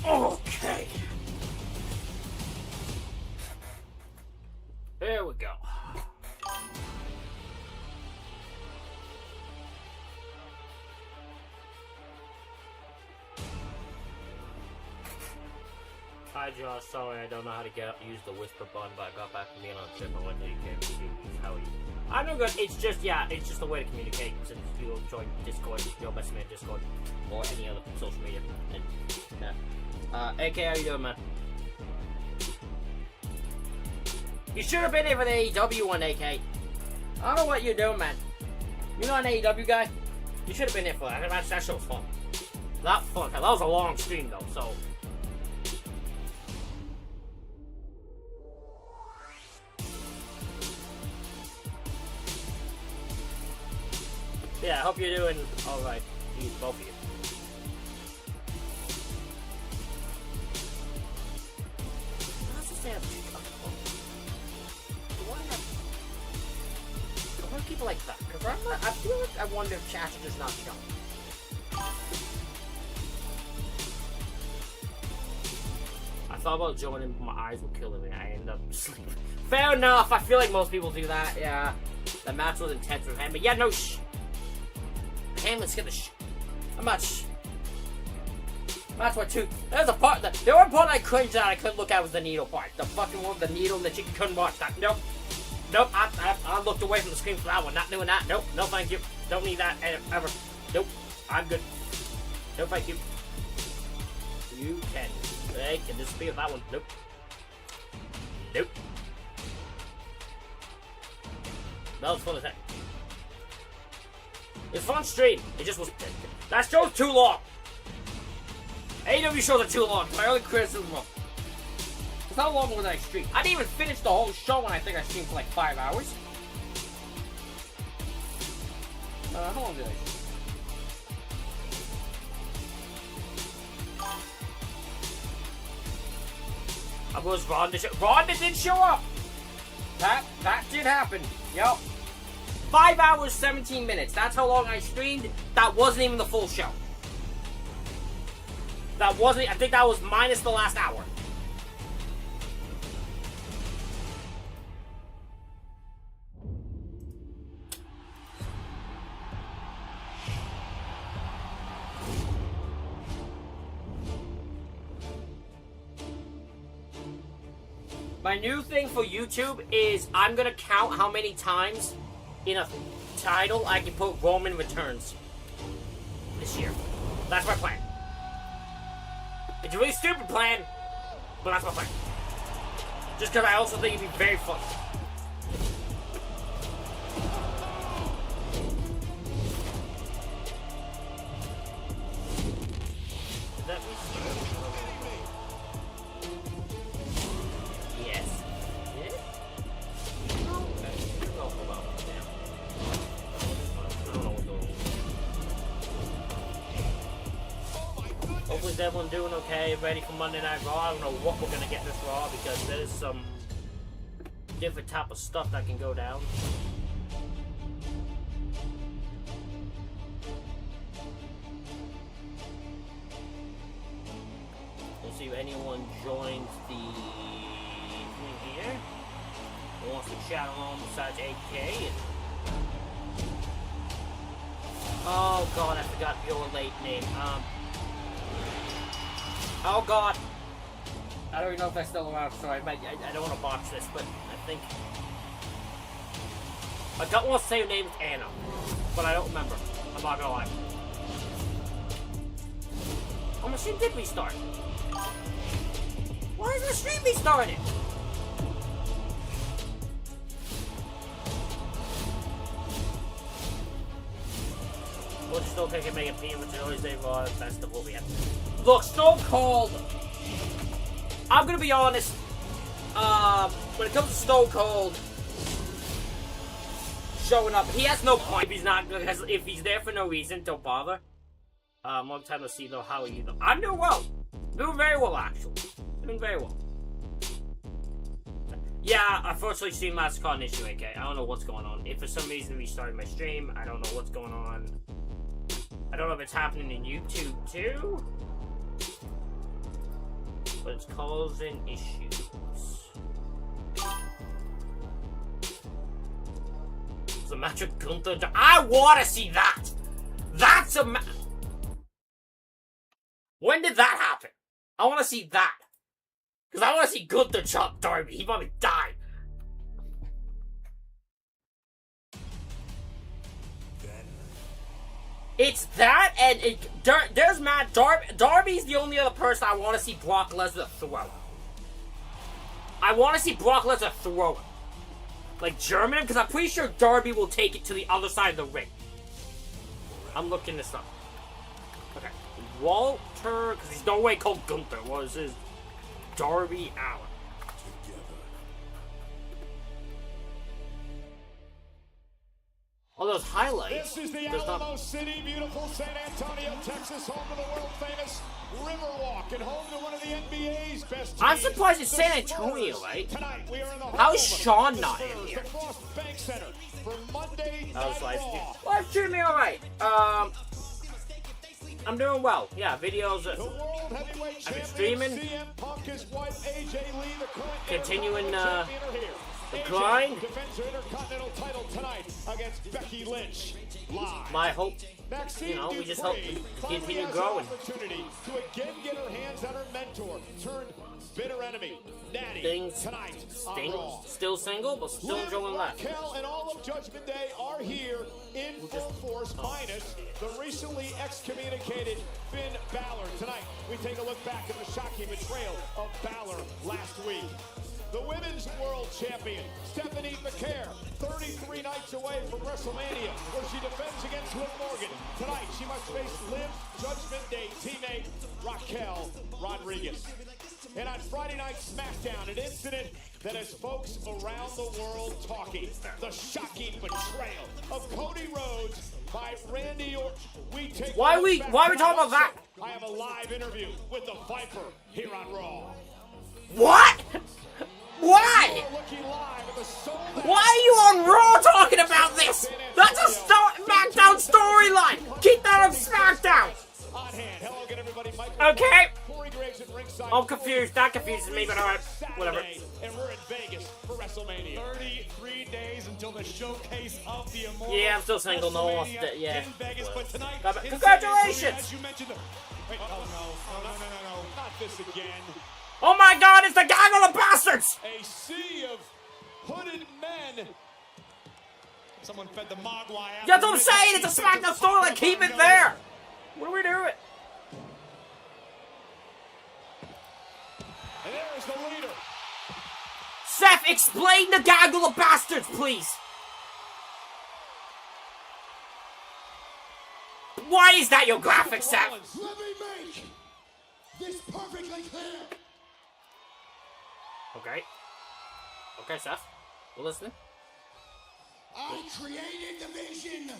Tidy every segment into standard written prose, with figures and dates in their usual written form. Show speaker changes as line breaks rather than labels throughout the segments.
Okay. There we go. Hi Josh, sorry I don't know how to use the whisper button, but I got back from being on a trip. I went to UK. How are you? I'm doing good. It's just a way to communicate since you join Discord, your best man Discord, or any other social media. And, yeah. AK, how you doing, man? You should have been here for the AEW one, AK. I don't know what you're doing, man. You're not an AEW guy? You should have been here for that. That show was fun. That was a long stream, though, so... Yeah, I hope you're doing alright. Both of you. Let's just say I want people like that, because I feel like I wonder if chat is just not showing. I thought about joining, but my eyes were killing me. I ended up sleeping. Fair enough, I feel like most people do that, yeah. The match was intense with him, but yeah, no let's get the I'm not That's what too. There's a part that the one part I cringed at I couldn't look at was the needle part. The fucking one with the needle that you couldn't watch that. Nope. I looked away from the screen for that one. Not doing that. Nope. No thank you. Don't need that ever. Nope. I'm good. No thank you. You can disappear with that one. Nope. Nope. That was fun as heck. It's fun stream. It just was. That show's too long. AEW shows are too long. My only criticism was how long was I stream? I didn't even finish the whole show when I think I streamed for like 5 hours. How long did I stream? I was Ronda did show up. That did happen. Yep. 5 hours, 17 minutes. That's how long I streamed. That wasn't even the full show. That wasn't, I think that was minus the last hour. My new thing for YouTube is I'm gonna count how many times in a title I can put Roman returns this year. That's my plan. It's a really stupid plan, but that's my plan. Just because I also think it'd be very fun. Is that me? Yes. Yeah? Oh, okay. Oh, hold on. Damn. I don't know what's going on. Hopefully everyone doing okay, ready for Monday Night Raw. I don't know what we're going to get this Raw because there's some different type of stuff that can go down. We'll see if anyone joins the thing here. Who wants to chat along besides AK. Oh god, I forgot your late name. Oh god. I don't even know if I'm still around, so I don't want to botch this, but I think... I don't want to say her name is Anna, but I don't remember. I'm not gonna lie. Oh, my stream did restart. Why is my stream restarted? We'll just still take a Mega P, which is always a Raw festival we have. Look, Stone Cold. I'm gonna be honest. When it comes to Stone Cold showing up, he has no point. If he's there for no reason, don't bother. Long time to see though. How are you though? I'm doing well. Doing very well actually. Doing very well. Yeah, unfortunately, Stream Master caught an issue. Okay, I don't know what's going on. If for some reason restarted my stream, I don't know what's going on. I don't know if it's happening in YouTube too. but it's causing issues. It's a match of Gunther. I want to see that. That's a match. When did that happen? I want to see that. Because I want to see Gunther chop Darby. He probably died. It's that, and there's Matt Darby's the only other person I want to see Brock Lesnar throw. I want to see Brock Lesnar throw it. Like German, because I'm pretty sure Darby will take it to the other side of the ring. I'm looking this up. Okay. Walter, because he's no way called Gunther, was his Darby Allin. All those highlights.
This is the Alamo City, beautiful San Antonio, Texas, home to the world famous Riverwalk and home to one of the NBA's best teams.
I'm surprised it's San Antonio, right?
Tonight, we are in the
How is Sean not in here?
The Frost Bank Center for Monday
That was
Night
live
Raw.
Live streaming alright. I'm doing well. Yeah, videos.
The World Heavyweight
I've been
Champion
streaming.
CM Punk, his wife AJ Lee, the current
Continuing,
Intercontinental Champion are here.
the
AJ
grind.
defends her Intercontinental title tonight against Becky Lynch. Live.
My hope,
Maxine,
you know, we just hope to continue growing.
Opportunity to again get her hands on her mentor, turned bitter enemy, Natty.
Things
tonight
sting,
on Raw.
still single, but still enjoying life.
Raquel and all of Judgment Day are here in full force, minus the recently excommunicated Finn Balor. Tonight, we take a look back at the shocking betrayal of Balor last week. The Women's World Champion, Stephanie McCare, 33 nights away from WrestleMania, where she defends against Liv Morgan. Tonight, she must face Liv Judgment Day teammate Raquel Rodriguez. And on Friday Night SmackDown, an incident that has folks around the world talking. The shocking betrayal of Cody Rhodes by Randy Orton.
Why are we talking about that?
I have a live interview with the Viper here on Raw.
What? Why? Why are you on Raw talking about this? That's a SmackDown storyline. Keep that on SmackDown. Okay. I'm confused. That confuses me, but alright. Whatever.
And we're in Vegas for WrestleMania. 33 days until the showcase of the Immortal.
Yeah, I'm still single. No one wants to. Yeah.
In Vegas, but tonight,
congratulations.
as you mentioned, wait, no. Not this again.
Oh my God! It's the gang of the bastards.
A sea of hooded men. Someone fed the Mogwai out.
That's what I'm saying. It's a SmackDown storyline. Keep it there. What are we doing?
And there's the leader.
Seth, explain the gaggle of bastards, please. Why is that your graphic, Seth?
Let me make this perfectly clear.
Okay. Okay, Seth. We're listening.
I created the vision,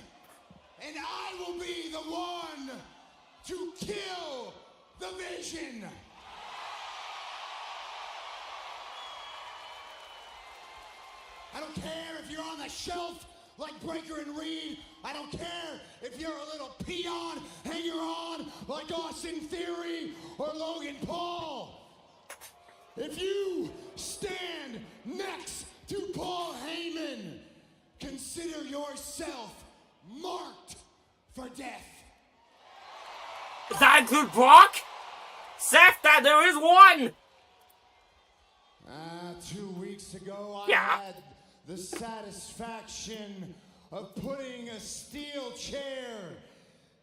and I will be the one to kill the vision. I don't care if you're on the shelf like Breaker and Reed. I don't care if you're a little peon hanger-on like Austin Theory or Logan Paul. If you stand next to Paul Heyman, consider yourself marked for death.
Does that include Brock? Seth, that there is one.
2 weeks ago, I
Yeah.
had the satisfaction of putting a steel chair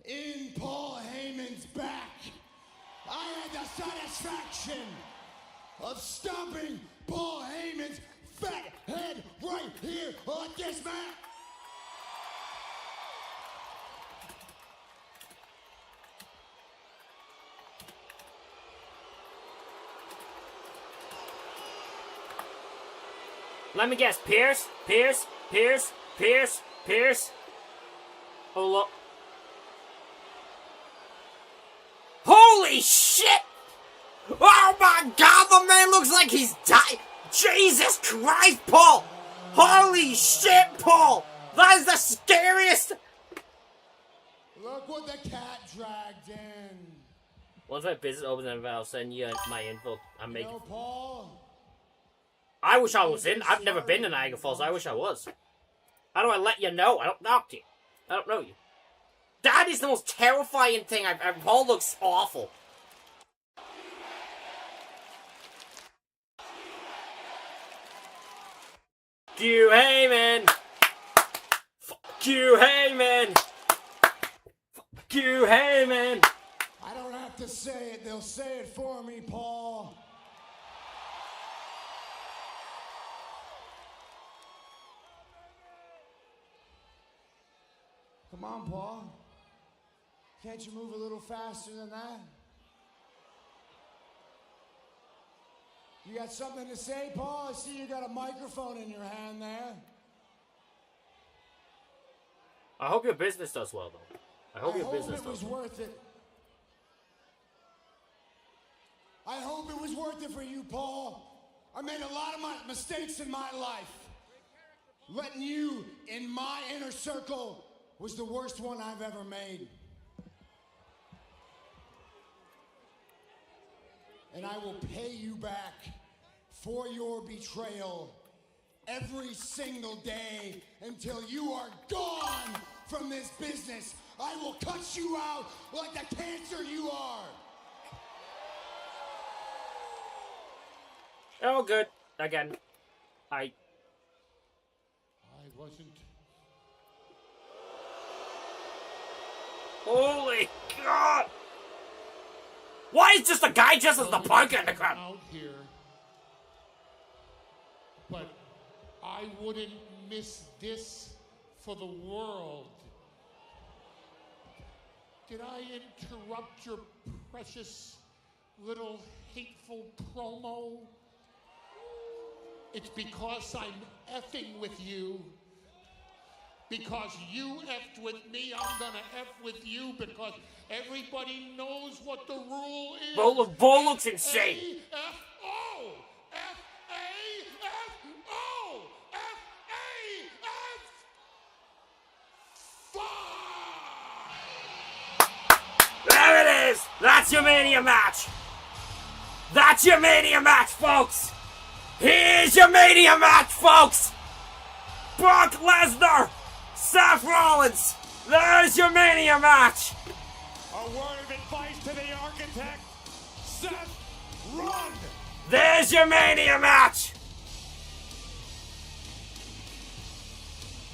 in Paul Heyman's back. I had the satisfaction of stomping Paul Heyman's fat head right here on this mat.
Let me guess. Pierce. Oh, look. Holy shit! Oh my God, the man looks like he's dying. Jesus Christ, Paul! Holy shit, Paul! That is the scariest.
Look what the cat dragged in.
Once my business opens, I'll send you my info. I'm making.
You know, Paul,
I wish I was in. I've never been to Niagara Falls. I wish I was. How do I let you know? I don't talk to you. I don't know you. That is the most terrifying thing I've ever. Paul looks awful. Fuck you, Heyman. Fuck you, Heyman. Fuck you, Heyman.
I don't have to say it. They'll say it for me, Paul. Come on, Paul. Can't you move a little faster than that? You got something to say, Paul? I see you got a microphone in your hand there.
I hope your business does well, though. I hope your business does well.
Worth it. I hope it was worth it for you, Paul. I made a lot of my mistakes in my life. Letting you in my inner circle was the worst one I've ever made. And I will pay you back for your betrayal every single day until you are gone from this business. I will cut you out like the cancer you are.
Oh, good. Again. I
wasn't.
Holy God! Why is just a guy dressed as the punk in the crowd?
Out here, but I wouldn't miss this for the world. Did I interrupt your precious little hateful promo? It's because I'm effing with you. Because you effed with me, I'm gonna F with you because everybody knows what the rule is.
Bull looks insane.
F-O! F-A-F-O! F-A-F-5!
There it is! That's your Mania match! That's your Mania match, folks! Here's your Mania match, folks! Brock Lesnar! Seth Rollins! There's your Mania match!
A word of advice to the architect. Seth, run!
There's your Mania match!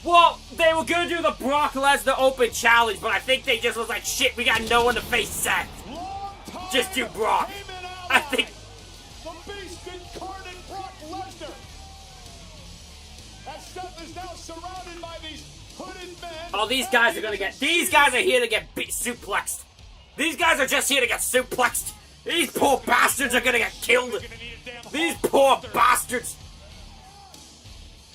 Well, they were gonna do the Brock Lesnar Open Challenge, but I think they just was like, shit, we got no one to face Seth. Just do Brock. I think...
The beast incarnate Brock Lesnar. As Seth is now surrounded by these hooded men.
Oh, these guys are gonna get... These guys are here to get suplexed. These guys are just here to get suplexed. These poor bastards are gonna get killed. These poor bastards.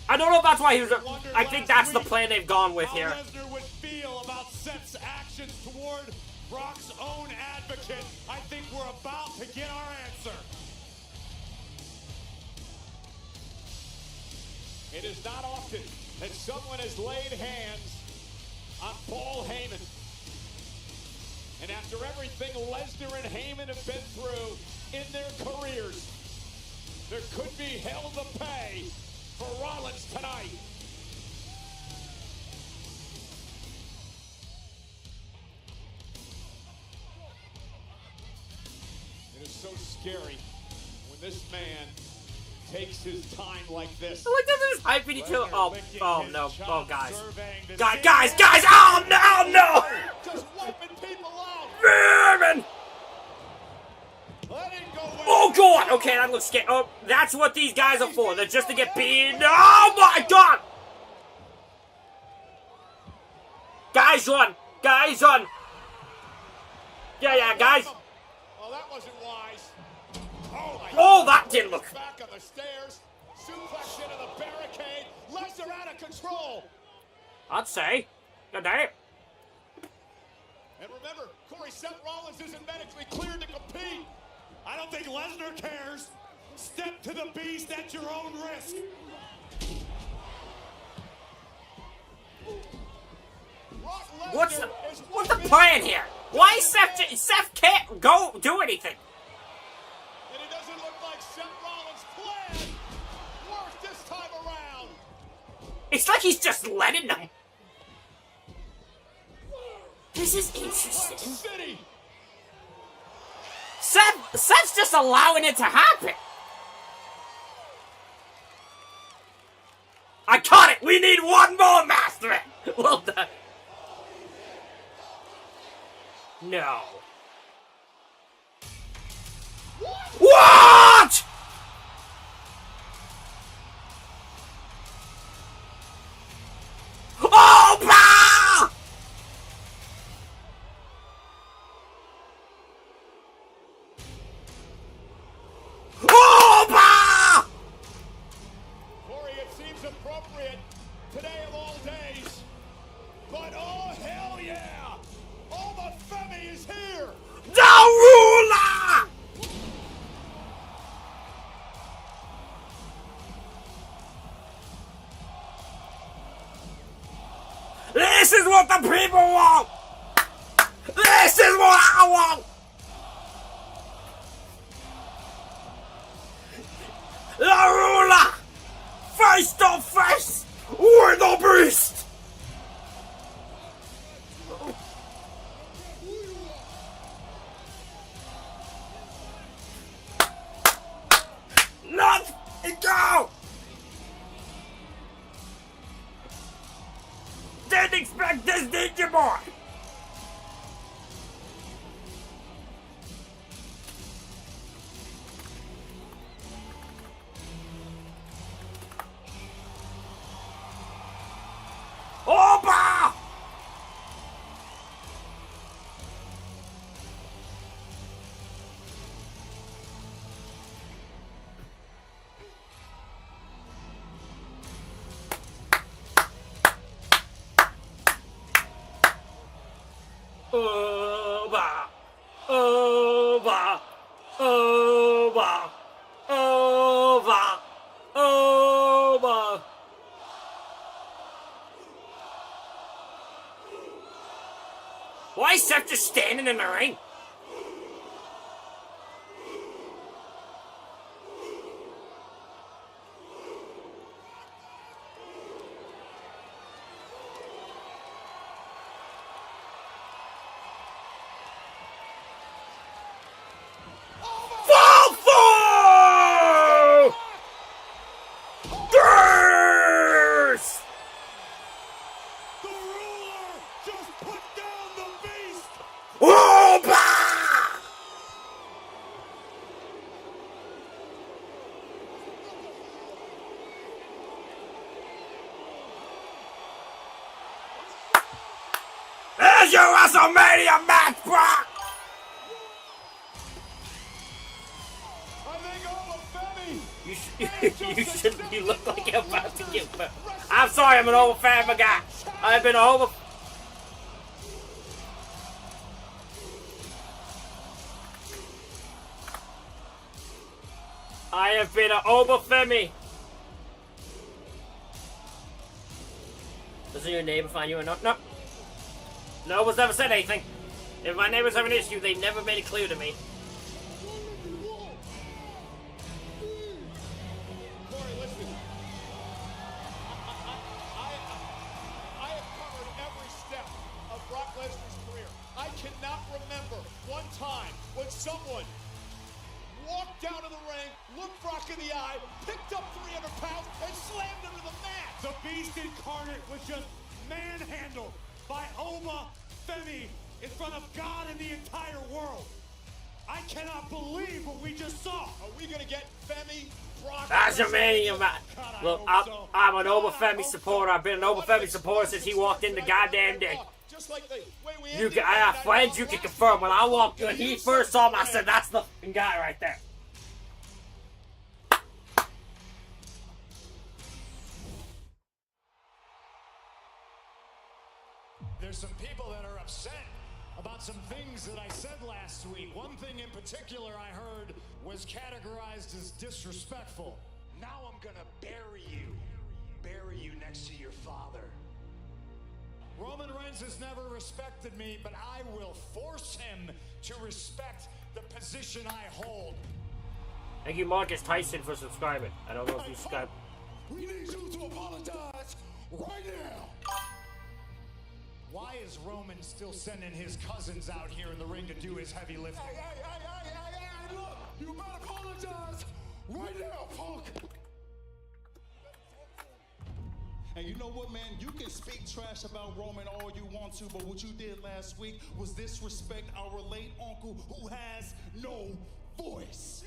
I don't know if that's why he was... I think that's the plan they've gone with here.
How Lesnar would feel about Seth's actions toward Brock's own advocate. I think we're about to get our answer. It is not often that someone has laid hands on Paul Heyman. And after everything Lesnar and Heyman have been through in their careers, there could be hell to pay for Rollins tonight. It is so scary when this man takes his time like this.
Look at this hyping each other. Oh no. Oh, guys. Guys. Oh, no.
Just wiping people out.
Vermin.
Let it go.
Oh, God. Okay, that looks scary. Oh, that's what these guys are for. They're just to get beaten. Oh, my God. Guys, run. Yeah, guys.
Oh, that wasn't wise.
Oh, that didn't look...
Back on the stairs. Suplex into the barricade. Lesnar out of control.
I'd say. God damn it.
And remember, Corey, Seth Rollins isn't medically cleared to compete. I don't think Lesnar cares. Step to the beast at your own risk.
What's the plan here? Why is Seth can't go do anything?
And it doesn't look like Seth Rollins' plan worked this time around.
It's like he's just letting them. This is interesting.
City.
Seth's just allowing it to happen. I caught it! We need one more master it! Well done. No. What? Oba! Oba!
Corey, it seems appropriate today of all days. But oh, hell yeah! Oba Femi is here!
The ruler! This is what the people want! This is what I want! The ruler! Face to face with the beast! Let it go! Didn't expect this, did you, boy? Oba! Oba! Oba! Oba! Oba! Oba! Why is Seth just standing in the ring? There's your WrestleMania match, Brock!
I think Oba Femi.
You look like you're about to get burned. I'm sorry, I'm an Oba Femi guy. I've been Oba. I have been an Oba Femi. Doesn't your neighbor find you a note? No. No one's never said anything. If my neighbors have an issue, they never made it clear to me.
Corey, listen. I have covered every step of Brock Lesnar's career. I cannot remember one time when someone walked down to the ring, looked Brock in the eye, picked up 300 pounds, and slammed him to the mat.
The Beast Incarnate was just manhandled by Oba Femi in front of God and the entire world. I cannot believe what we just saw.
Are we going to get Femi, Brock?
That's your mania match. Look, I'm an Oba Femi supporter. I've been an Oba Femi supporter since he walked in the goddamn day.
Just like the way we
I have friends you can confirm. When I walked in, he first saw me, I said, that's the fucking guy right there.
There's some people that are upset about some things that I said last week. One thing in particular I heard was categorized as disrespectful. Now I'm gonna bury you next to your father.
Roman Reigns has never respected me, but I will force him to respect the position I hold.
Thank you, Marcus Tyson, for subscribing. I don't know if you subscribed.
We need you to apologize right now.
Why is Roman still sending his cousins out here in the ring to do his heavy lifting?
Hey, look, you better apologize right now, punk. And you know what, man? You can speak trash about Roman all you want to, but what you did last week was disrespect our late uncle who has no voice.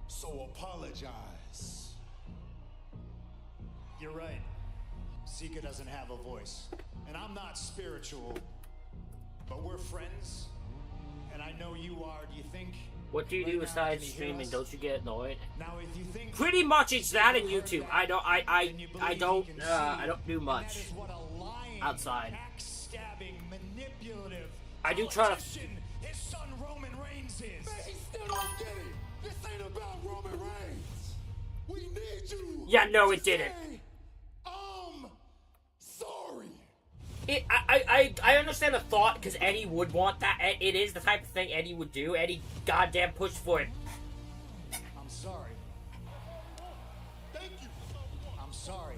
So apologize.
You're right. Sika doesn't have a voice. And I'm not spiritual, but we're friends. And I know you are. Do you think...
What do you do besides streaming? Don't you get annoyed?
Now, if you think...
Pretty much it's that in YouTube. I don't do much outside.
Manipulative.
I do try to...
His son Roman Reigns is. Man, he still don't get it. This ain't about Roman Reigns. We need you.
Yeah, no, it didn't.
Sorry.
I understand the thought, because Eddie would want that. It is the type of thing Eddie would do. Eddie goddamn pushed for it.
I'm sorry.
Thank you.
I'm sorry.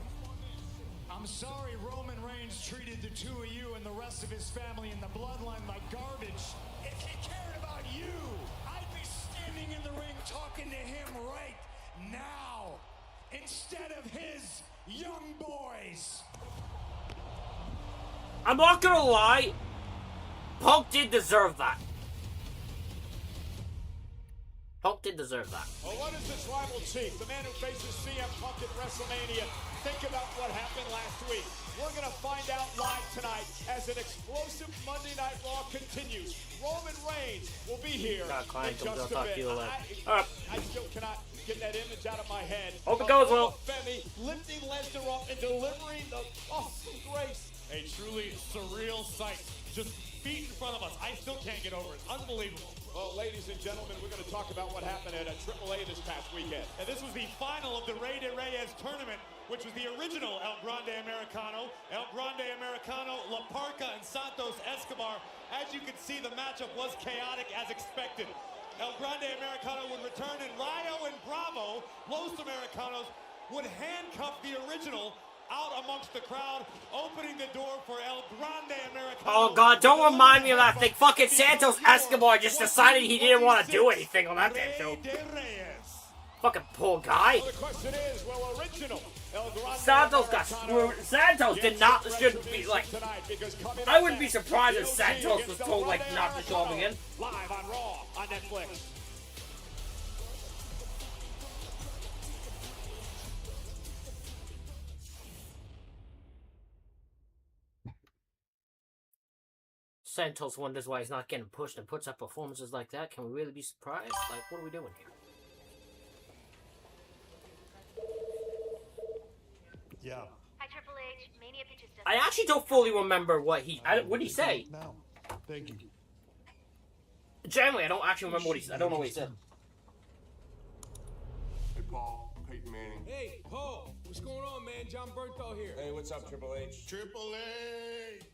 I'm sorry Roman Reigns treated the two of you and the rest of his family in the bloodline like garbage. If he cared about you, I'd be standing in the ring talking to him right now instead of his young boys.
I'm not gonna lie, Punk did deserve that. Punk did deserve that.
Well, what is the tribal chief, the man who faces CM Punk at WrestleMania, think about what happened last week? We're going to find out live tonight as an explosive Monday Night Raw continues. Roman Reigns will be here in just a bit. I still cannot get that image out of my head.
Hope it goes well.
Oba Femi lifting Lesnar up and delivering the awesome grace.
A truly surreal sight. Just feet in front of us. I still can't get over it. Unbelievable.
Well, ladies and gentlemen, we're going to talk about what happened at AAA this past weekend.
And this was the final of the Rey de Reyes tournament, which was the original El Grande Americano. El Grande Americano, La Parca, and Santos Escobar. As you can see, the matchup was chaotic as expected. El Grande Americano would return, and Rayo and Bravo, Los Americanos, would handcuff the original out amongst the crowd, opening the door for El Grande Americano.
Oh god, don't remind me of that thing. Fucking Santos Escobar just decided he didn't want to do anything on that damn show. Fucking poor guy.
Well, the question is, will original El Grande
Santos got screwed. Santos shouldn't be like... I wouldn't be surprised if Santos was told like not to show up again.
Live on Raw on Netflix.
Santos wonders why he's not getting pushed and puts up performances like that. Can we really be surprised? Like, what are we doing here?
Yeah.
Hi, Triple H. Mania pitches.
I actually don't fully remember what he... what did he say?
Now, thank you.
Generally, I don't actually remember what he said. I don't know what he said.
Hey, Paul. Peyton Manning.
Hey, Paul, what's going on, man? John Bernthal here.
Hey, what's up, Triple H?
Triple H.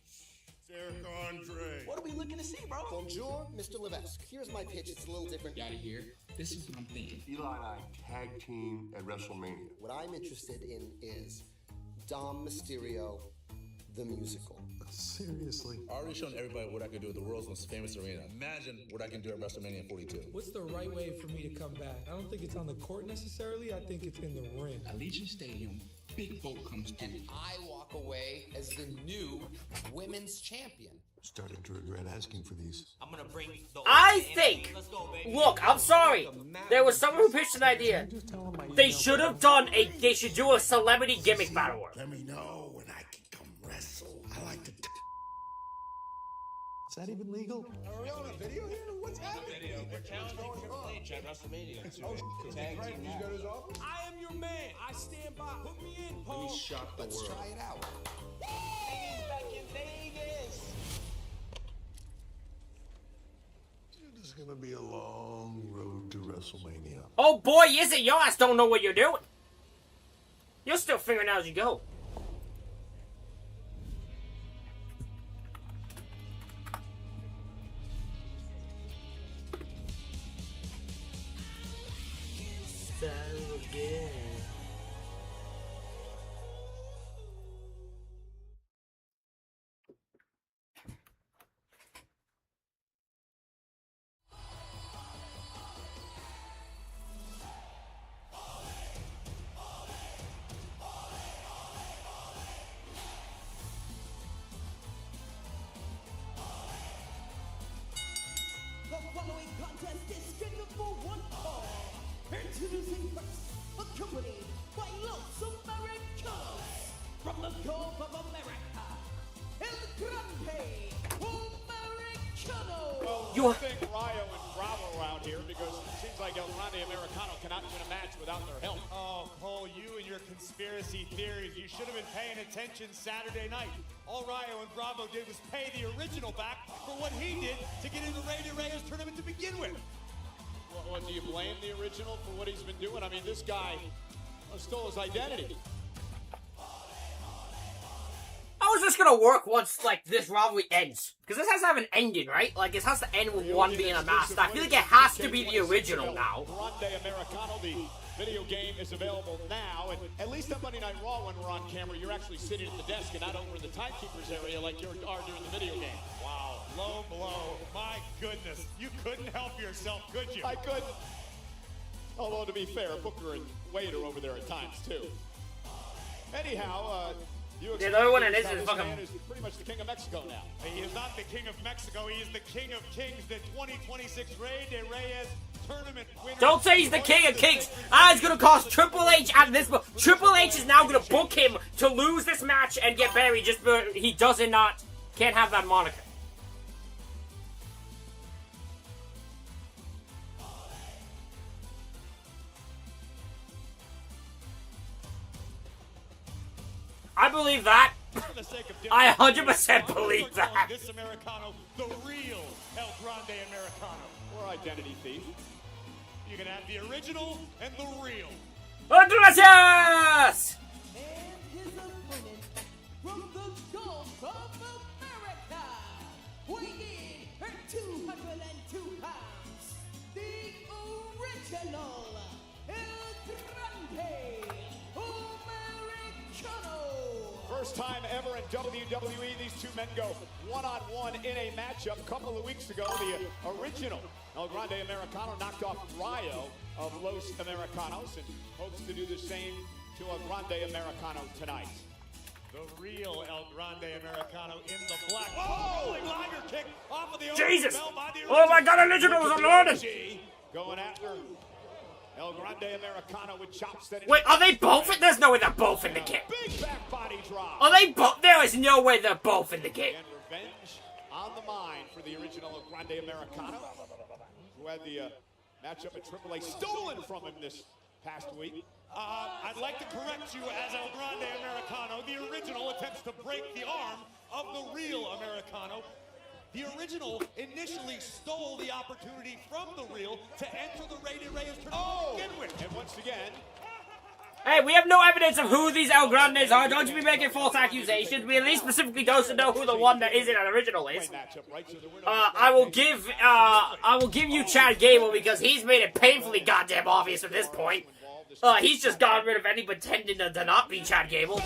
Eric Andre.
What are we looking to see, bro? Bonjour, Mr. Levesque. Here's my pitch. It's a little different.
Out of here. This is what I'm thinking.
Eli and I tag team at WrestleMania.
What I'm interested in is Dom Mysterio, the musical.
Seriously. I already shown everybody what I can do at the world's most famous arena. Imagine what I can do at WrestleMania 42.
What's the right way for me to come back? I don't think it's on the court necessarily. I think it's in the ring.
Allegiant Stadium, big boat comes through.
And I walk away as the new women's champion.
Starting to regret asking for these.
I'm gonna bring the
I think... Look, I'm sorry. There was someone who pitched an idea. They should have done a... They should do a celebrity gimmick battle war.
Let me know when I can come wrestle. I like to...
Is that even legal?
Are we on a video here? What's happening?
We're challenging Triple H at WrestleMania to tag team match.
I am your man. I stand by. Put me in, Paul.
Let me shock the
Let's
world.
try it out. He's back in Vegas.
This is gonna be a long road to WrestleMania.
Oh boy, is it? Your ass don't know what you're doing. You're still figuring out as you go. You
think Rayo and Bravo are out here because it seems like El Grande Americano cannot win a match without their help.
Oh, Cole, you and your conspiracy theories. You should have been paying attention Saturday night. All Rayo and Bravo did was pay the original back for what he did to get in the Rey de Reyes tournament to begin with.
Well, do you blame the original for what he's been doing? I mean, this guy stole his identity.
How is this gonna work once, like, this rivalry ends? Because this has to have an ending, right? Like, it has to end with one being a master. I feel like it has to be the original now.
Grande Americano, the video game is available now, and at least on Monday Night Raw when we're on camera, you're actually sitting at the desk and not over in the timekeeper's area like you are during the video game.
Wow, low blow. My goodness, you couldn't help yourself, could you?
I couldn't. Although, to be fair, Booker and Wade are over there at times, too. Anyhow,
yeah, the other one it is fucking...
is pretty much the king of Mexico now.
He is not the king of Mexico. He is the king of kings. The 2026 Rey de Reyes tournament winner.
Don't say he's the king of kings. It's gonna cost Triple H and this. Triple H is now gonna book him to lose this match and get buried just because he can't have that moniker. I believe that. I 100% believe that.
This Americano, the real El Grande Americano.
Or identity thief.
You can have the original and the real.
Gracias!
And his opponent from the Gulf of America, weighing in at 202 pounds, the original El Grande Americano.
First time ever in WWE, these two men go one-on-one in a matchup. A couple of weeks ago, the original El Grande Americano knocked off Rayo of Los Americanos and hopes to do the same to El Grande Americano tonight.
The real El Grande Americano in the black. Whoa! Liger kick off of the
Jesus!
by the
Oh my God! Original was unloaded.
Going after El Grande Americano with chops.
Wait, are they both? There's no way they're both in the game.
Big back body drop.
Are they both? There is no way they're both in the game.
And revenge on the mind for the original El Grande Americano, who had the matchup at Triple H stolen from him this past week.
I'd like to correct you as El Grande Americano. The original attempts to break the arm of the real Americano. The original initially stole the opportunity from the real to enter the Rey de Reyes tournament to begin with.
And once again,
hey, we have no evidence of who these El Grandes are. Don't you be making false accusations. We at least specifically don't know who the one that is in an original is. I will give you Chad Gable because he's made it painfully goddamn obvious at this point. He's just gotten rid of any pretending to not be Chad Gable.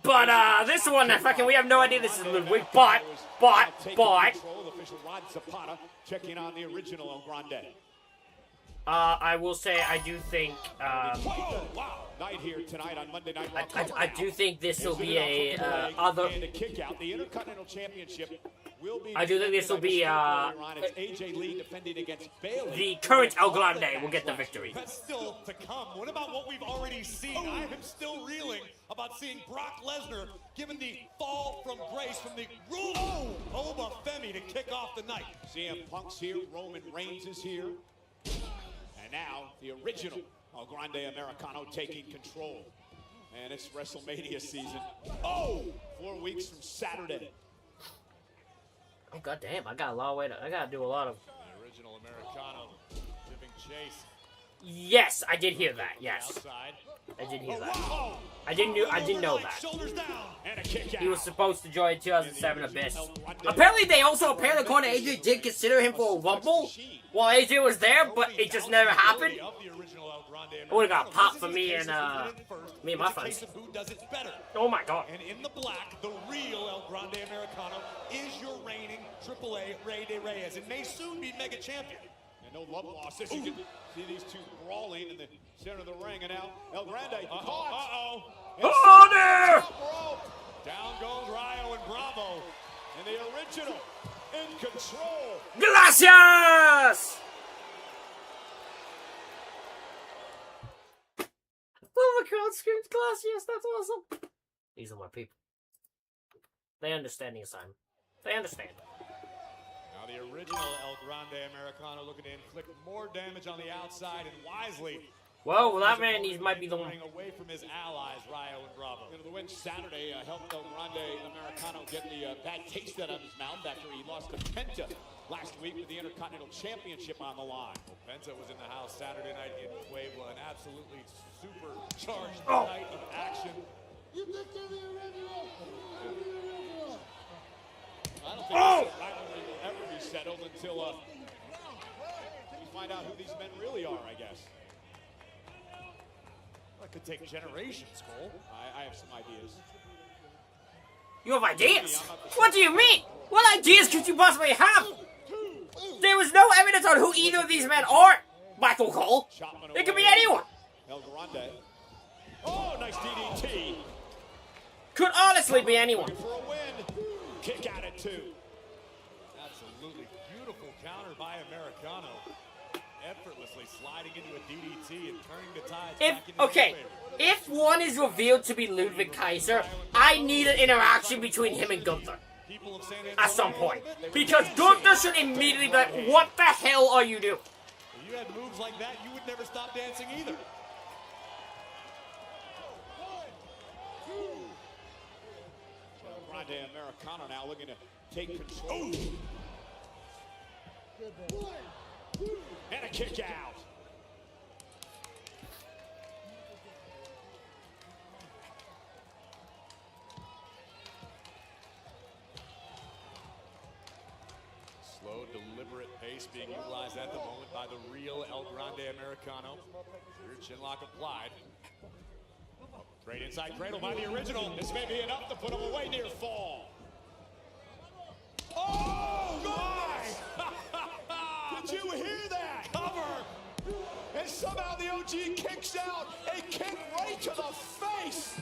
But this one, fucking, we have no idea this is Ludwig. But
official Rod Zapata checking on the original El Grande.
I will say I do think
Night here tonight on Monday Night Raw.
I do think this will be a other.
And a kick out. The Intercontinental Championship will be.
I do think this will be
it's AJ Lee defending against Bayley.
The current El Grande will get the victory.
That's still to come. What about what we've already seen? I am still reeling about seeing Brock Lesnar given the fall from grace from the ruler Oba Femi to kick off the night.
CM Punk's here. Roman Reigns is here. And now the original El Grande Americano taking control. And it's WrestleMania season. 4 weeks from Saturday.
Oh goddamn! I got a long way to. I gotta do a lot of.
The original Americano giving chase.
Yes, I did hear that. Yes,
Outside.
I did hear that. I didn't know that.
Shoulders down.
And a kick out.
He was supposed to join 2007 Abyss. Apparently, according to AJ, did consider him for a Rumble while AJ was there, but it just never happened. It would have got popped for me and my friends.
Who does it better?
Oh my God!
And in the black, the real El Grande Americano is your reigning AAA Rey de Reyes, and may soon be mega champion.
And no love losses. You can see these two brawling in the center of the ring, and now El Grande caught.
Oh there!
Down goes Rayo and Bravo.
And the original in control.
Gracias! Oh, the crowd screams gracias. That's awesome. These are my people. They understand the assignment. They understand.
Now the original El Grande Americano looking to inflict more damage on the outside and wisely.
Well, that man, he might be the one.
Away from his allies, Rayo and Bravo.
The win Saturday helped El Grande Americano get the bad taste out of his mouth after he lost to Penta last week with the Intercontinental Championship on the line.
Well, Penta was in the house Saturday night in Puebla, an absolutely supercharged night of action.
You think they're the original?
I don't think this rivalry will ever be settled until we find out who these men really are, I guess.
That could take generations, Cole.
I have some ideas.
You have ideas? What do you mean? What ideas could you possibly have? There was no evidence on who either of these men are, Michael Cole. It could be anyone.
El Grande. Oh, nice DDT.
Could honestly be anyone.
For a win. Kick out at 2.
Absolutely beautiful counter by Americano. Effortlessly sliding into a DDT and turning the tides back into their favor.
If one is revealed to be Ludwig Kaiser, I need an interaction between him and Gunther at some point. Because Gunther should immediately be like, what the hell are you doing?
If you had moves like that, you would never stop dancing either.
Grande Americano now looking to take control. And a kick out.
Slow, deliberate pace being utilized at the moment by the real El Grande Americano. Rear chinlock applied. Great inside cradle by the original.
This may be enough to put him away near fall.
Oh, my!
Did you hear that?
Cover!
And somehow the OG kicks out. A kick right to the face.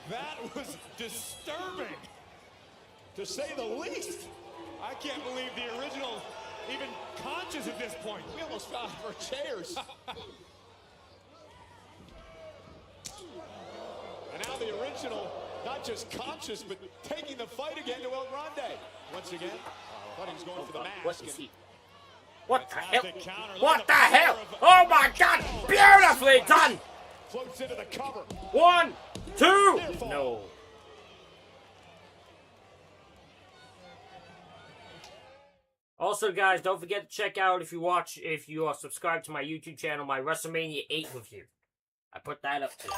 That was disturbing,
to say the least.
I can't believe the original even conscious at this point.
We almost fell out of our chairs. And now the original, not just conscious, but taking the fight again to El Grande. Once again, thought he was going for the mask.
What is he? What the hell?
Counter,
what the hell? Oh my God! Beautifully done!
Floats into the cover.
1, 2. No. Also, guys, don't forget to check out if you are subscribed to my YouTube channel, my WrestleMania 8 review. I put that up today.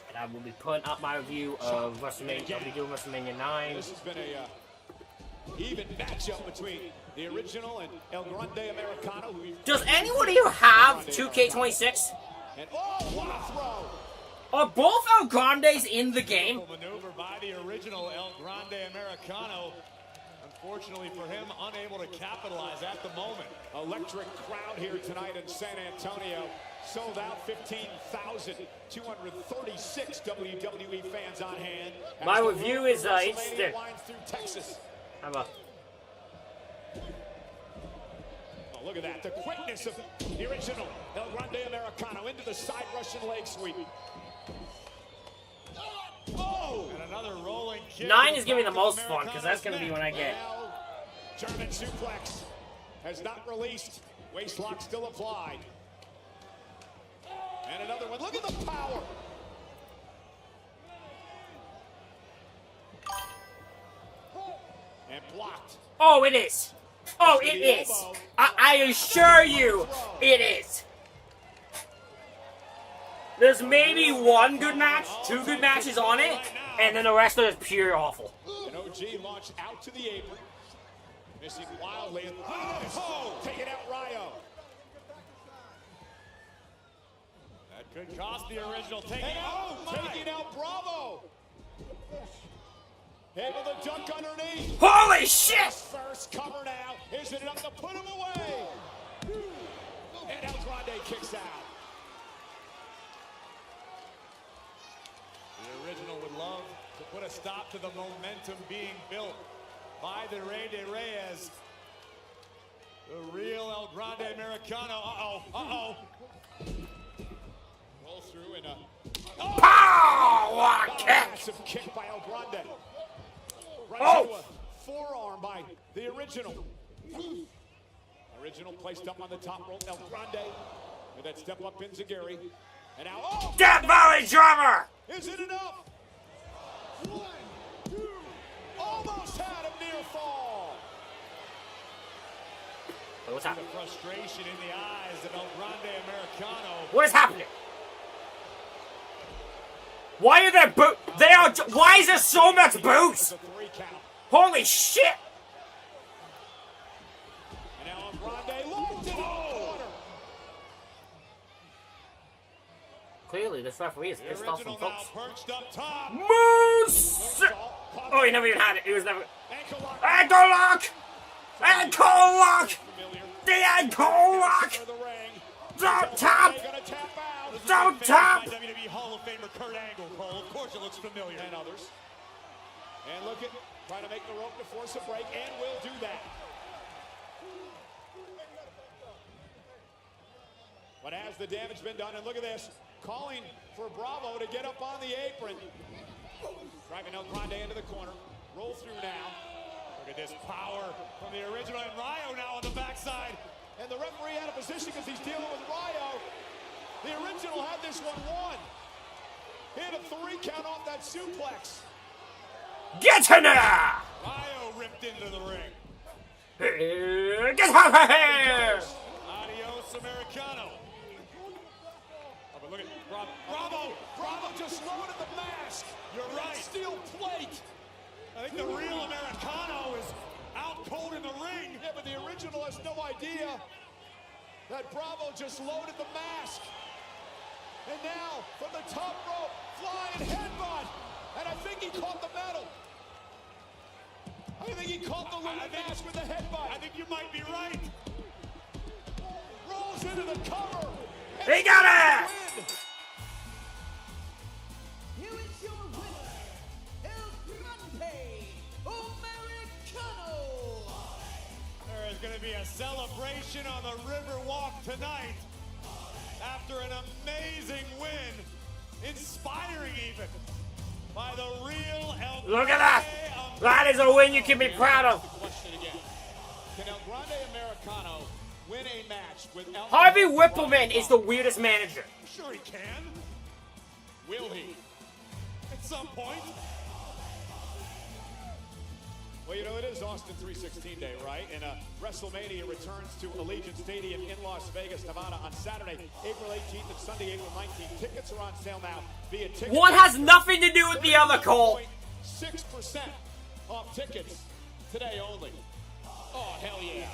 And I will be putting up my review of WrestleMania. I'll be doing WrestleMania 9.
This has been a even matchup between the original and El Grande Americano.
Does anyone here have 2K26?
And what a throw!
Are both El Grandes in the game?
Maneuver by the original El Grande Americano. Unfortunately for him, unable to capitalize at the moment.
Electric crowd here tonight in San Antonio. Sold out, 15,236 WWE fans on hand.
My review is instant.
Through Texas.
How about?
Oh, look at that. The quickness of the original El Grande Americano into the side Russian leg sweep. Oh!
And another rolling kick.
9 is giving me the most fun because that's going to be when I get.
German suplex has not released. Waistlock still applied. And another one. Look at the power. And blocked.
Oh, it is. Oh, it is. I assure you, it is. There's maybe one good match, 2 good matches on it, and then the rest of it is pure awful.
And OG launched out to the apron. Missing wildly. And taking out Rayo.
That could cost the original. Taking
out Bravo. Able to dunk underneath.
Holy shit!
First cover now. Is it enough to put him away? And El Grande kicks out.
The original would love to put a stop to the momentum being built by the Rey de Reyes. The real El Grande Americano. Uh-oh.
Roll through and
pow! What a kick!
Massive kick by El Grande. Right to a forearm by the original. Original placed up on the top rope. El Grande with that step up Enziguri. And now, oh!
Death Valley Driver!
Is it enough? 1, 2, almost had a near fall.
What's happening?
The frustration in the eyes of El Grande Americano.
What is happening? Why are there boots? Why is there so much boots? Holy shit!
And now El Grande locked in the corner.
Clearly, this referee is pissed off some folks.
Perched up top.
Moose! Oh, he never even had it. He was never. Ankle lock! Ankle lock! The ankle lock! Don't tap! Don't tap!
WWE Hall of Famer Kurt Angle, Cole. Of course it looks familiar.
And others. And look at, trying to make the rope to force a break, and will do that. But has the damage been done? And look at this, calling for Bravo to get up on the apron. Driving El Grande into the corner. Roll through now.
Look at this power from the original, and Ryo now on the backside.
And the referee out of position because he's dealing with Ryo. The original had this one won. He had a 3 count off that suplex.
Get in there!
Ryo ripped into the ring.
Get out of here!
Adios, Americano. Oh, but look at
Bravo just loaded the mask.
You're right.
Steel plate.
I think the real Americano is out cold in the ring.
Yeah, but the original has no idea that Bravo just loaded the mask. And now, from the top rope, flying headbutt. And I think he caught the metal. I think he caught the mask with the headbutt.
I think you might be right.
Rolls into the cover.
He got it!
Here is your winner, El Grande Americano.
There is going to be a celebration on the Riverwalk tonight after an amazing win, inspiring even, by the real El Grande.
Look at that! That is a win you can be proud of.
Question again. Can El Grande Americano win a match with El
Harvey Whippleman is the weirdest manager.
Sure he can.
Will he?
At some point.
Well, you know, it is Austin 316 Day, right? And WrestleMania returns to Allegiant Stadium in Las Vegas, Nevada on Saturday, April 18th and Sunday, April 19th. Tickets are on sale now via ticket.
One has nothing to do with the other, Cole.
6% off tickets today only. Oh, hell yeah.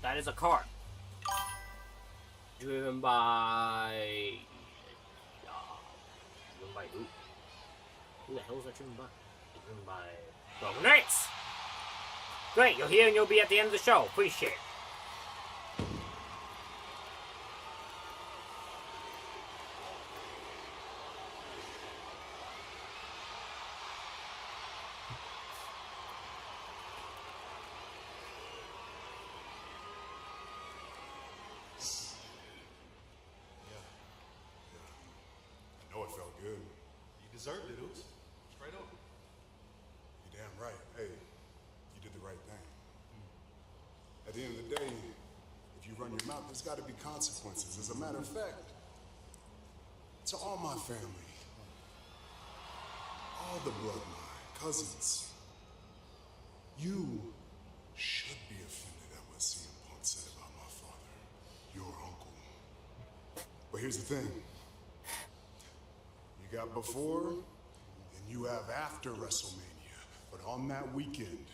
That is a car. Driven by... driven by who? Who the hell is that driven by? Driven by... Roman Reigns! Great, you're here and you'll be at the end of the show. Appreciate it.
Deserved it, Oos. Straight up. You're damn right. Hey, you did the right thing. At the end of the day, if you run your mouth, there's got to be consequences. As a matter of fact, to all my family, all the bloodline, cousins, you should be offended at what CM Punk said about my father, your uncle. But here's the thing. You got before, and you have after WrestleMania. But on that weekend,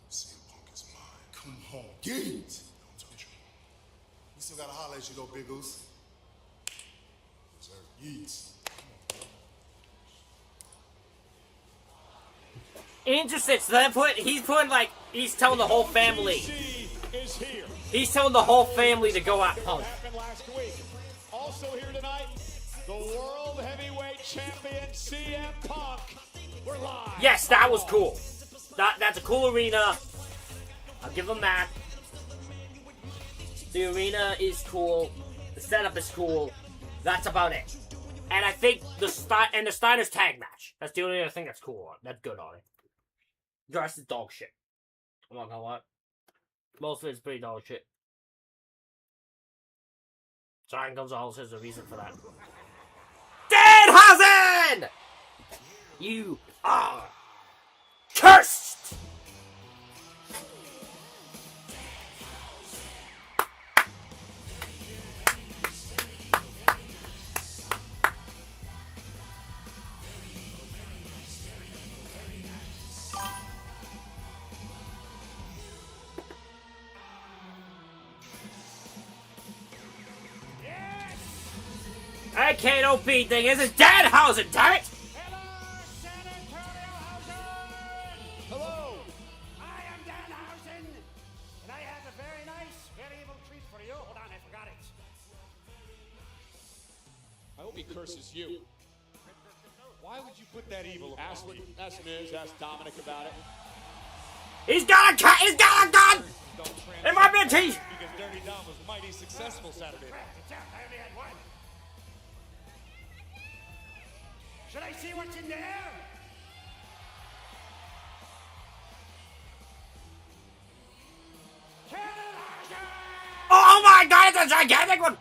CM Punk is mine. Come on, get it! Don't touch him. We still gotta holler at you though, Big Goose. Yes, sir. Yeets.
Interesting. So he's telling the whole family.
Is here.
He's telling the whole family to go at Punk.
Happened last week. Also here tonight, the World Heavyweight Champion CM Punk. We're live.
Yes, that was cool. That's a cool arena. I'll give them that. The arena is cool. The setup is cool. That's about it. And I think the Steiner's tag match. That's the only other thing that's cool on it. That's good on it. The rest is dog shit. I'm not gonna lie. Most of it's pretty dog shit. Giant Gonzalez is the reason for that. Danhausen! You are cursed! I can't OP thing. This is Danhausen, damn it!
Hello, I am Danhausen, and I have a very nice, very evil treat for you. Hold on, I forgot it. I hope he curses you.
Why would you put that evil upon
Ask
me?
Miz, ask Dominic about it.
He's got a gun! He's got a gun! In my mentees!
Because Dirty Dom was mighty successful Saturday night.
I only had one. Should I see what's in there?
Oh my god, it's a gigantic one!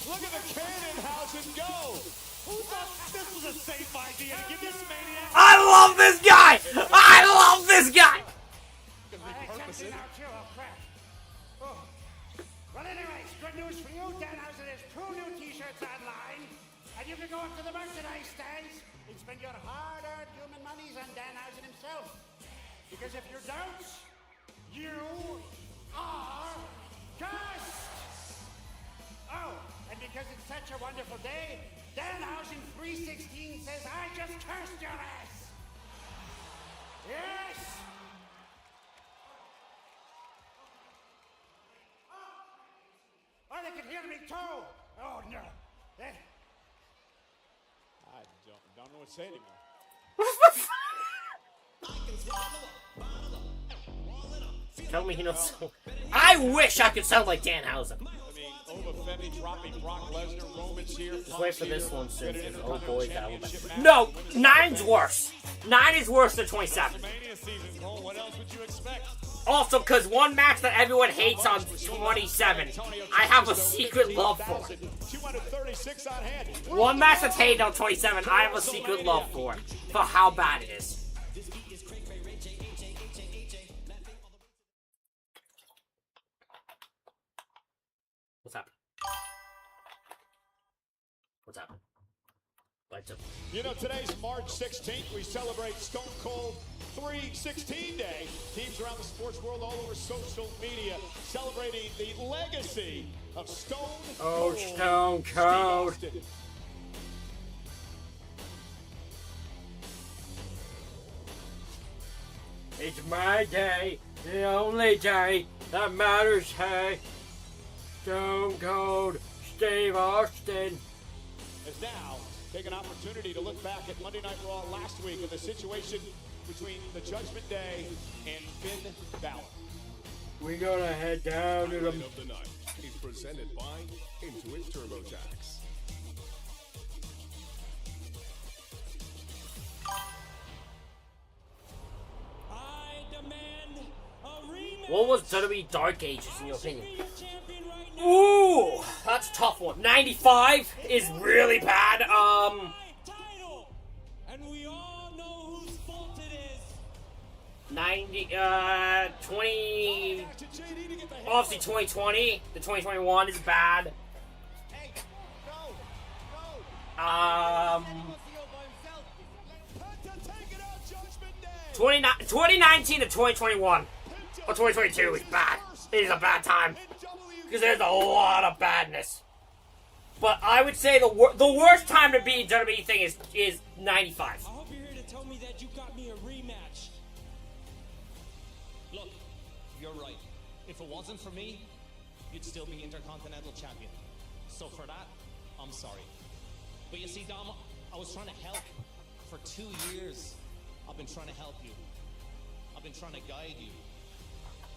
Look at the Danhausen go!
Who thought this was a safe idea to give this maniac?
I love this guy! I love this guy!
Well, anyways, good news for you. Danhausen has 2 new t-shirts online. And you can go up to the merchandise stands and spend your hard-earned human monies on Danhausen himself. Because if you don't, you are cursed! Oh, and because it's such a wonderful day, Danhausen 316 says, I just cursed your ass! Yes! Oh, they can hear me too! Oh, no. I don't know what to say anymore.
Tell me he knows. I wish I could sound like Danhausen.
I mean, Oba Femi dropping Brock Lesnar, Roman's here.
Just wait for this one soon. Oh boy, that one. No, 9's worse. 9 is worse than 27.
What else would you expect?
Also, because one match that everyone hates on 27, I have a secret love for.
236 on hand.
One match that's hated on 27, I have a secret love for how bad it is. What's happening? What's happening? Lights up.
You know, today's March 16th. We celebrate Stone Cold 316 Day. Teams around the sports world all over social media celebrating the legacy of Stone Cold.
Oh, Stone Cold. It's my day, the only day that matters, hey. Stone Cold Steve Austin.
Has now taken an opportunity to look back at Monday Night Raw last week and the situation between the Judgment Day and Finn Balor.
We're gonna head down to the...
of the night is presented by Intuit TurboTax.
What was WWE Dark Ages in your opinion? Ooh, that's a tough one. 95 is really bad. 20, obviously 2020, the 2021 is bad. 2019 to 2021, or 2022 is bad. It is a bad time, because there's a lot of badness. But I would say the worst time to be WWE thing is 95.
I hope you're here to tell me that you got me a rematch.
Look, you're right. If it wasn't for me, you'd still be Intercontinental Champion. So for that, I'm sorry. But you see, Dom, I was trying to help. For 2 years, I've been trying to help you. I've been trying to guide you.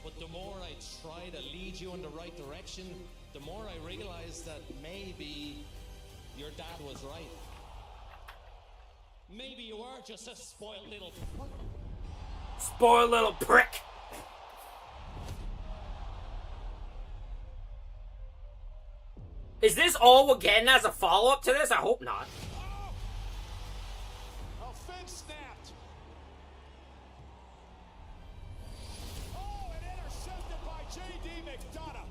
But the more I try to lead you in the right direction, the more I realize that maybe your dad was right. Maybe you are just a spoiled little...
Spoiled little prick. Is this all we're getting as a follow-up to this? I hope not.
Oh, Finn snapped. Oh, and intercepted by J.D. McDonough.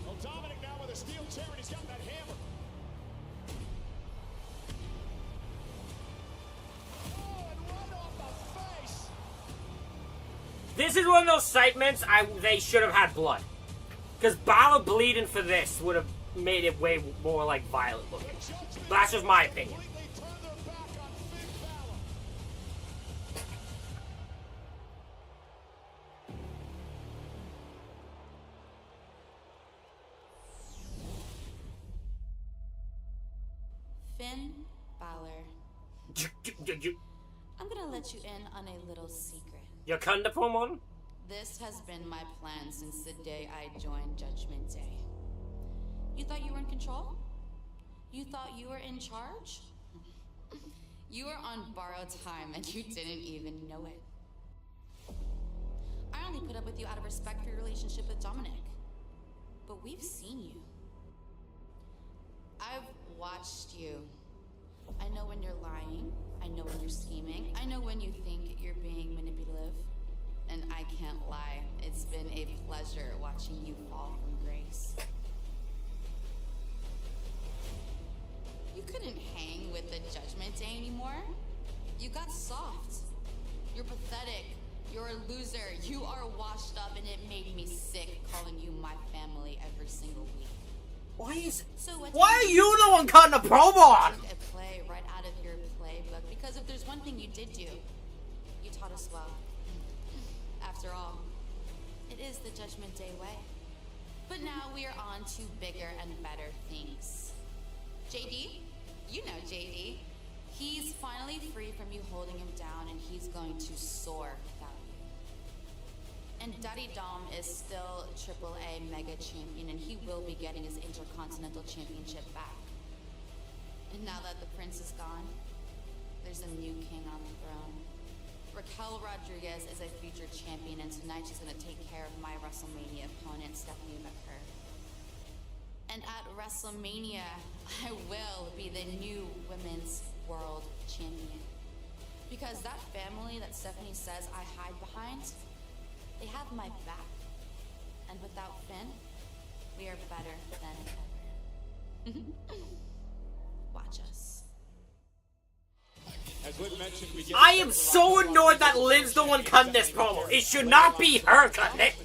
Well, Dominic now with a steel chair, and he's got that hammer. Oh, and right off the face.
This is one of those segments they should have had blood. Because Balor bleeding for this would have made it way more like violent looking. But that's just my opinion.
Finn Balor, I'm gonna let you in on a little secret.
Your kinda promo?
This has been my plan since the day I joined Judgment Day. You thought you were in control? You thought you were in charge? You were on borrowed time and you didn't even know it. I only put up with you out of respect for your relationship with Dominic. But we've seen you. I've watched you. I know when you're lying. I know when you're scheming. I know when you think you're being manipulative. And I can't lie, it's been a pleasure watching you fall from grace. You couldn't hang with the Judgment Day anymore. You got soft. You're pathetic. You're a loser. You are washed up, and it made me sick calling you my family every single week.
Why are you the one cutting the promo on?
Took a play right out of your playbook, because if there's one thing you did do, you taught us well. After all, it is the Judgment Day way. But now we are on to bigger and better things. JD, you know JD. He's finally free from you holding him down, and he's going to soar without you. And Daddy Dom is still AAA Mega Champion, and he will be getting his Intercontinental Championship back. And now that the prince is gone, there's a new king on the throne. Raquel Rodriguez is a future champion, and tonight she's going to take care of my WrestleMania opponent, Stephanie McCurry. And at WrestleMania, I will be the new Women's World Champion. Because that family that Stephanie says I hide behind, they have my back. And without Finn, we are better than ever. Watch us.
As Liv mentioned, we get
I am so annoyed that Liv's the one cutting this promo. It should not be her cutting it.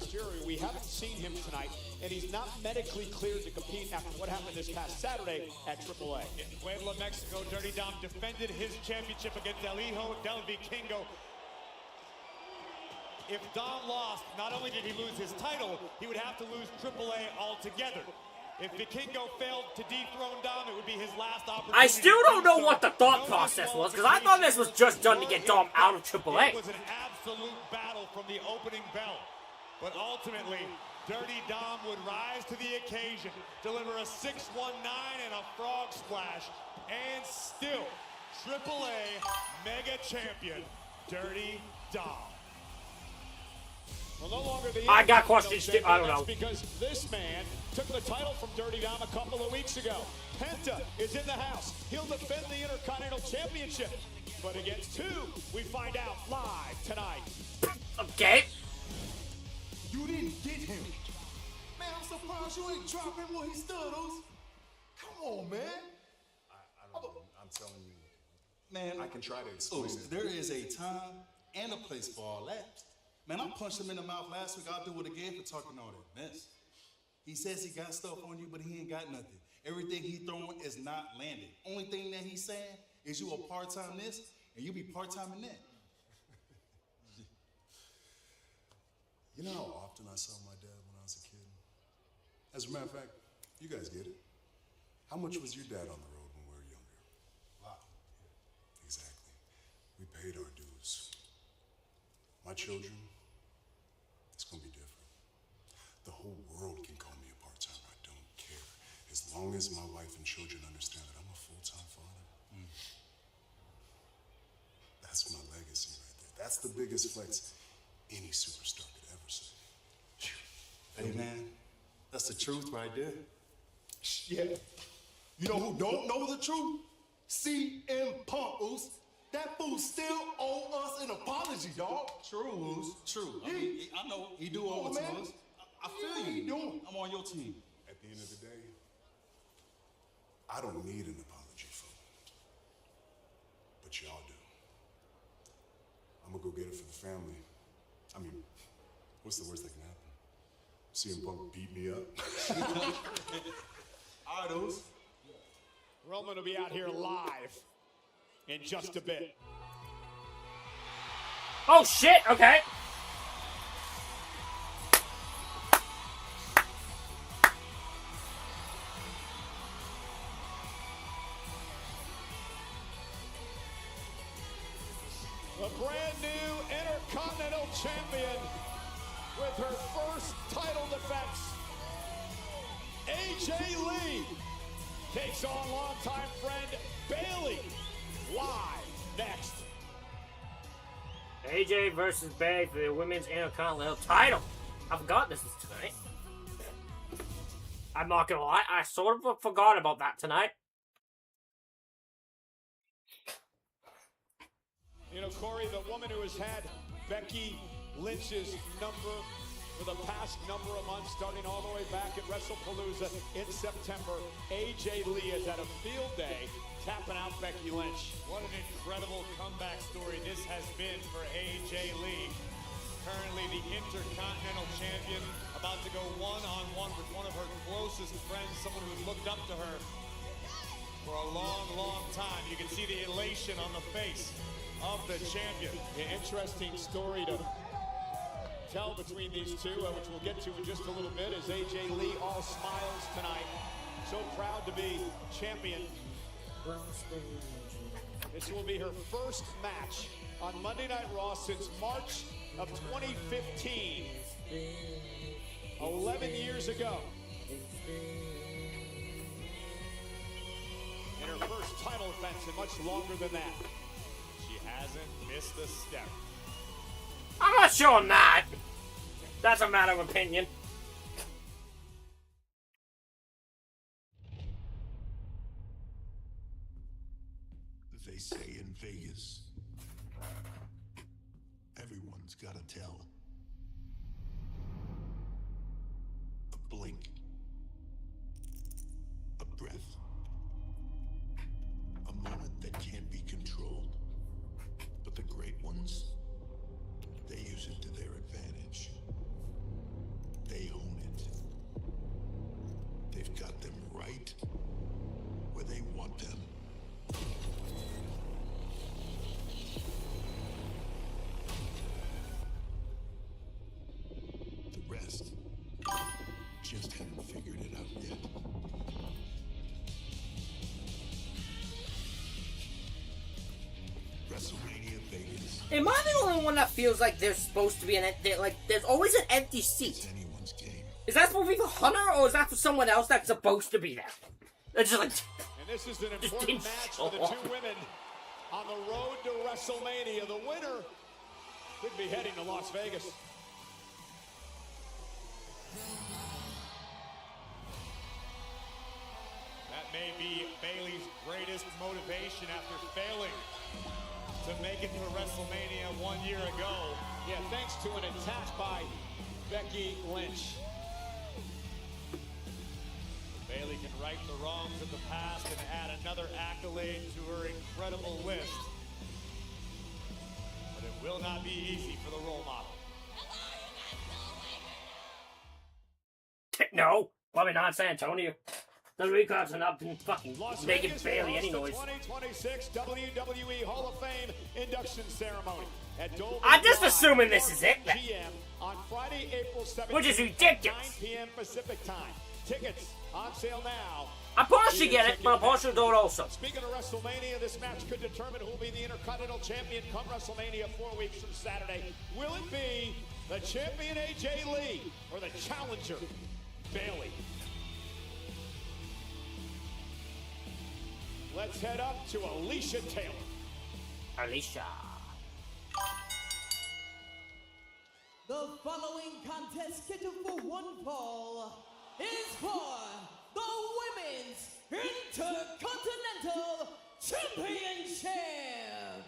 We haven't seen him tonight, and he's not medically cleared to compete after what happened this past Saturday at AAA.
In Puebla, Mexico, Dirty Dom defended his championship against El Hijo del Vikingo. If Dom lost, not only did he lose his title, he would have to lose AAA altogether. If Vikingo failed to dethrone Dom, it would be his last opportunity.
I still don't know what the thought process was, because I thought this was just done to get Dom out of AAA.
It was an absolute battle from the opening bell. But ultimately, Dirty Dom would rise to the occasion, deliver a 619 and a frog splash, and still, AAA Mega Champion, Dirty Dom.
Well, no longer the
I got questions too. I don't know.
Because this man took the title from Dirty Dom a couple of weeks ago. Penta is in the house. He'll defend the Intercontinental Championship. But against who? We find out live tonight.
Okay.
You didn't get him. Man, I'm surprised you ain't dropping what he stood on. Come on, man.
I'm telling you.
Man,
I can try to explain it.
There is a time and a place for all that. Man, I punched him in the mouth last week. I'll do it again for talking all that mess. He says he got stuff on you, but he ain't got nothing. Everything he throwing is not landing. Only thing that he's saying is you a part-time this, and you be part-time in that.
You know how often I saw my dad when I was a kid? As a matter of fact, you guys get it. How much was your dad on the road when we were younger?
Wow.
Exactly. We paid our dues. my children, it's gonna be different. The whole world can call me a part-timer. I don't care. As long as my wife and children understand that I'm a full-time father. That's my legacy right there. That's the biggest flex any superstar could ever say.
Hey, man, that's the truth right there.
Yeah. You know who don't know the truth? CM Punk, Oos. That fool still owe us an apology, dog.
True, Oos. True. I know he do owe it to us. I feel you.
Doing?
I'm on your team.
At the end of the day, I don't need an apology for it. But y'all do. I'm gonna go get it for the family. I mean, what's the worst that can happen? CM Punk beat me up.
All right, Oos.
Roman will be out here live in just a bit.
Oh shit, okay.
The brand new Intercontinental Champion with her first title defense. AJ Lee takes on longtime friend Bayley. Live next.
AJ versus Bayley for the Women's Intercontinental title. I forgot this is tonight. I'm not gonna lie, I sort of forgot about that tonight.
You know, Corey, the woman who has had Becky Lynch's number for the past number of months, starting all the way back at WrestlePalooza in September, AJ Lee has had a field day tapping out Becky Lynch.
What an incredible comeback story this has been for AJ Lee. Currently the Intercontinental Champion, about to go one-on-one with one of her closest friends, someone who's looked up to her for a long, long time. You can see the elation on the face of the champion.
An interesting story to tell between these two, which we'll get to in just a little bit, as AJ Lee all smiles tonight. So proud to be champion. This will be her first match on Monday Night Raw since March of 2015. 11 years ago. In her first title defense and much longer than that.
She hasn't missed a step.
I'm not sure on that. That's a matter of opinion.
They say in Vegas, everyone's got to tell. A blink, a breath, a moment that can't be controlled. But the great ones, they use it to their advantage. They own it. They've got them right where they want them. The rest just haven't figured it out yet. WrestleMania Vegas.
Am I the only one that feels like there's supposed to be there's always an empty seat?
Anyone's game.
Is that supposed to be for Hunter, or is that for someone else that's supposed to be there? It's just like...
And this is an important match for the two women on the road to WrestleMania. The winner could be heading to Las Vegas.
That may be Bayley's greatest motivation after failing to make it to WrestleMania 1 year ago.
Yeah, thanks to an attack by Becky Lynch.
Bayley can right the wrongs of the past and add another accolade to her incredible list. But it will not be easy for the role model.
No, probably not San Antonio. The Records are not been fucking
Las
making
Vegas
barely any
will host
noise.
the 2026 WWE Hall of Fame induction ceremony at Dolby
I'm just
Live,
assuming this is it,
4 p.m. on Friday, April 17th,
which is ridiculous.
9 p.m. Pacific time. Tickets on sale now.
I partially get it, but I partially don't also.
Speaking of WrestleMania, this match could determine who will be the Intercontinental Champion come WrestleMania 4 weeks from Saturday. Will it be the champion AJ Lee or the challenger Bayley? Let's head up to Alicia Taylor.
Alicia.
The following contest scheduled for one fall is for the Women's Intercontinental Championship.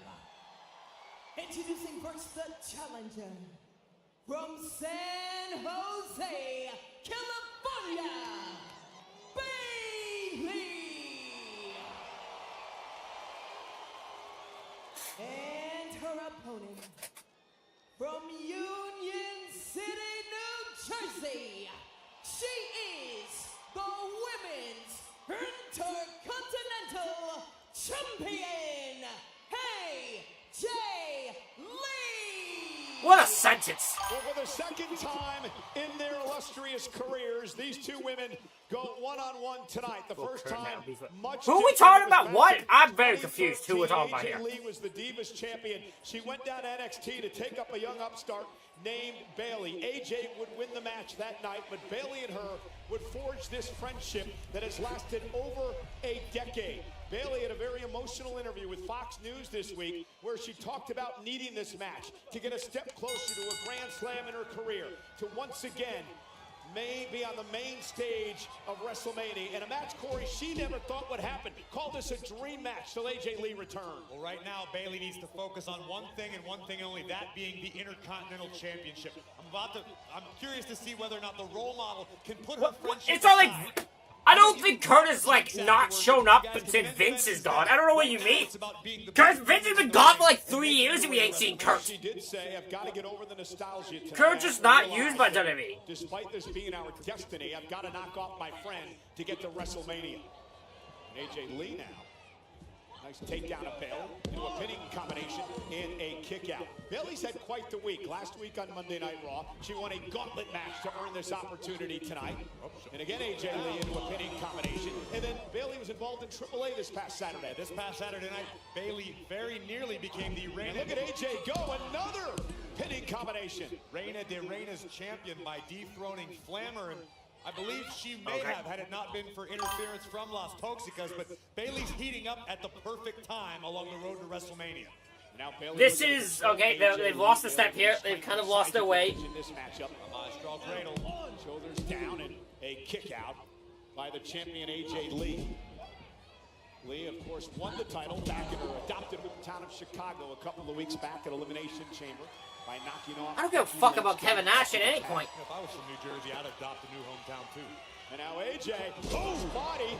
Introducing first the challenger from San Jose, California, Bayley. And her opponent from Union City, New Jersey, she is the Women's Intercontinental Champion, AJ Lee!
What a sentence!
Well, for the second time in their illustrious careers, these two women go one-on-one tonight. The first time, much.
Who are we talking about? What? I'm very confused who we're talking about here.
AJ Lee was the Divas champion. She went down to NXT to take up a young upstart named Bayley. AJ would win the match that night, but Bayley and her would forge this friendship that has lasted over a decade. Bayley had a very emotional interview with Fox News this week where she talked about needing this match to get a step closer to a Grand Slam in her career, to once again may be on the main stage of WrestleMania. In a match, Corey, she never thought would happen. Call this a dream match till AJ Lee returned.
Well, right now, Bayley needs to focus on one thing and one thing only, that being the Intercontinental Championship. I'm curious to see whether or not the role model can put her friendship
It's not
aside.
like... I don't think Kurt has, like, not shown up since Vince is gone. I don't know what you mean. Kurt, Vince has been gone for like 3 years and we ain't seen Kurt.
She did say, I've got to get over the nostalgia tonight.
Kurt's just not used by WWE.
Despite this being our destiny, I've got to knock off my friend to get to WrestleMania. And AJ Lee now. Nice takedown of Bayley into a pinning combination and a kick out. Bayley's had quite the week. Last week on Monday Night Raw, she won a gauntlet match to earn this opportunity tonight. And again, AJ Lee into a pinning combination. And then Bayley was involved in AAA this past Saturday.
This past Saturday night, Bayley very nearly became the Reina.
And look at AJ go, another pinning combination.
Reina de Reina's champion by dethroning Flammer. And I believe she may have, had it not been for interference from Las Toxicas, but Bayley's heating up at the perfect time along the road to WrestleMania.
Now Bayley
This is, okay, they've lost a step here. They've kind of lost their way.
In this matchup, straw cradle, shoulders down, and a kick out by the champion AJ Lee. Lee, of course, won the title back in her adopted hometown of Chicago a couple of weeks back at Elimination Chamber by knocking off.
I don't give a fuck about Kevin Nash at any point.
If I was from New Jersey, I'd adopt a new hometown too.
And now AJ, body.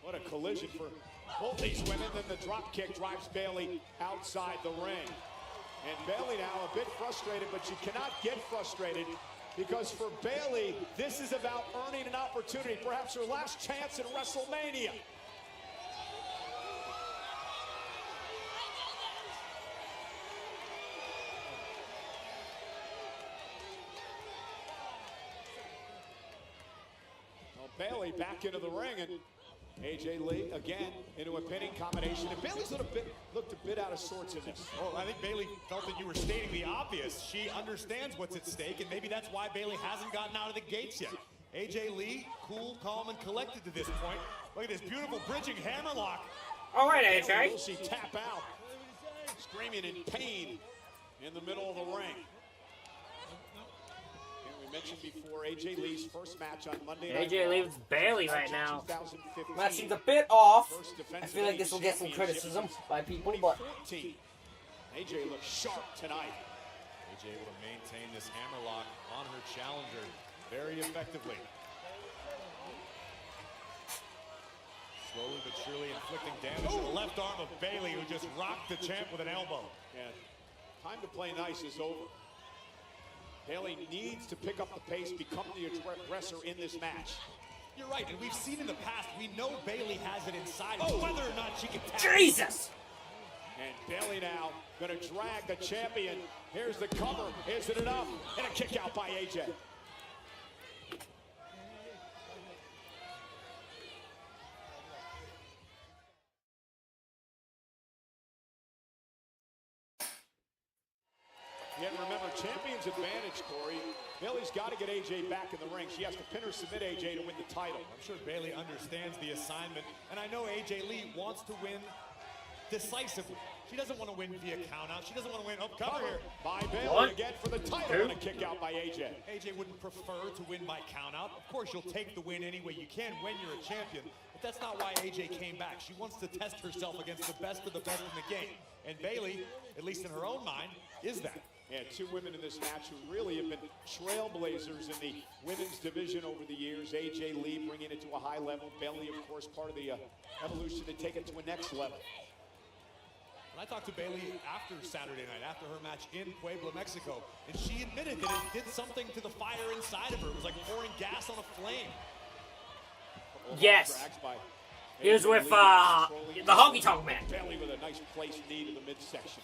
What a collision for both these women. Then the drop kick drives Bayley outside the ring. And Bayley now a bit frustrated, but she cannot get frustrated because for Bayley, this is about earning an opportunity, perhaps her last chance in WrestleMania. Bayley back into the ring, and AJ Lee again into a pinning combination. And Bayley's looked a bit out of sorts in this.
Well, I think Bayley felt that you were stating the obvious. She understands what's at stake, and maybe that's why Bayley hasn't gotten out of the gates yet. AJ Lee, cool, calm, and collected to this point. Look at this beautiful bridging hammerlock.
All right, AJ.
Will she tap out, screaming in pain in the middle of the ring? Mentioned before, AJ Lee's first match on Monday night.
AJ Lee with Bayley right now. That seems a bit off. I feel like this will get some criticism by people, but
AJ looks sharp tonight.
AJ able to maintain this hammerlock on her challenger very effectively. Slowly but surely inflicting damage to the left arm of Bayley, who just rocked the champ with an elbow.
And time to play nice is over. Bayley needs to pick up the pace, become the aggressor in this match.
You're right, and we've seen in the past, we know Bayley has it inside, whether or not she can tap.
Jesus!
And Bayley now gonna drag the champion. Here's the cover, is it enough? And a kick out by AJ. champion's advantage, Corey. Bayley's got to get AJ back in the ring. She has to pin or submit AJ to win the title.
I'm sure Bayley understands the assignment, and I know AJ Lee wants to win decisively. She doesn't want to win via countout. She doesn't want to win up cover here.
By Bayley again for the title and a kick out by AJ.
AJ wouldn't prefer to win by countout. Of course, you'll take the win any way you can when you're a champion, but that's not why AJ came back. She wants to test herself against the best of the best in the game. And Bayley, at least in her own mind, is that.
Yeah, two women in this match who really have been trailblazers in the women's division over the years. AJ Lee bringing it to a high level. Bayley, of course, part of the evolution to take it to a next level.
I talked to Bayley after Saturday night, after her match in Puebla, Mexico, and she admitted that it did something to the fire inside of her. It was like pouring gas on a flame.
Yes. He was with the Honky Tonk Man.
Bayley with a nice place knee to the midsection.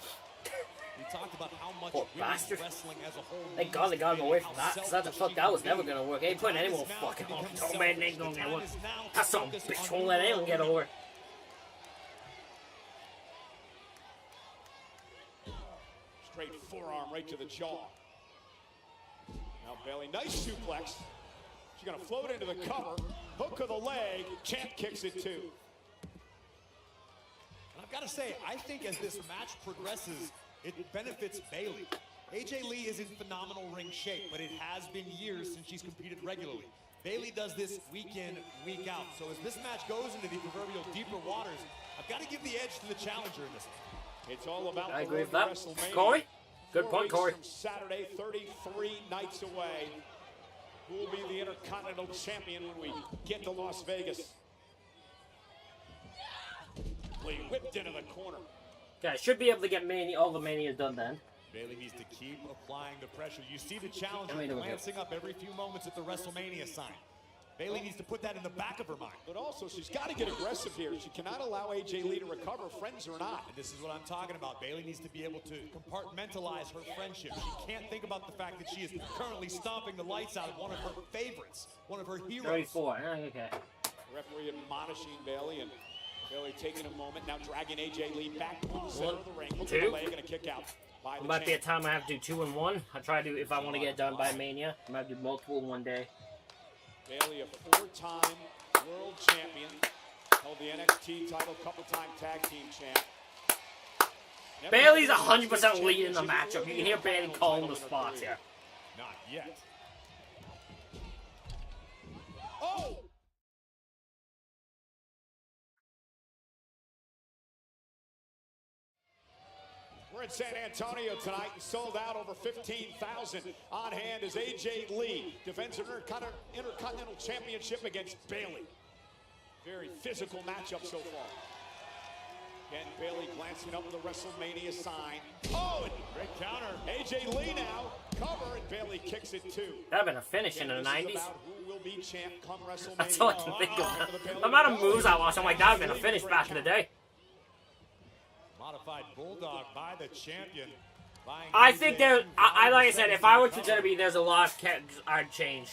We talked about how much wrestling as a whole.
Thank God they got him away from that, because that's the fuck that was never gonna work. Ain't putting any more fucking Honky Tonk Man ain't gonna work. That's some bitch won't let anyone get over.
Straight forearm right to the jaw. Now Bayley, nice suplex. She's gonna float into the cover. Hook of the leg. Champ kicks it too.
And I've got to say, I think as this match progresses, it benefits Bayley. AJ Lee is in phenomenal ring shape, but it has been years since she's competed regularly. Bayley does this week in, week out. So as this match goes into the proverbial deeper waters, I've got to give the edge to the challenger in this one.
It's all about
I agree with that. Corey? Good point, Corey.
Saturday, 33 nights away. Who will be the Intercontinental Champion when we get to Las Vegas? Lee whipped into the corner.
Okay, should be able to get all the Manias done then.
Bayley needs to keep applying the pressure. You see the challenger glancing up every few moments at the WrestleMania sign. Bayley needs to put that in the back of her mind.
But also, she's got to get aggressive here. She cannot allow AJ Lee to recover, friends or not.
And this is what I'm talking about. Bayley needs to be able to compartmentalize her friendship. She can't think about the fact that she is currently stomping the lights out of one of her favorites, one of her heroes.
34, okay.
Referee admonishing Bayley, and Bayley taking a moment, now dragging AJ Lee back to the center of the ring. Look at the leg and a kick out.
It might be a time I have to do 2 in 1. I try to, if I want to get it done by Mania, I might do multiple in one day.
Bayley, a 4-time world champion, held the NXT title, couple-time tag team champ.
Bayley's 100% leading the matchup. You can hear Bayley calling the spots here.
Not yet.
Oh! We're in San Antonio tonight and sold out over 15,000. On hand is AJ Lee, defends an Intercontinental Championship against Bayley. Very physical matchup so far. Again, Bayley glancing up with the WrestleMania sign. Oh, and
great counter.
AJ Lee now, cover, and Bayley kicks it too.
That would have been a finish in the 90s.
Who will be champ come WrestleMania.
That's all I can think of. The amount of moves I watched, I'm like, that would have been a finish back in the day.
Modified Bulldog by the champion.
I think there, like I said, if I were to tell you there's a lot of I'd change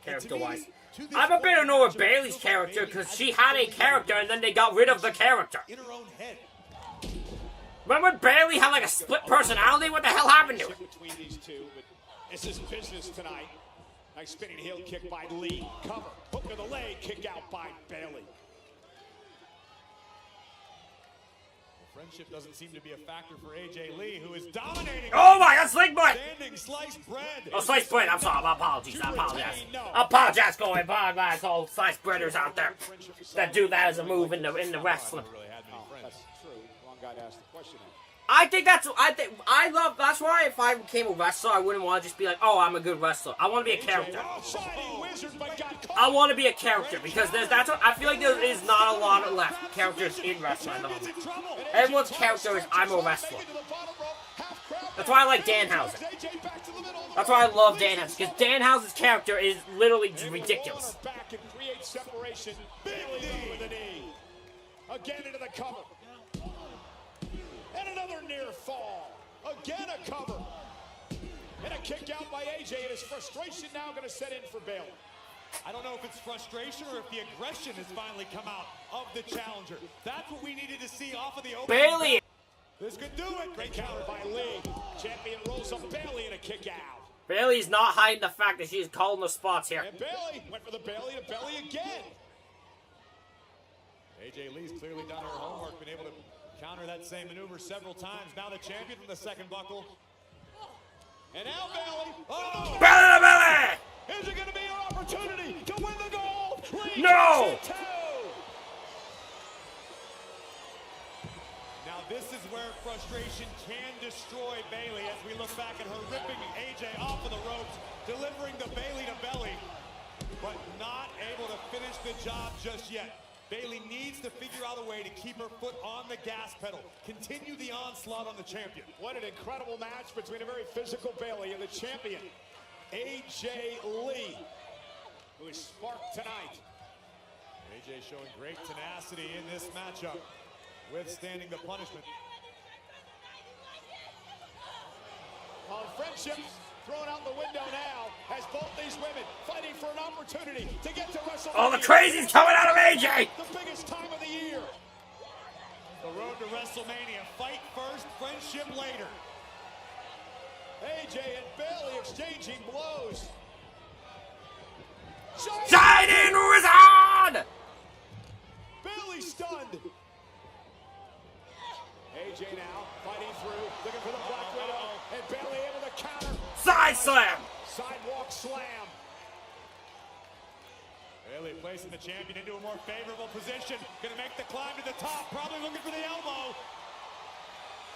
character-wise. I'm a bit annoyed with Bayley's character because she had a character and then they got rid of the character.
In her own head.
Remember when Bayley had like a split personality? What the hell happened to it?
Between these two, but this is business tonight. Nice spinning heel kick by Lee. Cover. Hook of the leg. Kick out by Bayley.
Friendship doesn't seem to be a factor for AJ Lee, who is dominating.
Oh my God, sliced bread!
Standing sliced bread.
Oh, sliced bread. I'm sorry. My apologies. I apologize. I apologize, going by all sliced breaders out there that do that as a move in the wrestling.
That's true. Wrong guy to ask the question.
That's why if I became a wrestler, I wouldn't want to just be like, oh, I'm a good wrestler. I want to be a character. I want to be a character because I feel like there is not a lot of left characters in wrestling at the moment. Everyone's character is I'm a wrestler. That's why I like Danhausen. That's why I love Danhausen because Danhausen's character is literally ridiculous.
Back and create separation. Bayley with a knee. Again into the cover. And another near fall. Again a cover. And a kick out by AJ. And his frustration now going to set in for Bayley.
I don't know if it's frustration or if the aggression has finally come out of the challenger. That's what we needed to see off of the opening.
Bayley
This could do it. Great counter by Lee. Champion rolls up Bayley in a kick out.
Bayley's not hiding the fact that she's calling the spots here.
And Bayley went for the Bayley to belly again. AJ Lee's clearly done her homework, been able to counter that same maneuver several times. Now the champion from the second buckle. And now Bayley. Oh!
Belly to belly!
Is it going to be your opportunity to win the gold? Lee
No!
takes it too. Now this is where frustration can destroy Bayley as we look back at her ripping AJ off of the ropes, delivering the Bayley to belly, but not able to finish the job just yet. Bayley needs to figure out a way to keep her foot on the gas pedal, continue the onslaught on the champion. What an incredible match between a very physical Bayley and the champion, AJ Lee, who is sparked tonight. AJ showing great tenacity in this matchup, withstanding the punishment. Friendships thrown out the window now as both these women fighting for an opportunity to get to WrestleMania.
All the crazy's coming out of AJ!
The biggest time of the year. The road to WrestleMania. Fight first, friendship later. AJ and Bayley exchanging blows.
Shining Wizard!
Bayley stunned. AJ now fighting through, looking for the Black Widow, and Bayley able to counter.
Side slam!
Sidewalk slam. Bayley placing the champion into a more favorable position. Gonna make the climb to the top, probably looking for the elbow.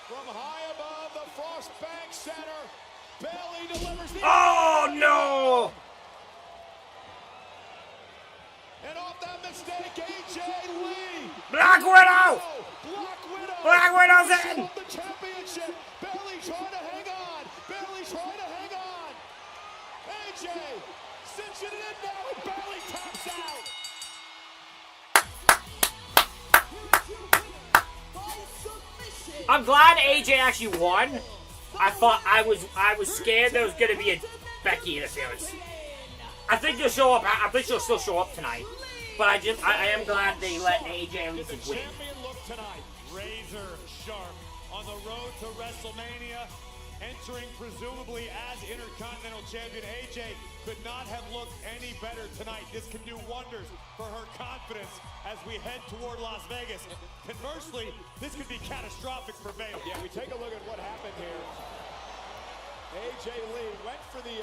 From high above the Frost Bank Center, Bayley delivers the
Oh no!
And off that mistake, AJ Lee.
Black Widow!
Black Widow.
Black Widow's in!
The championship. Bayley trying to hang on. Bayley trying to hang on. AJ cinching it in now, and Bayley taps out.
I'm glad AJ actually won. I was scared there was gonna be a Becky interference. I think she'll show up. I think she'll still show up tonight. But I am glad they let AJ at least win.
Champion look tonight. Razor sharp on the road to WrestleMania, entering presumably as Intercontinental Champion. AJ could not have looked any better tonight. This can do wonders for her confidence as we head toward Las Vegas. Conversely, this could be catastrophic for Bayley. Yeah, we take a look at what happened here. AJ Lee went for the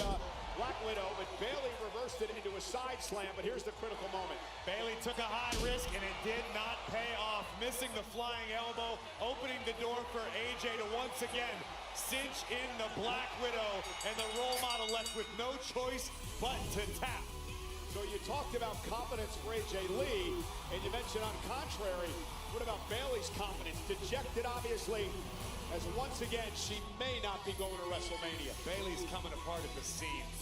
Black Widow, but Bayley reversed it into a side slam. But here's the critical moment. Bayley took a high risk, and it did not pay off. Missing the flying elbow, opening the door for AJ to once again cinch in the Black Widow, and the role model left with no choice but to tap. So you talked about confidence for AJ Lee, and you mentioned on contrary, what about Bayley's confidence? Dejected, obviously, as once again, she may not be going to WrestleMania. Bayley's coming apart at the seams.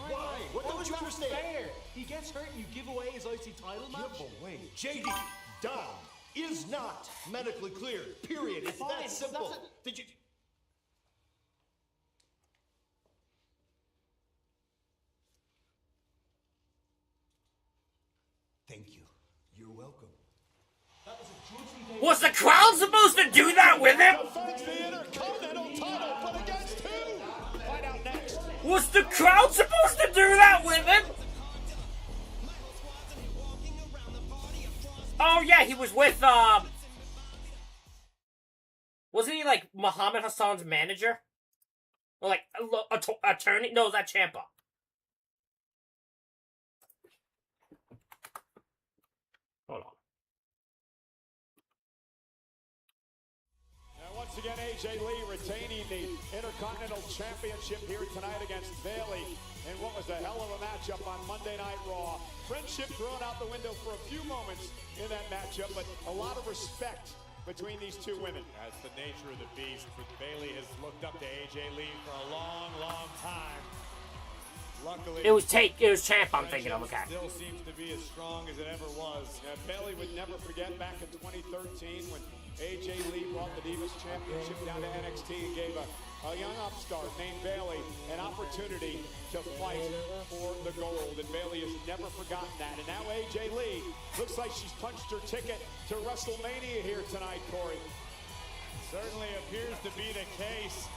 Why? What don't you understand?
Fair. He gets hurt and you give away his IC title match?
Give away. JD, Dom is not medically cleared. Period. It's
Fine,
that simple. Did you... Thank you. You're welcome.
Was the crowd supposed to do that with him?
Defends the Intercontinental title, but against who? Find out next.
Was the crowd supposed to do that with him? Oh yeah, he was with wasn't he like Muhammad Hassan's manager? Or like attorney? No, that Ciampa. Hold on.
And once again, AJ Lee retaining the Intercontinental Championship here tonight against Bayley. And what was a hell of a matchup on Monday Night Raw. Friendship thrown out the window for a few moments in that matchup, but a lot of respect between these two women. That's the nature of the beast. Bayley has looked up to AJ Lee for a long, long time. Luckily,
It was Champ I'm thinking of, okay.
Still seems to be as strong as it ever was. Bayley would never forget back in 2013 when AJ Lee brought the Divas Championship down to NXT and gave a a young upstart named Bayley, an opportunity to fight for the gold. And Bayley has never forgotten that. And now AJ Lee looks like she's punched her ticket to WrestleMania here tonight, Corey.
Certainly appears to be the case.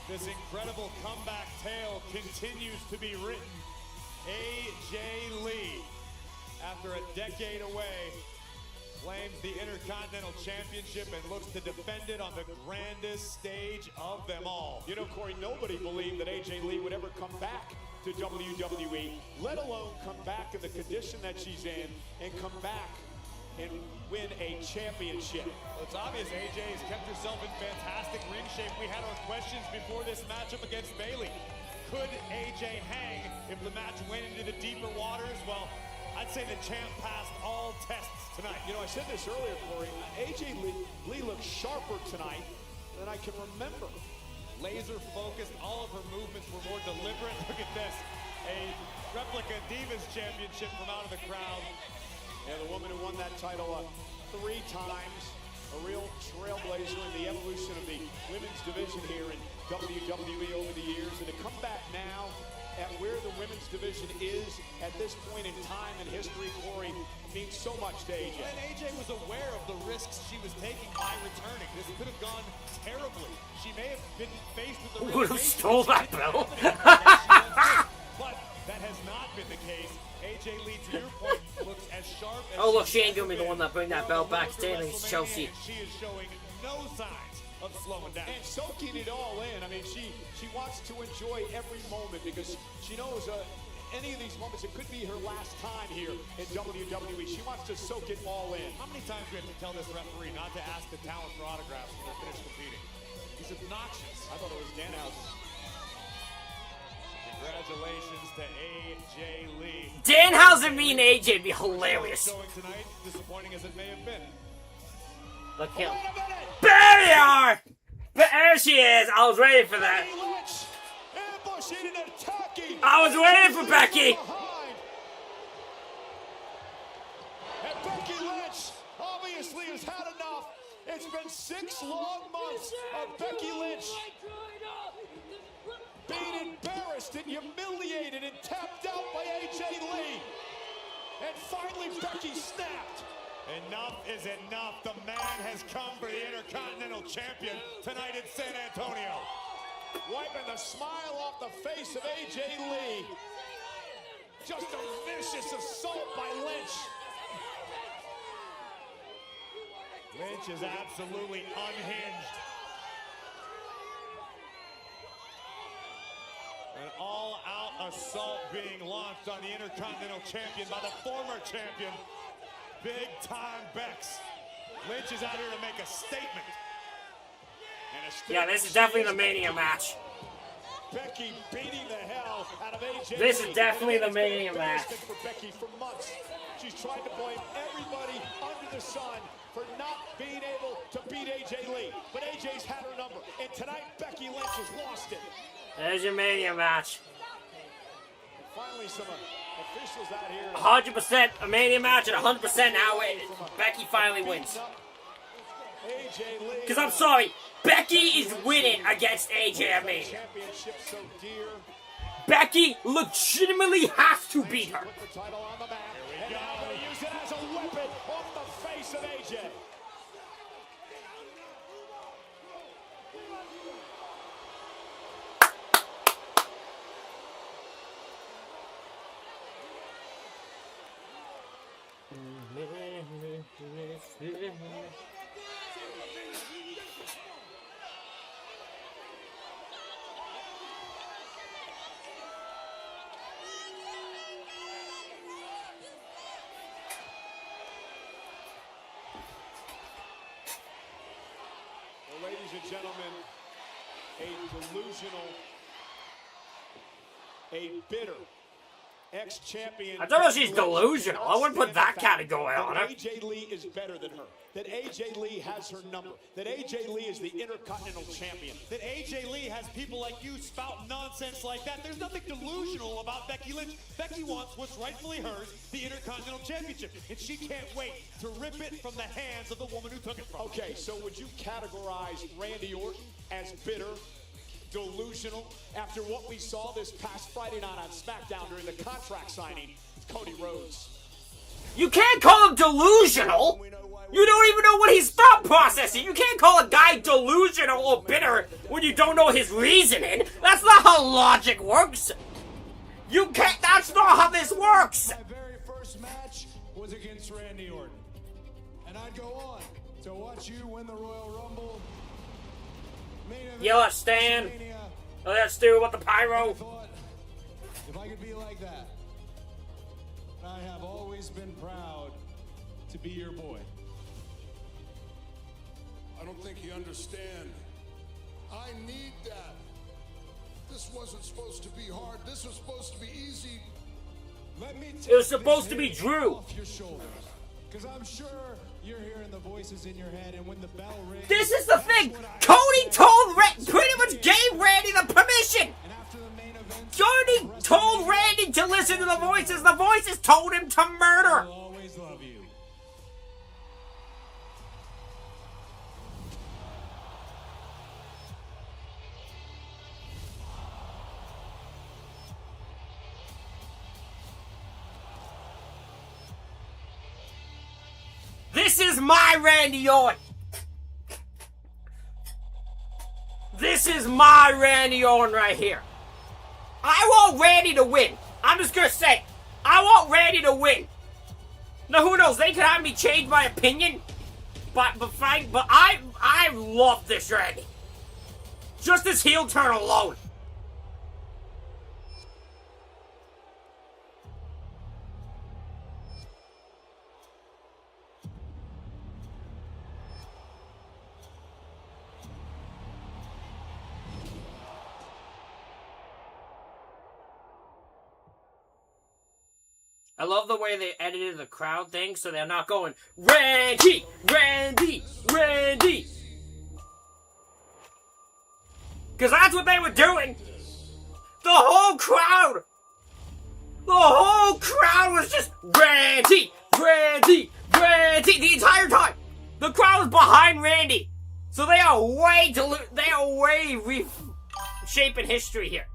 This incredible comeback tale continues to be written. AJ Lee, after a decade away, claims the Intercontinental Championship and looks to defend it on the grandest stage of them all.
You know, Corey, nobody believed that AJ Lee would ever come back to WWE, let alone come back in the condition that she's in and come back and win a championship.
Well, it's obvious AJ has kept herself in fantastic ring shape. We had our questions before this matchup against Bayley. Could AJ hang if the match went into the deeper waters? Well, I'd say the champ passed all tests tonight.
You know, I said this earlier, Corey. AJ Lee looked sharper tonight than I can remember.
Laser focused, all of her movements were more deliberate. Look at this, a replica Divas Championship from out of the crowd.
Yeah, the woman who won that title 3 times, a real trailblazer in the evolution of the women's division here in WWE over the years. And to come back now at where the women's division is at this point in time in history, Corey, means so much to AJ.
And AJ was aware of the risks she was taking by returning. This could have gone terribly. She may have been faced with the
Who would have stole that belt?
But that has not been the case. AJ Lee, to your point, looks as sharp as...
Oh, look, she ain't gonna be the one that bring that belt back. Standing Chelsea.
She is showing no signs of slowing down.
And soaking it all in. I mean, she wants to enjoy every moment because she knows any of these moments, it could be her last time here in WWE. She wants to soak it all in.
How many times do we have to tell this referee not to ask the talent for autographs when they're finished competing? He's obnoxious.
I thought it was Danhausen.
Congratulations to AJ Lee.
Danhausen mean AJ be hilarious.
Showing tonight, disappointing as it may have been.
Look him. There you are! There she is. I was ready for that. I was waiting for Becky.
And Becky Lynch obviously has had enough. It's been 6 long months of Becky Lynch being embarrassed and humiliated and tapped out by AJ Lee. And finally Becky snapped.
Enough is enough. The man has come for the Intercontinental Champion tonight in San Antonio.
Wiping the smile off the face of AJ Lee. Just a vicious assault by Lynch.
Lynch is absolutely unhinged. An all-out assault being launched on the Intercontinental Champion by the former champion, big-time Bex. Lynch is out here to make a statement.
Yeah, this is definitely the Mania match.
Becky beating the hell out of AJ.
This is definitely the Mania match.
For Becky for months. She's tried to blame everybody under the sun for not being able to beat AJ Lee. But AJ's had her number. And tonight, Becky Lynch has lost it.
There's your Mania match.
Finally, some officials out here.
100% a Mania match and 100% now Becky finally wins. Because I'm sorry, Becky is winning against AJ at Mania. Becky legitimately has to beat her.
And now I'm going to use it as a weapon off the face of AJ. Well, ladies and gentlemen, a delusional, a bitter ex-champion.
I don't know if she's delusional. I wouldn't put that category on her.
AJ Lee is better than her. That AJ Lee has her number. That AJ Lee is the Intercontinental Champion.
That AJ Lee has people like you spout nonsense like that. There's nothing delusional about Becky Lynch. Becky wants what's rightfully hers, the Intercontinental Championship. And she can't wait to rip it from the hands of the woman who took it from her.
Okay, so would you categorize Randy Orton as bitter delusional after what we saw this past Friday night on SmackDown during the contract signing of Cody Rhodes?
You can't call him delusional. You don't even know what he's thought processing. You can't call a guy delusional or bitter when you don't know his reasoning. That's not how logic works. You can't. That's not how this works.
My very first match was against Randy Orton. And I'd go on to watch you win the Royal Rumble.
Yell at Stan. Let's do what the pyro.
If I could be like that, I have always been proud to be your boy.
I don't think you understand. I need that. This wasn't supposed to be hard. This was supposed to be easy.
Let me
It was supposed to be Drew.
off your shoulders. Because I'm sure you're hearing the voices in your head, and when the bell rings...
This is the thing. Cody told pretty much gave Randy the permission. Cody told Randy to listen to the voices. The voices told him to murder.
I'll always love you.
This is my Randy Orton. This is my Randy Orton right here. I want Randy to win. I'm just gonna say, I want Randy to win. Now who knows? They could have me change my opinion, but I love this Randy. Just this heel turn alone. I love the way they edited the crowd thing so they're not going, Randy, Randy, Randy. Because that's what they were doing. The whole crowd was just Randy, Randy, Randy the entire time. The crowd was behind Randy. So they are way reshaping history here.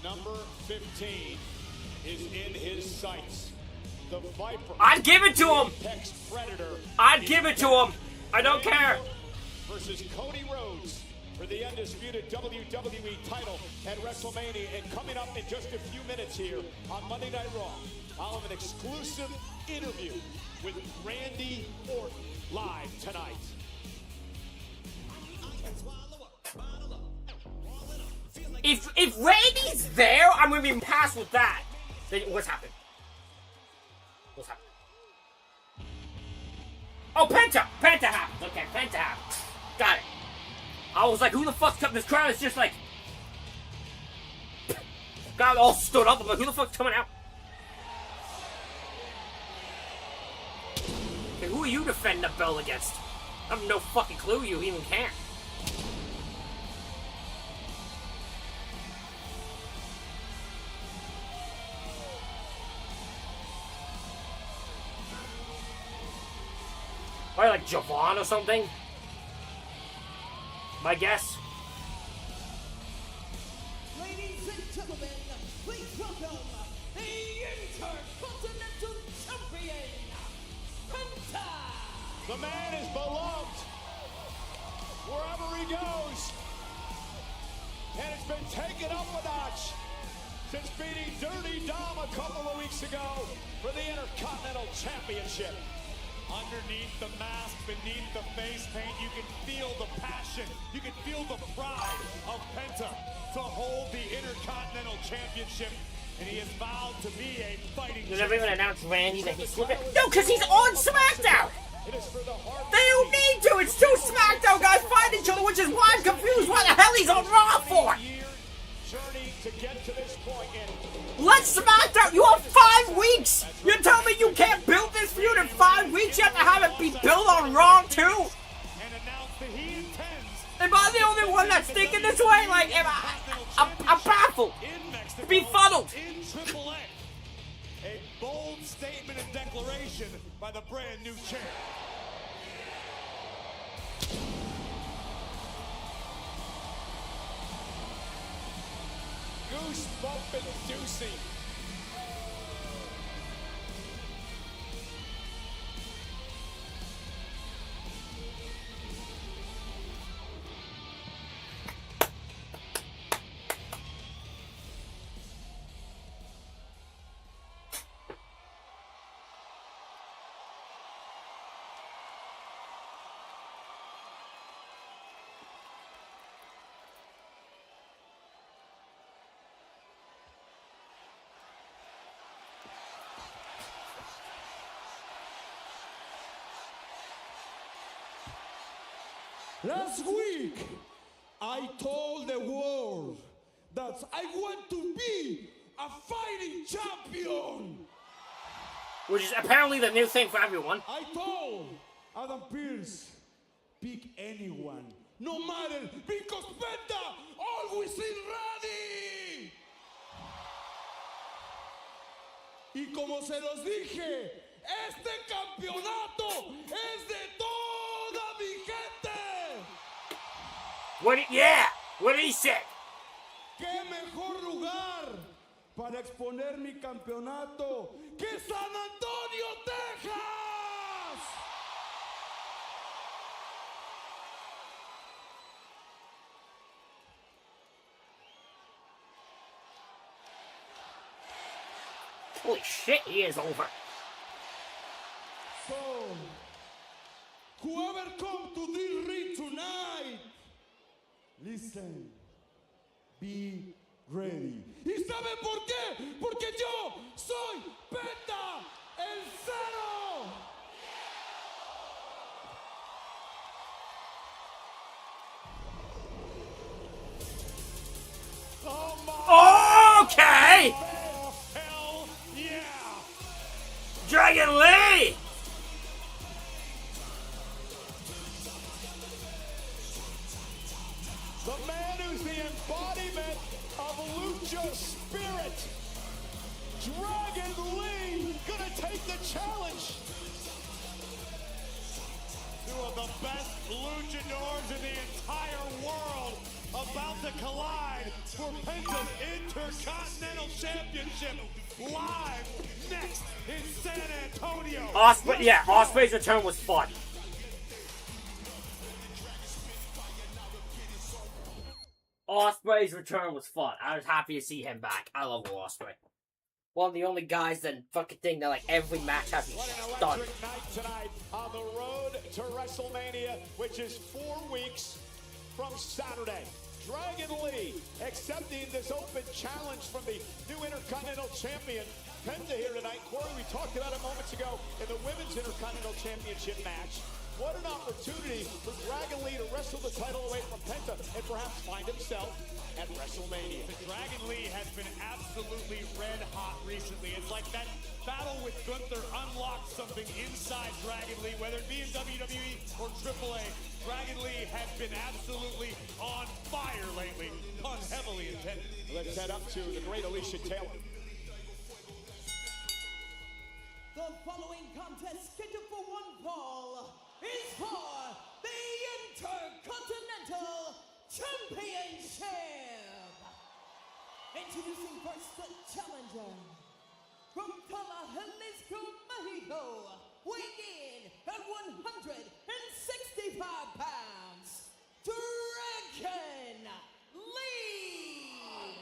Number 15 is in his sights. The Viper.
I'd give it to him.
Predator.
I'd give it to him. I don't care.
Versus Cody Rhodes for the undisputed WWE title at WrestleMania. And coming up in just a few minutes here on Monday Night Raw, I'll have an exclusive interview with Randy Orton live tonight.
If Randy's there, I'm gonna be passed with that. Then what's happened? What's happened? Oh, Penta! Penta happened. Okay, Penta happened. Got it. I was like, who the fuck's up? This crowd is just like... Got all stood up. I'm like, who the fuck's coming out? Okay, who are you defending the belt against? I have no fucking clue you even can. Probably like Javon or something. My guess.
Ladies and gentlemen, please welcome the Intercontinental Champion, Penta.
The man is beloved wherever he goes. And it's been taken up a notch since beating Dirty Dom a couple of weeks ago for the Intercontinental Championship. Underneath the mask, beneath the face paint, you can feel the passion. You can feel the pride of Penta to hold the Intercontinental Championship. And he has vowed to be a fighting
Does everyone announce Randy that he's slipping? No, because he's on SmackDown! They don't need to! It's two SmackDown guys fighting each other, which is why I'm confused why the hell he's on Raw for!
journey to get to this point.
Let SmackDown! You have 5 weeks! You tell me you can't build this feud in 5 weeks? You have to have it be built on Raw too? Am I the only one that's thinking this way? Like, I'm baffled. Befuddled.
In AAA, a bold statement and declaration by the brand new champ. goosebump inducing.
Last week, I told the world that I want to be a fighting champion.
Which is apparently the new thing for everyone.
I told Adam Pearce, pick anyone, no matter, because Penta always is ready. Y como se los dije, este campeonato es de toda mi gente.
What did he say?
¿Qué mejor lugar para exponer mi campeonato que San Antonio, Texas?
Holy shit, he is over.
So, whoever come to this ring tonight, listen, be ready. ¿Y saben por qué? Porque yo soy Penta, el cero.
Okay!
Oh, hell yeah!
Dragon Lee!
The man who's the embodiment of Lucha spirit. Dragon Lee gonna take the challenge.
Two of the best luchadors in the entire world about to collide for Penta's Intercontinental Championship live next in San Antonio.
Ospreay's return was fun. Ospreay's return was fun. I was happy to see him back. I love Ospreay. One of the only guys that fucking think that like every match has to be
What an
done.
electric night tonight on the road to WrestleMania, which is 4 weeks from Saturday. Dragon Lee accepting this open challenge from the new Intercontinental Champion, Penta, here tonight. Corey, we talked about it moments ago in the Women's Intercontinental Championship match. What an opportunity for Dragon Lee to wrestle the title away from Penta and perhaps find himself at WrestleMania.
Dragon Lee has been absolutely red hot recently. It's like that battle with Gunther unlocked something inside Dragon Lee, whether it be in WWE or AAA. Dragon Lee has been absolutely on fire lately, pun heavily intended.
Let's head up to the great Alicia Taylor.
The following contest scheduled for one fall is for the Intercontinental Championship. Introducing first the challenger from Jalisco, Mexico, weighing in at 165 pounds, Dragon Lee.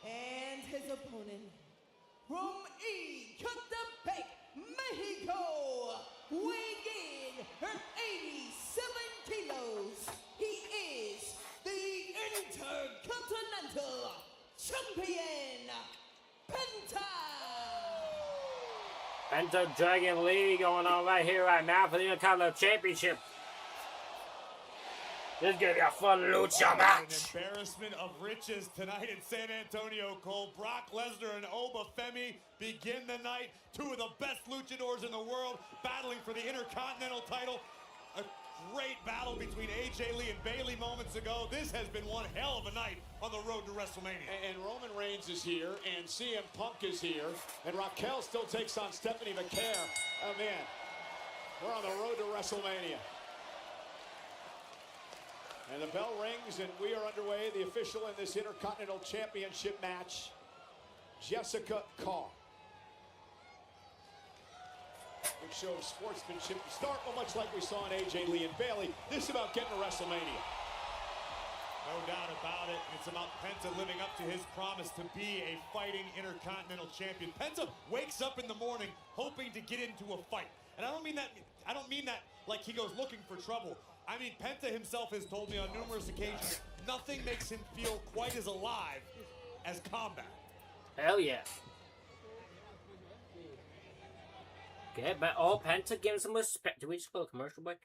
And his opponent from Ecatepec, Mexico, weighing in at 87 kilos, he is the Intercontinental Champion, Penta.
Penta Dragon Lee going on right here, right now for the Intercontinental Championship. This is gonna be a fun lucha match.
An embarrassment of riches tonight in San Antonio, Cole. Brock Lesnar and Oba Femi begin the night. Two of the best luchadors in the world battling for the Intercontinental title. A great battle between AJ Lee and Bayley moments ago. This has been one hell of a night on the road to WrestleMania.
And Roman Reigns is here, and CM Punk is here, and Raquel still takes on Stephanie McCare. Oh, man. We're on the road to WrestleMania. And the bell rings, and we are underway. The official in this Intercontinental Championship match, Jessica Carr. Big show of sportsmanship to start, but much like we saw in AJ Lee and Bayley, this is about getting to WrestleMania.
No doubt about it. It's about Penta living up to his promise to be a fighting Intercontinental Champion. Penta wakes up in the morning hoping to get into a fight. And I don't mean that like he goes looking for trouble. I mean, Penta himself has told me on numerous occasions, nothing makes him feel quite as alive as combat.
Hell yeah. Okay, but Penta giving some respect. Do we just go to commercial break?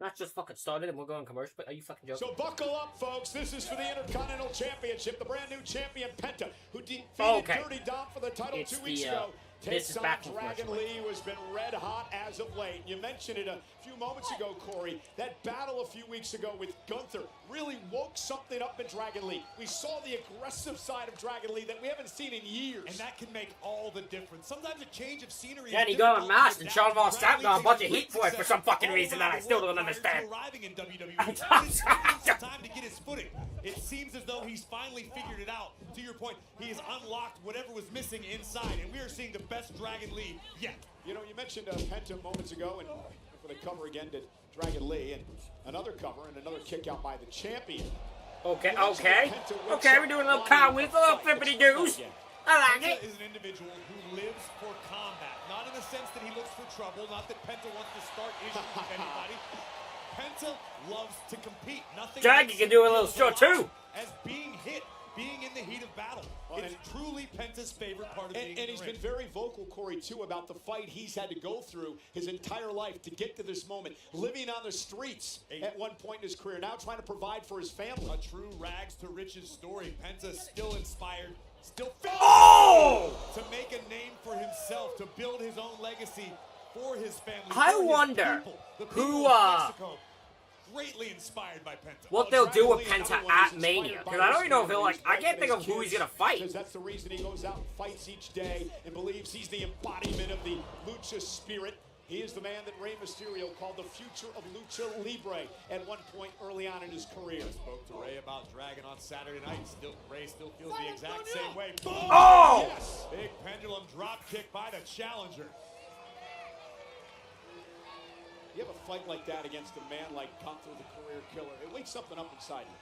Not just fucking started and we're going commercial break. Are you fucking joking?
So buckle up, folks. This is for the Intercontinental Championship. The brand new champion Penta, who defeated Dirty Dom for the title 2 weeks ago, takes on Dragon Lee, who has been red hot as of late. You mentioned it a few moments ago, Corey. That battle a few weeks ago with Gunther really woke something up in Dragon Lee. We saw the aggressive side of Dragon Lee that we haven't seen in years.
And that can make all the difference. Sometimes a change of scenery.
Yeah, and he got unmasked and Sean Ross Sapp got a bunch of heat for it for some fucking reason that I still don't understand.
Arriving in WWE, it's time to get his footing. It seems as though he's finally figured it out. To your point, he has unlocked whatever was missing inside, and we are seeing the best Dragon Lee yet.
You know, you mentioned Penta moments ago, and for the cover again to DragonLee, and another cover and another kick out by the champion.
Okay, we're doing a little cow with a little flippity doos. I like it.
Penta is an individual who lives for combat, not in the sense that he looks for trouble, not that Penta wants to start issues with anybody. Penta loves to compete. Nothing.
Dragon can do a little short too.
As being hit, being in the heat of battle. It's truly Penta's favorite part of being in the ring.
And he's been very vocal, Corey, too, about the fight he's had to go through his entire life to get to this moment. Living on the streets at one point in his career, now trying to provide for his family.
A true rags to riches story. Penta still inspired, still to make a name for himself, to build his own legacy for his family.
I wonder who
greatly inspired by Penta.
What they'll do with Penta at Mania, because I don't even know if he'll I can't think of who he's gonna fight.
Because that's the reason he goes out and fights each day and believes he's the embodiment of the lucha spirit. He is the man that Rey Mysterio called the future of lucha libre at one point early on in his career.
I spoke to Rey about Dragon on Saturday night. Ray still feels the exact same way. Boom!
Oh!
Yes. Big pendulum drop kick by the challenger.
You have a fight like that against a man like Gunther, the career killer. It wakes something up inside you.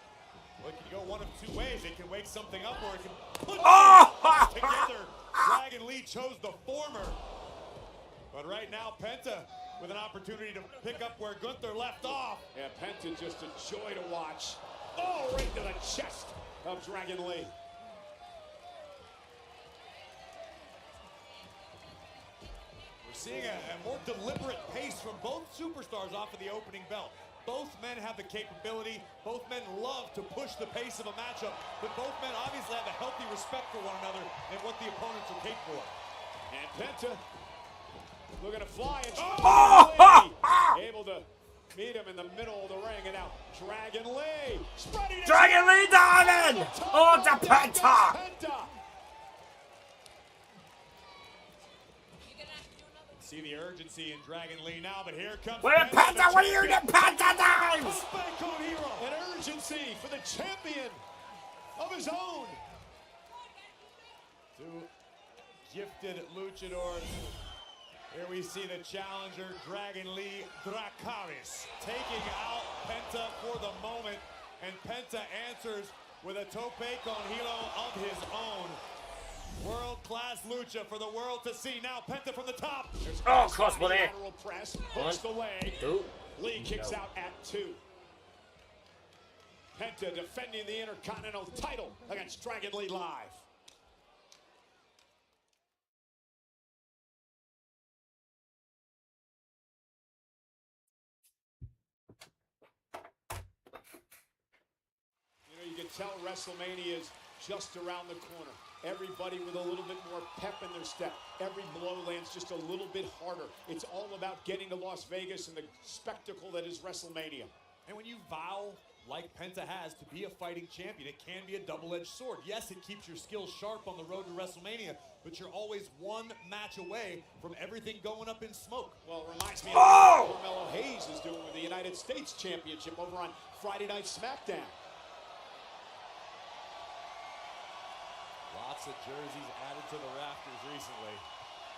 Well, it can go one of two ways. It can wake something up, or it can put together. Dragon Lee chose the former. But right now, Penta with an opportunity to pick up where Gunther left off.
Yeah, Penta just a joy to watch. Oh, right to the chest of Dragon Lee.
Seeing a more deliberate pace from both superstars off of the opening bell. Both men have the capability. Both men love to push the pace of a matchup. But both men obviously have a healthy respect for one another and what the opponents are capable of.
And Penta looking to fly. And able to meet him in the middle of the ring. And now Dragon Lee.
Dragon Lee Diamond! Oh, the Penta!
See the urgency in Dragon Lee now, but here comes
Penta, what are you doing? Penta times!
An urgency for the champion of his own.
Two gifted luchadors. Here we see the challenger, Dragon Lee Dracarys, taking out Penta for the moment. And Penta answers with a tope con hilo of his own. World-class lucha for the world to see. Now Penta from the top.
Oh, crossbow there.
Press, hooks the leg. Lee kicks out at 2. Penta defending the Intercontinental title against Dragon Lee live. You know, you can tell WrestleMania is just around the corner. Everybody with a little bit more pep in their step. Every blow lands just a little bit harder. It's all about getting to Las Vegas and the spectacle that is WrestleMania.
And when you vow, like Penta has, to be a fighting champion, it can be a double-edged sword. Yes, it keeps your skills sharp on the road to WrestleMania, but you're always one match away from everything going up in smoke.
Well, it reminds me of what Carmelo Hayes is doing with the United States Championship over on Friday Night SmackDown.
Lots of jerseys added to the rafters recently.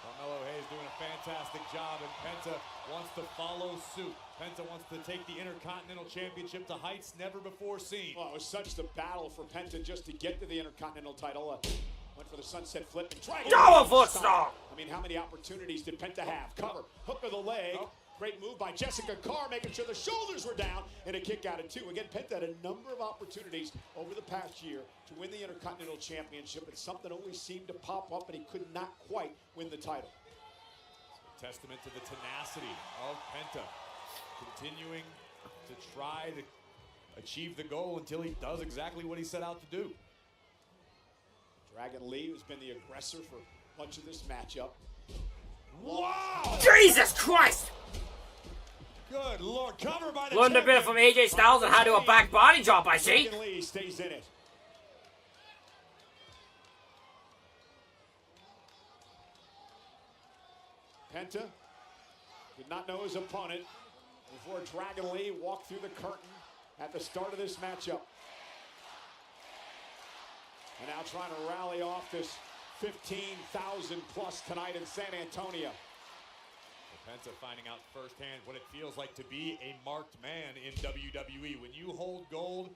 Carmelo Hayes doing a fantastic job, and Penta wants to follow suit. Penta wants to take the Intercontinental Championship to heights never before seen.
Well, it was such the battle for Penta just to get to the Intercontinental title. Went for the sunset flip and tried.
Double foot stomp!
I mean, how many opportunities did Penta have? Cover, hook of the leg. Great move by Jessica Carr, making sure the shoulders were down, and a kick out at 2. Again, Penta had a number of opportunities over the past year to win the Intercontinental Championship, but something always seemed to pop up, and he could not quite win the title.
Testament to the tenacity of Penta, continuing to try to achieve the goal until he does exactly what he set out to do.
Dragon Lee, who's been the aggressor for much of this matchup.
Wow!
Jesus Christ!
Good Lord, cover by the
Learned a bit from AJ Styles on how to do a back body drop, I see.
Dragon Lee stays in it. Penta did not know his opponent before Dragon Lee walked through the curtain at the start of this matchup. And now trying to rally off this 15,000 plus tonight in San Antonio.
Penta finding out firsthand what it feels like to be a marked man in WWE. When you hold gold,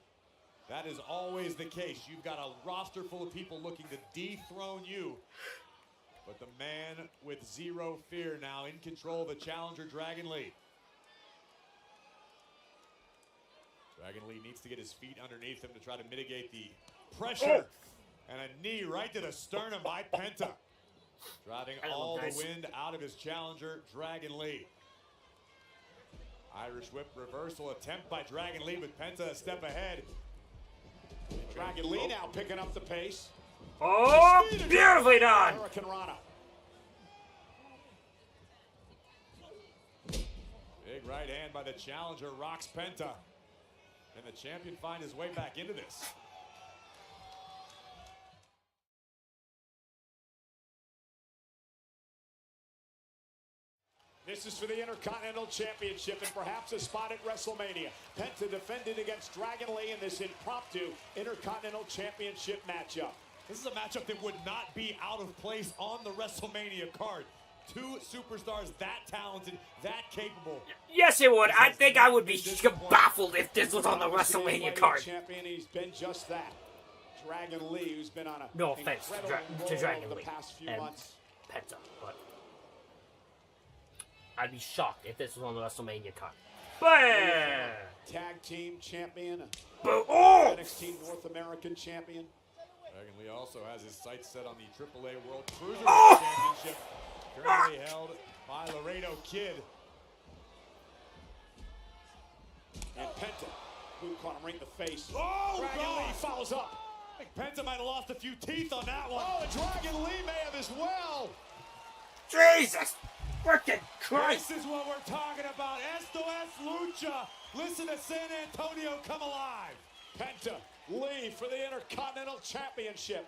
that is always the case. You've got a roster full of people looking to dethrone you. But the man with zero fear now in control of the challenger, Dragon Lee. Dragon Lee needs to get his feet underneath him to try to mitigate the pressure. And a knee right to the sternum by Penta. Driving all the wind out of his challenger, Dragon Lee. Irish whip reversal attempt by Dragon Lee with Penta a step ahead.
Dragon Lee now picking up the pace.
Oh, beautifully done!
Americano.
Big right hand by the challenger, rocks Penta. And the champion find his way back into this.
This is for the Intercontinental Championship and perhaps a spot at WrestleMania. Penta defended against Dragon Lee in this impromptu Intercontinental Championship matchup.
This is a matchup that would not be out of place on the WrestleMania card. Two superstars that talented, that capable.
Yes, it would. I think I would be baffled if this was on the WrestleMania card.
Champion, he's been just that. Dragon Lee, who's been on a
no offense to Dragon Lee
the past few
and
months.
Penta, but I'd be shocked if this was on the WrestleMania card. Bam!
Tag team champion,
oh!
NXT North American champion.
Dragon Lee also has his sights set on the AAA World Cruiserweight Championship, currently held by Laredo Kid.
And Penta, who caught him right in the face.
Oh,
Dragon Lee follows up.
I think Penta might have lost a few teeth on that one.
Oh, Dragon Lee may have as well.
Jesus! Freaking Christ!
This is what we're talking about. Esto es lucha. Listen to San Antonio come alive.
Penta, Lee for the Intercontinental Championship.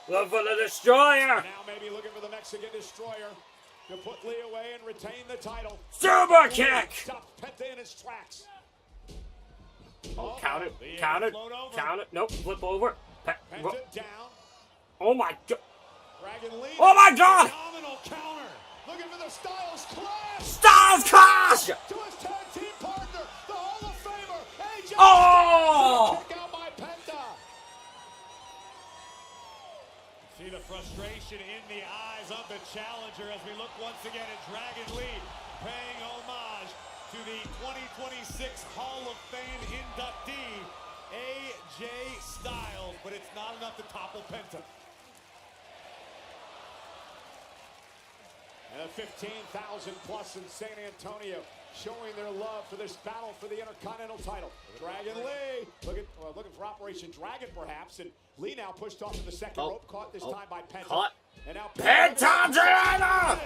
Look for the Destroyer.
Now maybe looking for the Mexican Destroyer to put Lee away and retain the title.
Super kick!
Stops Penta in his tracks.
Oh, count it, count it, count it. Nope, flip over.
Penta down.
Oh my God.
Dragon Lee.
Oh my God!
Phenomenal counter.
Looking for the Styles Clash.
Styles Clash!
To his tag team partner, the Hall of Famer, AJ.
Oh!
Kick out by Penta.
See the frustration in the eyes of the challenger as we look once again at Dragon Lee paying homage to the 2026 Hall of Fame inductee, AJ Styles, but it's not enough to topple Penta.
And 15,000 plus in San Antonio showing their love for this battle for the Intercontinental title. Dragon Lee looking for Operation Dragon perhaps, and Lee now pushed off to the second rope, caught this time by Penta.
Caught.
And now
Penta!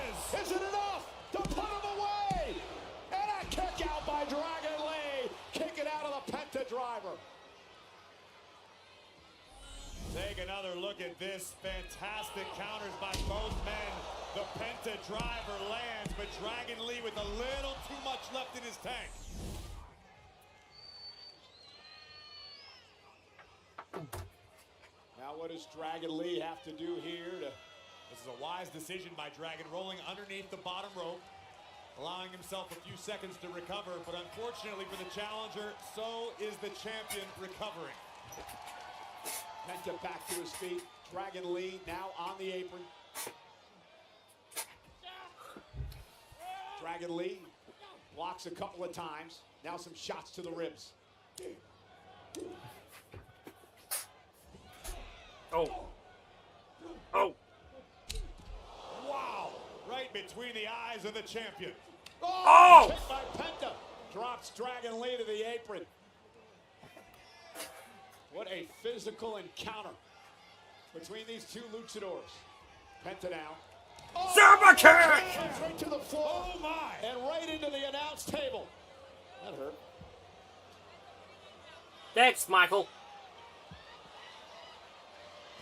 Is it enough to put him away? And a kick out by
take another look at this. Fantastic counters by both men. The Penta driver lands, but Dragon Lee with a little too much left in his tank.
Now what does Dragon Lee have to do here to...
This is a wise decision by Dragon, rolling underneath the bottom rope, allowing himself a few seconds to recover, but unfortunately for the challenger, so is the champion recovering.
Penta back to his feet. Dragon Lee now on the apron. Dragon Lee blocks a couple of times. Now some shots to the ribs.
Oh. Oh.
Wow. Right between the eyes of the champion.
Oh! Hit by Penta. Drops Dragon Lee to the apron. What a physical encounter between these two luchadors. Penta now. Oh,
Super kick!
Right to the floor.
Oh my!
And right into the announce table. That hurt.
Thanks, Michael.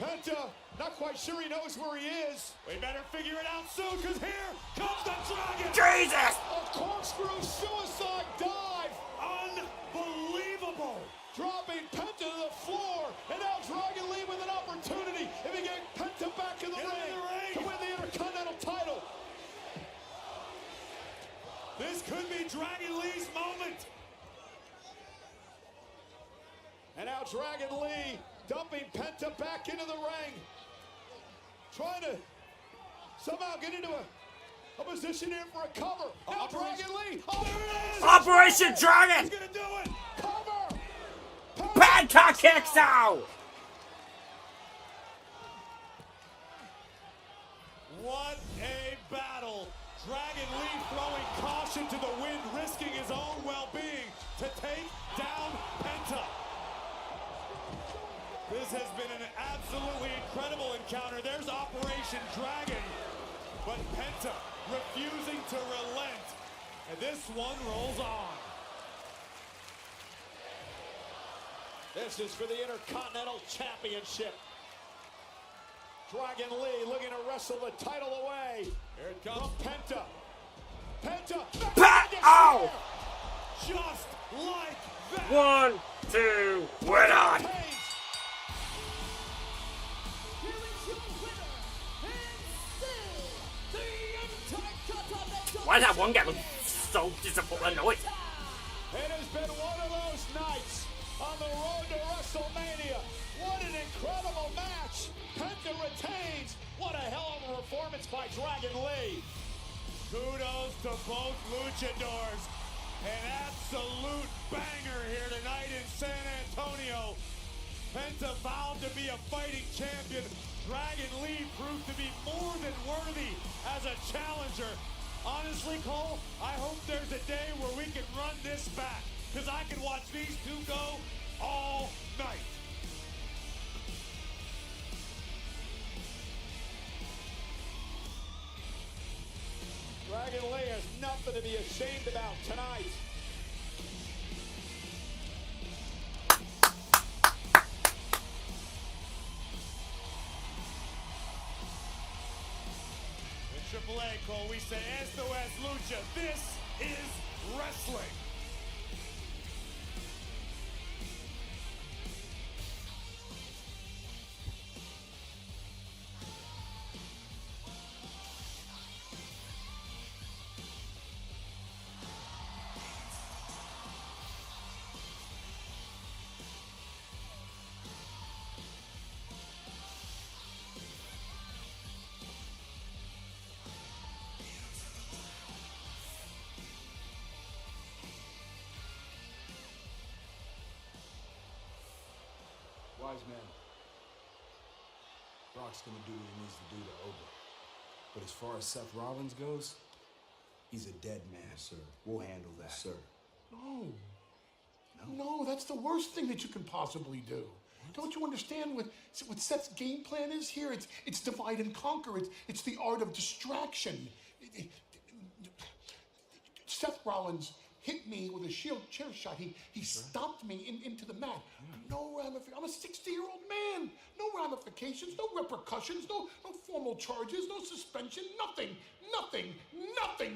Penta, not quite sure he knows where he is.
We better figure it out soon, because here comes the Dragon!
Jesus!
A corkscrew suicide dive.
Unbelievable!
Dropping Penta to the floor. And now Dragon Lee with an opportunity. If he get Penta back in the ring to win the Intercontinental title.
This could be Dragon Lee's moment.
And now Dragon Lee dumping Penta back into the ring. Trying to somehow get into a position here for a cover. Now Dragon Lee. Oh, there it is.
Operation Dragon!
He's gonna do it.
Cover.
Penta kicks out!
What a battle. Dragon Lee throwing caution to the wind, risking his own well-being to take down Penta. This has been an absolutely incredible encounter. There's Operation Dragon, but Penta refusing to relent. And this one rolls on.
This is for the Intercontinental Championship. Dragon Lee looking to wrestle the title away.
Here it comes.
Penta. Penta.
Ow!
Just like that.
1, 2, we're done. Why did that one guy look so disappointed? Annoyed?
It has been one of those nights on the road to WrestleMania. What an incredible match. Penta retains. What a hell of a performance by Dragon Lee.
Kudos to both luchadors. An absolute banger here tonight in San Antonio. Penta vowed to be a fighting champion. Dragon Lee proved to be more than worthy as a challenger. Honestly, Cole, I hope there's a day where we can run this back, because I can watch these two go all night.
Dragon Lee has nothing to be ashamed about tonight.
AAA, Cole, we say esto es lucha. This is wrestling.
Wise man. Brock's gonna do what he needs to do to Oba. But as far as Seth Rollins goes, he's a dead man. Yes, sir. We'll handle that. Sir.
No, that's the worst thing that you can possibly do. Don't you understand what Seth's game plan is here? It's divide and conquer. It's the art of distraction. Seth Rollins hit me with a shield chair shot. He stomped me into the mat. No ramifications. I'm a 60-year-old man. No ramifications, no repercussions, no formal charges, no suspension, nothing.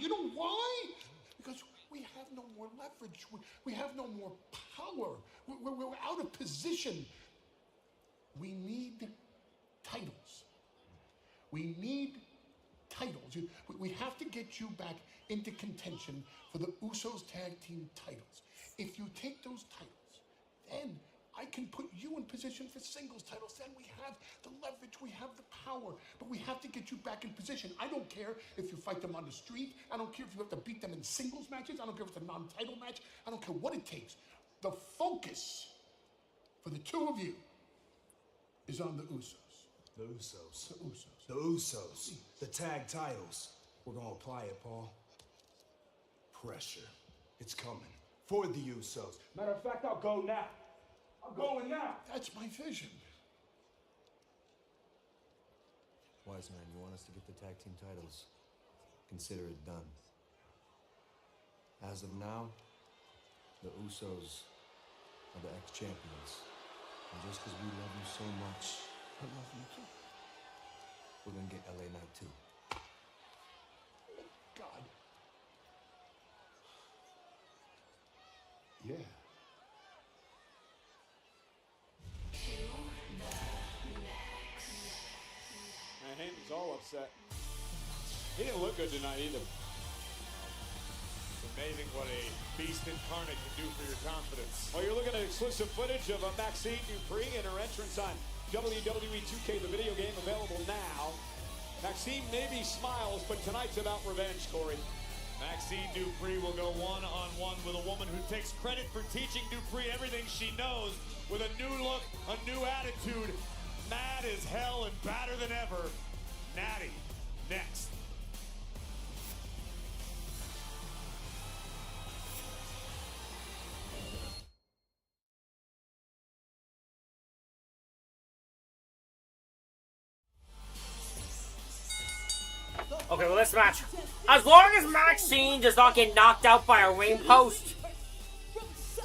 You know why? Because we have no more leverage. We have no more power. We're out of position. We need titles. We need titles. We have to get you back into contention for the Usos tag team titles. If you take those titles, then I can put you in position for singles titles. Then we have the leverage, we have the power, but we have to get you back in position. I don't care if you fight them on the street. I don't care if you have to beat them in singles matches. I don't care if it's a non-title match. I don't care what it takes. The focus for the two of you is on the Usos.
The Usos.
The Usos.
The Usos. The tag titles. We're gonna apply it, Paul. Pressure. It's coming. For the Usos. Matter of fact, I'll go now. I'm going now.
That's my vision.
Wise man, you want us to get the tag team titles? Consider it done. As of now, the Usos are the ex-champions. And just because we love you so much, I love you too. We're gonna get LA Knight too.
God. Yeah.
He's all upset. He didn't look good tonight either.
It's amazing what a beast incarnate can do for your confidence.
Well, you're looking at exclusive footage of Maxine Dupree and her entrance on WWE 2K, the video game, available now. Maxine maybe smiles, but tonight's about revenge, Corey.
Maxine Dupree will go one-on-one with a woman who takes credit for teaching Dupree everything she knows with a new look, a new attitude. Mad as hell and badder than ever. Natty, next.
Okay, well, this match, as long as Maxine does not get knocked out by a ring post,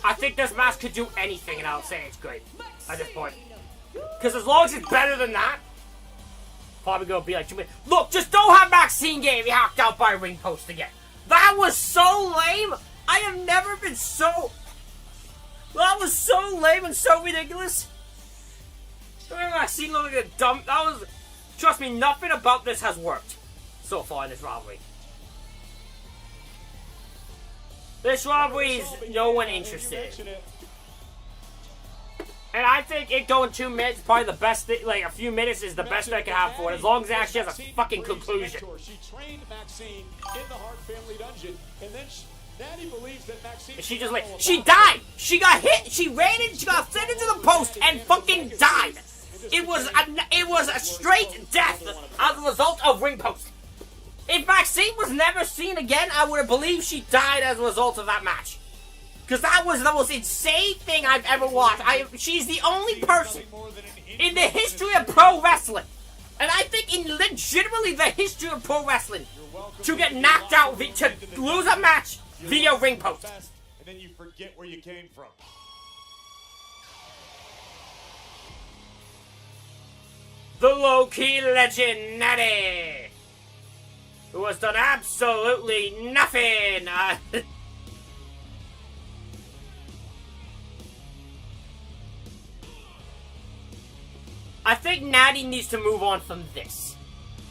I think this match could do anything, and I'll say it's great at this point. Because as long as it's better than that, probably gonna be like 2 minutes. Look, just don't have Maxine get knocked out by a ring post again. That was so lame. I have never been so. That was so lame and so ridiculous. Maxine looking like a dumb. That was. Trust me, nothing about this has worked so far in this rivalry. This rivalry is no one interested. And I think it going 2 minutes is probably the best thing, like a few minutes is the best I can have for it, as long as it actually has a fucking conclusion.
She trained Maxine in the Hart family dungeon, and then Natty believes that Maxine...
She just like, she died! She got hit, she ran in, she got sent into the post, and fucking died! It was a straight death as a result of ring post. If Maxine was never seen again, I would have believed she died as a result of that match. Because that was the most insane thing I've ever watched. She's the only person in the history of pro wrestling, and I think in legitimately the history of pro wrestling, to get knocked out, to lose a match via ring post.
And then you forget where you came from.
The low-key legend, Natty, who has done absolutely nothing. I think Natty needs to move on from this.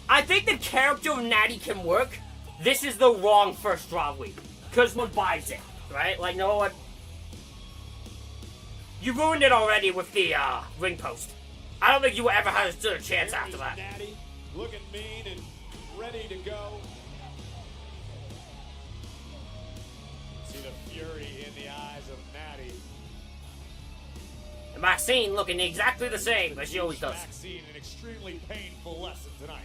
I think the character of Natty can work. This is the wrong first rivalry. Because one buys it, right? Like, no one... You ruined it already with the ring post. I don't think you ever had a chance after that.
Natty looking mean and ready to go.
See the fury in the eyes of Natty.
And Maxine looking exactly the same as she always does.
Maxine, an extremely painful lesson tonight.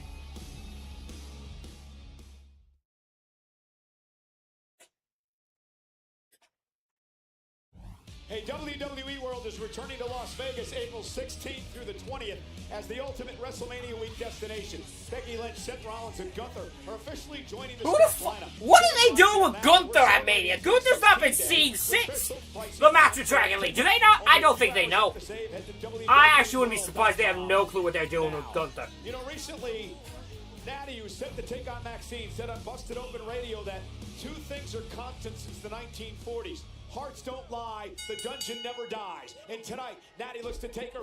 Hey, WWE World is returning to Las Vegas April 16th through the 20th as the ultimate WrestleMania week destination. Becky Lynch, Seth Rollins, and Gunther are officially joining the lineup.
What are they doing with Gunther at Mania? Gunther's not been seen since the match with Dragon Lee. Do they not? I don't think they know. I actually wouldn't be surprised they have no clue what they're doing with Gunther.
You know, recently, Natty, who's set to take on Maxine, said on Busted Open Radio that two things are constant since the 1940s. Hearts don't lie, the dungeon never dies. And tonight, Natty looks to take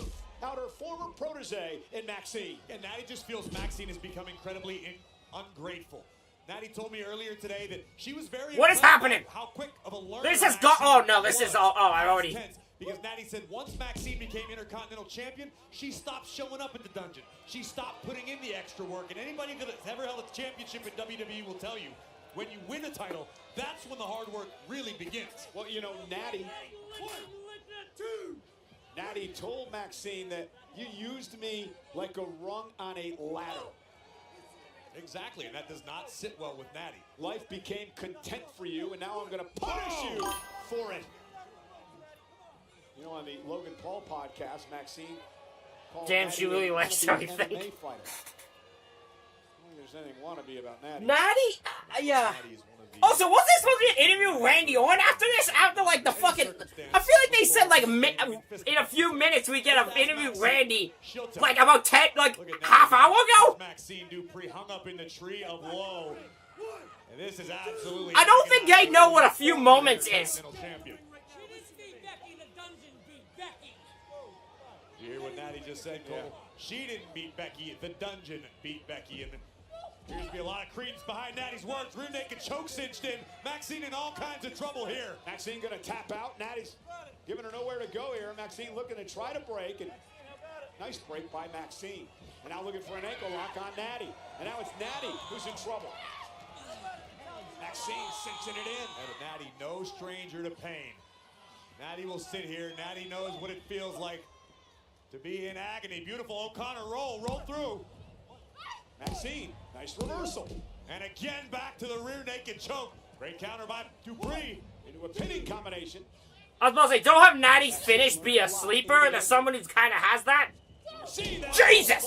out her former protege in Maxine.
And Natty just feels Maxine is becoming incredibly ungrateful. Natty told me earlier today that she was very
What is happening?
How quick of a learner
This has got. Oh no, this is all. Oh, I already.
Because Natty said once Maxine became Intercontinental Champion, she stopped showing up at the dungeon. She stopped putting in the extra work. And anybody that has ever held a championship in WWE will tell you, when you win a title, that's when the hard work really begins.
Well, you know, Natty told Maxine that you used me like a rung on a ladder.
Exactly, and that does not sit well with Natty.
Life became content for you, and now I'm going to punish you for it. You know, on the Logan Paul podcast, Maxine called
Damn,
Natty
she really
a
likes
wannabe
how you
MMA
think.
fighter. I don't think there's anything wannabe about Natty.
Natty? Yeah. Also, wasn't there supposed to be an interview with Randy Orton after this? After, like, the fucking... I feel like they said, like, in a few minutes we get an interview with Randy, like, about half hour ago?
Maxine Dupree hung up in the tree of woe. And this is absolutely...
I don't think they know what a few moments is.
You hear what Natty just said, Cole? Yeah. She didn't beat Becky, the dungeon beat Becky, and appears to be a lot of credence behind Natty's words. Rear naked choke cinched in. Maxine in all kinds of trouble here.
Maxine gonna tap out. Natty's giving her nowhere to go here. Maxine looking to try to break, and nice break by Maxine. And now looking for an ankle lock on Natty. And now it's Natty who's in trouble. Maxine cinching it in.
And Natty, no stranger to pain. Natty will sit here. Natty knows what it feels like to be in agony. Beautiful O'Connor roll through.
Maxine, nice reversal.
And again back to the rear naked choke. Great counter by Dupree.
Into a pinning combination.
I was about to say, don't have Natty's finish be a sleeper. There's someone who kind of has that. Jesus!
Nice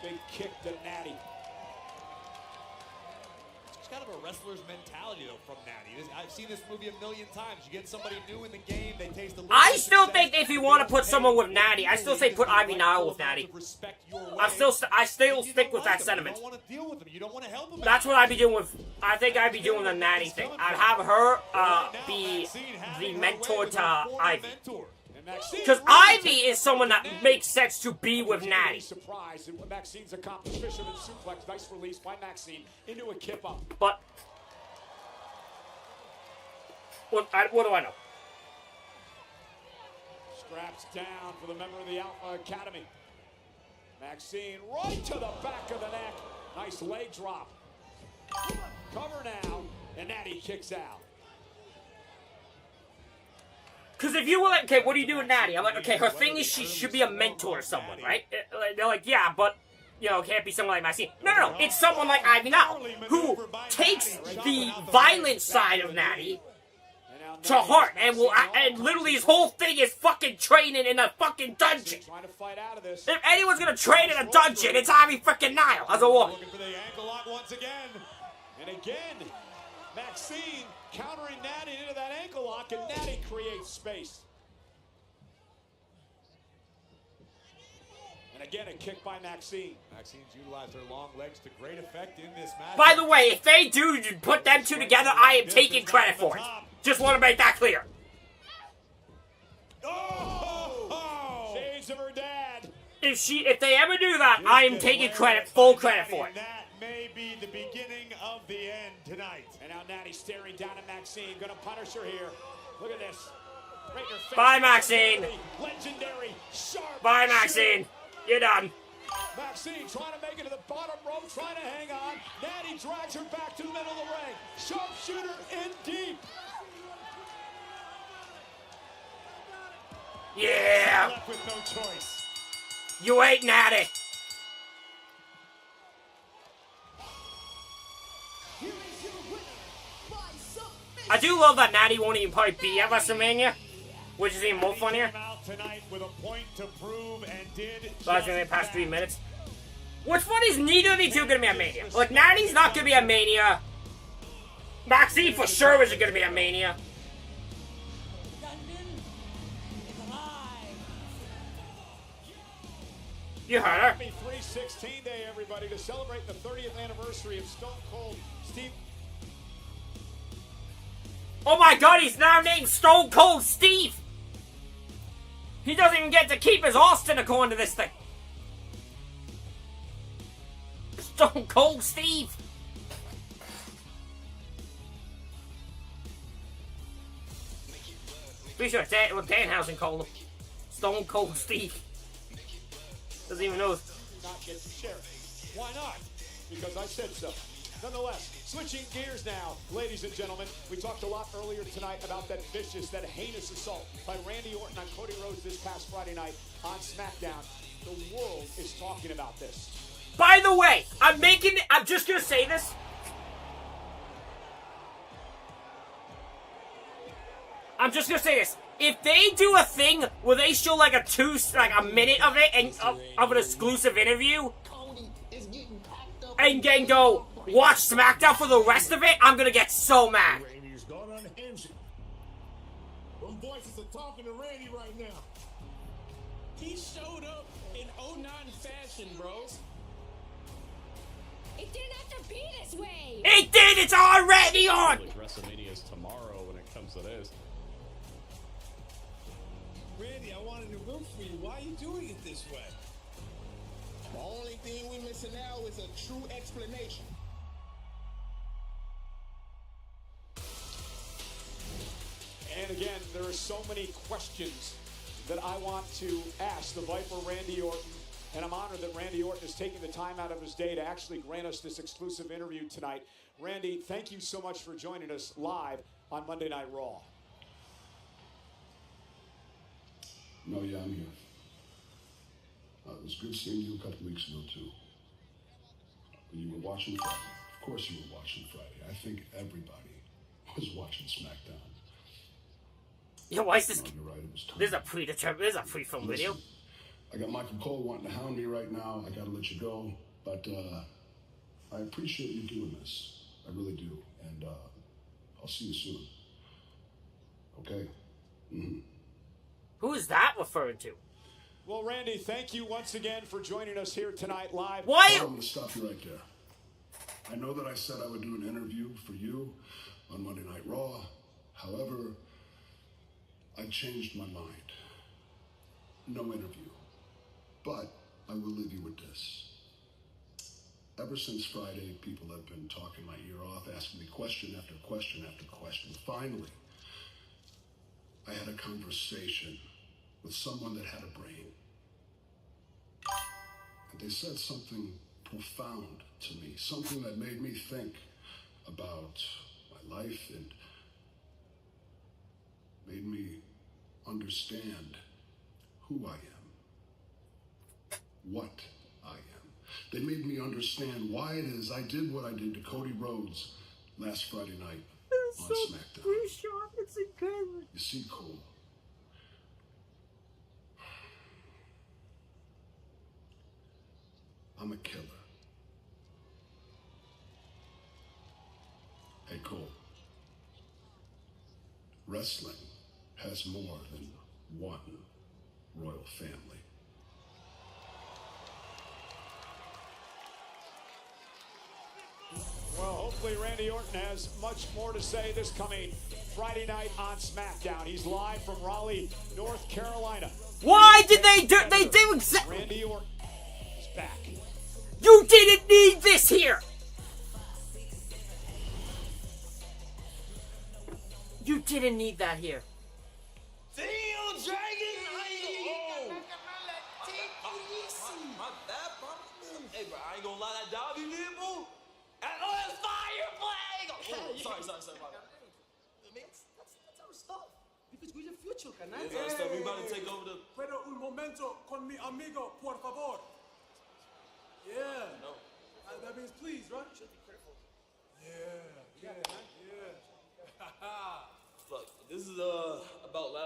big kick to Natty.
It's kind of a wrestler's mentality, though, from Natty. I've seen this movie a million times. You get somebody new in the game, they taste a little...
I still think if you want to put someone with Natty, I still say put Ivy Nile with Natty. I still stick with that sentiment.
You don't want to deal with them. You don't want to help them.
That's what I'd be doing with... I think I'd be doing the Natty thing. I'd have her be the mentor to Ivy. Because Ivy is someone that makes sense to be with Natty.
Surprised at what Maxine's accomplished. Fisherman suplex, nice release by Maxine into a kip up.
But what do I know?
Straps down for the member of the Alpha Academy. Maxine right to the back of the neck. Nice leg drop. Cover now, and Natty kicks out.
Because if you were like, okay, what do you do with Natty? I'm like, okay, her thing is she should be a mentor to someone, right? They're like, yeah, but, you know, can't be someone like Maxine. No. It's someone like Ivy Now, who takes the violent side of Natty to heart, and literally his whole thing is fucking training in a fucking dungeon. If anyone's gonna train in a dungeon, it's Ivy freaking Nile as a woman.
Looking for the ankle lock once again.
And again, Maxine countering Natty into that ankle lock, and Natty creates space. And again, a kick by Maxine.
Maxine's utilized her long legs to great effect in this match.
By the way, if they do put them two together, I am taking credit for it. Just want to make that clear.
Shades of her dad.
If they ever do that, I am taking full credit for it.
That may be the beginning of the end tonight.
And now Natty staring down at Maxine, gonna punish her here. Look at this. Right in her face.
Bye, Maxine.
Legendary sharp.
Bye, Maxine. You're done.
Maxine trying to make it to the bottom rope, trying to hang on. Natty drags her back to the middle of the ring. Sharpshooter in deep.
Yeah.
Left with no choice.
You ain't Natty. I do love that Natty won't even probably be at WrestleMania, which is even more funnier.
Tonight with a point to prove and did.
So that's gonna be past 3 minutes. What's funny is neither of these two are gonna be at Mania. Like Natty's not gonna be at Mania. Maxine for sure isn't gonna be at Mania. You heard her.
Happy 316 Day, everybody, to celebrate the 30th anniversary of Stone Cold Steve.
Oh my God, he's now named Stone Cold Steve. He doesn't even get to keep his Austin according to this thing. Stone Cold Steve. Pretty sure it's what Danhausen called him. Stone Cold Steve. Doesn't even know.
Not get to share it. Why not? Because I said so. Nonetheless, switching gears now, ladies and gentlemen, we talked a lot earlier tonight about that vicious, that heinous assault by Randy Orton on Cody Rhodes this past Friday night on SmackDown. The world is talking about this.
By the way, I'm just gonna say this. I'm just gonna say this. If they do a thing where they show like a minute of it and of an exclusive interview, and then go watch SmackDown for the rest of it, I'm gonna get so mad.
Randy's gone unhinged. Them voices are talking to Randy right now.
He showed up in 09 fashion, bros.
It didn't have to be this way.
It did. It's already on.
WrestleMania's tomorrow when it comes to this.
Randy, I wanted to root for you. Why are you doing it this way?
The only thing we're missing now is a true explanation.
And again, there are so many questions that I want to ask the Viper Randy Orton. And I'm honored that Randy Orton is taking the time out of his day to actually grant us this exclusive interview tonight. Randy, thank you so much for joining us live on Monday Night Raw.
No, yeah, I'm here. It was good seeing you a couple weeks ago, too. When you were watching Friday. Of course you were watching Friday. I think everybody was watching SmackDown.
Yeah, why is this?
No, you're right, it was time.
This is a pre-film video.
I got Michael Cole wanting to hound me right now. I gotta let you go. But I appreciate you doing this. I really do. And I'll see you soon. Okay? Mm-hmm.
Who is that referring to?
Well, Randy, thank you once again for joining us here tonight live.
Why?
I'm going to stop you right there. I know that I said I would do an interview for you on Monday Night Raw. However, I changed my mind. No interview. But I will leave you with this. Ever since Friday, people have been talking my ear off, asking me question after question after question. Finally, I had a conversation with someone that had a brain. And they said something profound to me, something that made me think about my life and made me understand who I am, what I am. They made me understand why it is I did what I did to Cody Rhodes last Friday night on SmackDown.
It's incredible.
You see, Cole, I'm a killer. Hey, Cole, wrestling has more than one royal family.
Well, hopefully Randy Orton has much more to say this coming Friday night on SmackDown. He's live from Raleigh, North Carolina.
Why did they do? They do exactly.
Randy Orton is back.
You didn't need this here. You didn't need that here.
Damn, Dragon!
Hey, bro, I ain't gonna lie, that job you did, bro. Oh, that's fire flag! Oh, sorry, my bad.
That's our stuff. Because we're the future, canal.
That's our stuff. We about to take over the...
Pero un momento con mi amigo, por favor. Yeah.
No.
That means please, right?
Should be careful.
Yeah.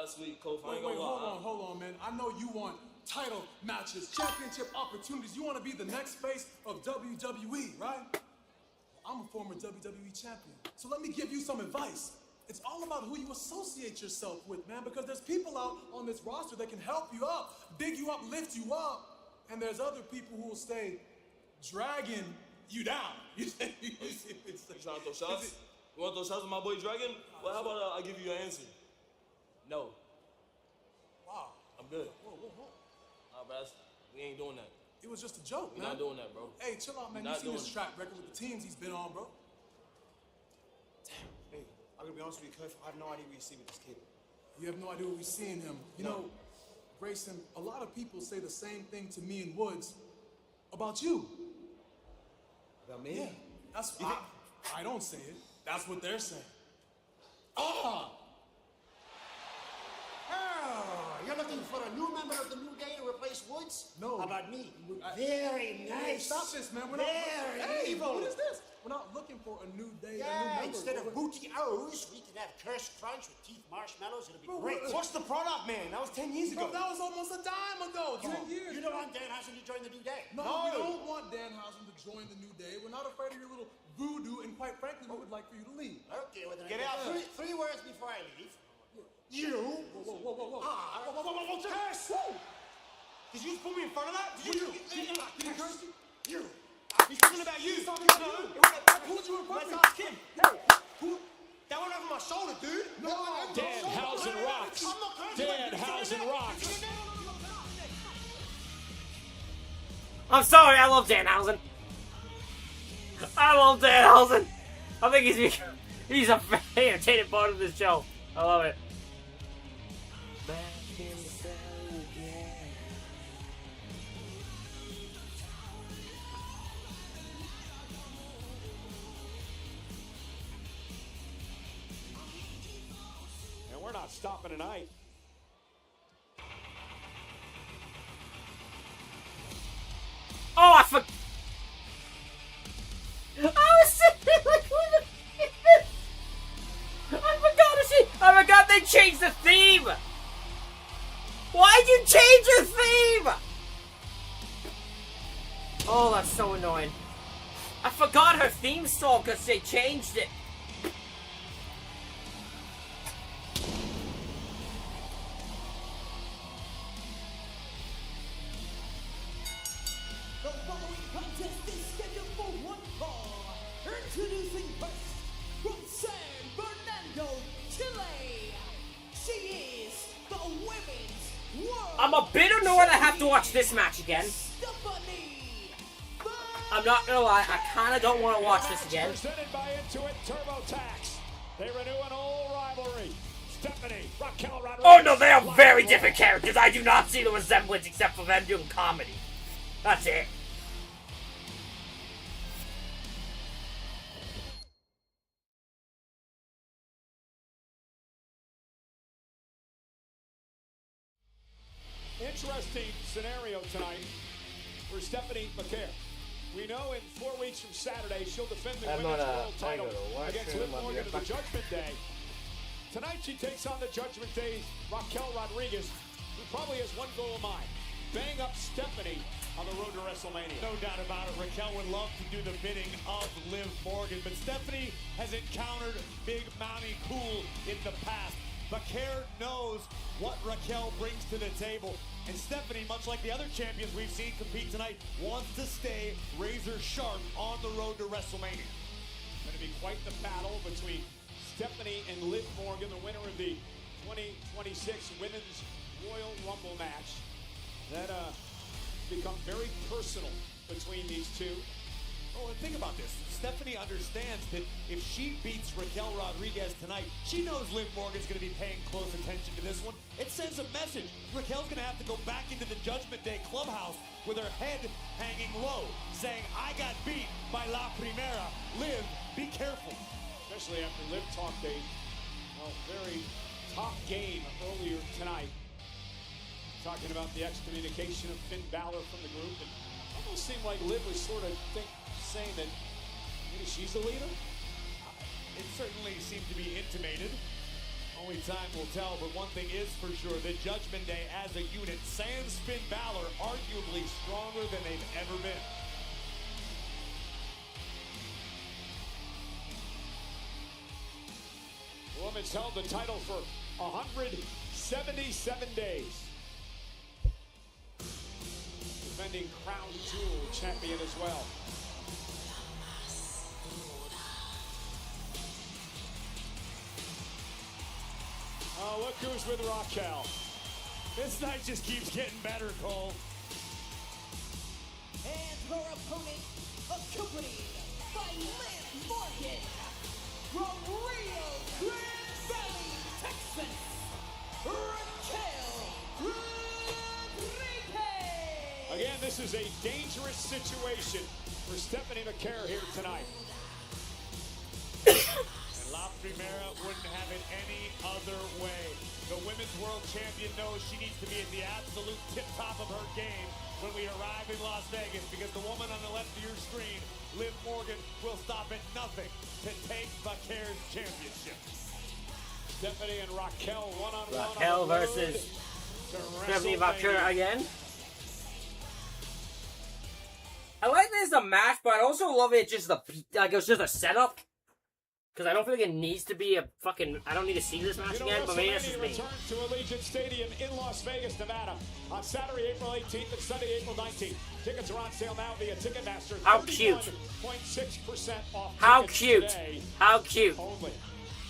last week, Kofi. I ain't
Wait,
gonna lie.
hold on, man. I know you want title matches, championship opportunities. You want to be the next face of WWE, right? I'm a former WWE champion. So let me give you some advice. It's all about who you associate yourself with, man, because there's people out on this roster that can help you up, big you up, lift you up, and there's other people who will stay dragging you down. You trying
to throw shots? You want to throw shots with my boy Dragon? Well, how about I give you your answer? No.
Wow.
I'm good.
Whoa.
But we ain't doing that.
It was just a joke,
We're
man.
not doing that, bro.
Hey, chill out, man. You seen his track record with the teams he's been on, bro.
Hey, I'm gonna be honest with you, Cliff. I have no idea what you see with this kid.
You have no idea what we see in him. You know, Grayson, a lot of people say the same thing to me and Woods about you.
About me?
Yeah. That's I don't say it. That's what they're saying.
You're looking for a new member of the New Day to replace Woods?
No.
How about me? Very nice.
Stop this, man. We're
Very
not. Hey,
evil.
what is this? We're not looking for a new day.
Yeah,
a new member.
instead of Booty O's, we can have Curse Crunch with teeth marshmallows. It'll be great.
What's the product, man? That was 10 years ago.
Bro, that was almost a dime ago. 10 years.
You don't want Danhausen to join the New Day.
No, we don't want Danhausen to join the New Day. We're not afraid of your little voodoo, and quite frankly, we would like for you to leave.
Okay, well then
Get out.
Three words before I leave.
You. Whoa.
Curse!
Did you just put me in front of that?
Did he curse you?
You.
He's talking about you.
Who would you in front of?
Let's ask him. Hey, that went over my shoulder, dude.
No.
Danhausen rocks. Danhausen rocks.
I'm sorry, I love Danhausen. I love Danhausen. I think he's a very entertaining part of this show. I love it.
And we're not stopping tonight.
Oh, I forgot I forgot they changed the theme. Why'd you change your theme? Oh, that's so annoying. I forgot her theme song because they changed it.
The following contest is scheduled for one fall. Introducing first, from San Fernando, Chile, she is the Women's World
I'm a bit annoyed I have to watch this match again. I'm not gonna lie, I kinda don't want to watch this again.
Presented by Intuit TurboTax. They renew an old rivalry. Stephanie, Raquel, Rodriguez.
Oh no, they are very different characters. I do not see the resemblance except for them doing comedy. That's it.
Interesting scenario tonight for Stephanie McCare. We know in 4 weeks from Saturday she'll defend the women's world title against Liv Morgan at the Judgment Day. Tonight she takes on the Judgment Day's Raquel Rodriguez, who probably has one goal in mind: bang up Stephanie on the road to WrestleMania.
No doubt about it. Raquel would love to do the bidding of Liv Morgan, but Stephanie has encountered Big Mommy Cool in the past. McCare knows what Raquel brings to the table. And Stephanie, much like the other champions we've seen compete tonight, wants to stay razor sharp on the road to WrestleMania.
Going to be quite the battle between Stephanie and Liv Morgan, the winner of the 2026 Women's Royal Rumble match. That become very personal between these two.
Oh, and think about this. Stephanie understands that if she beats Raquel Rodriguez tonight, she knows Liv Morgan's going to be paying close attention to this one. It sends a message. Raquel's going to have to go back into the Judgment Day clubhouse with her head hanging low, saying, I got beat by La Primera. Liv, be careful.
Especially after Liv talked a very top game earlier tonight. Talking about the excommunication of Finn Balor from the group. And almost seemed like Liv was sort of saying that maybe she's the leader.
It certainly seemed to be intimated.
Only time will tell, but one thing is for sure, the Judgment Day as a unit, sans Finn Balor, arguably stronger than they've ever been. The woman's held the title for 177 days. Defending Crown Jewel champion as well. Oh, look who's with Raquel. This night just keeps getting better, Cole.
And her opponent, accompanied by Liv Morgan, from Rio Grande Valley, Texas, Raquel Rodriguez.
Again, this is a dangerous situation for Stephanie McCare here tonight. And La Primera wouldn't have it any other way. The Women's World Champion knows she needs to be at the absolute tip-top of her game when we arrive in Las Vegas, because the woman on the left of your screen, Liv Morgan, will stop at nothing to take McCare's championship. Stephanie and Raquel one-on-one.
Raquel versus Stephanie McCare again. I like this a match, but I also love it just like it's just a setup. Because I don't feel like it needs to be a fucking... I don't need to see this match again, but maybe that's just me.
Returns to Allegiant Stadium in Las Vegas, Nevada on Saturday, April 18th and Sunday, April 19th. Tickets are on sale now via Ticketmaster.
How cute.
31.6% off.
How cute.
Today.
How cute.
Only.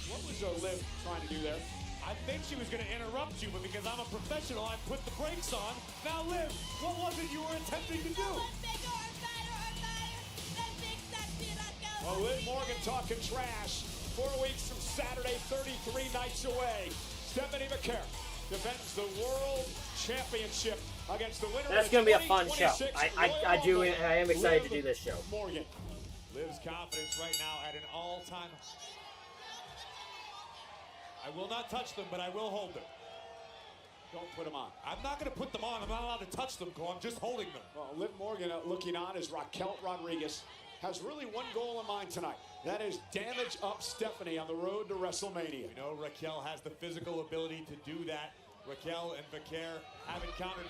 What was Liv trying to do there? I think she was going to interrupt you, but because I'm a professional, I put the brakes on. Now, Liv, what was it you were attempting to do? Well, Liv Morgan talking trash. 4 weeks from Saturday, 33 nights away. Stephanie McCare defends the World Championship against the winner.
That's going to be a fun show. I am excited to do this show.
Morgan. Liv's confidence right now at an all-time. I will not touch them, but I will hold them. Don't put them on. I'm not going to put them on. I'm not allowed to touch them, Cole. I'm just holding them. Well, Liv Morgan looking on as Raquel Rodriguez has really one goal in mind tonight. That is damage up Stephanie on the road to WrestleMania. You know Raquel has the physical ability to do that. Raquel and McCare have encountered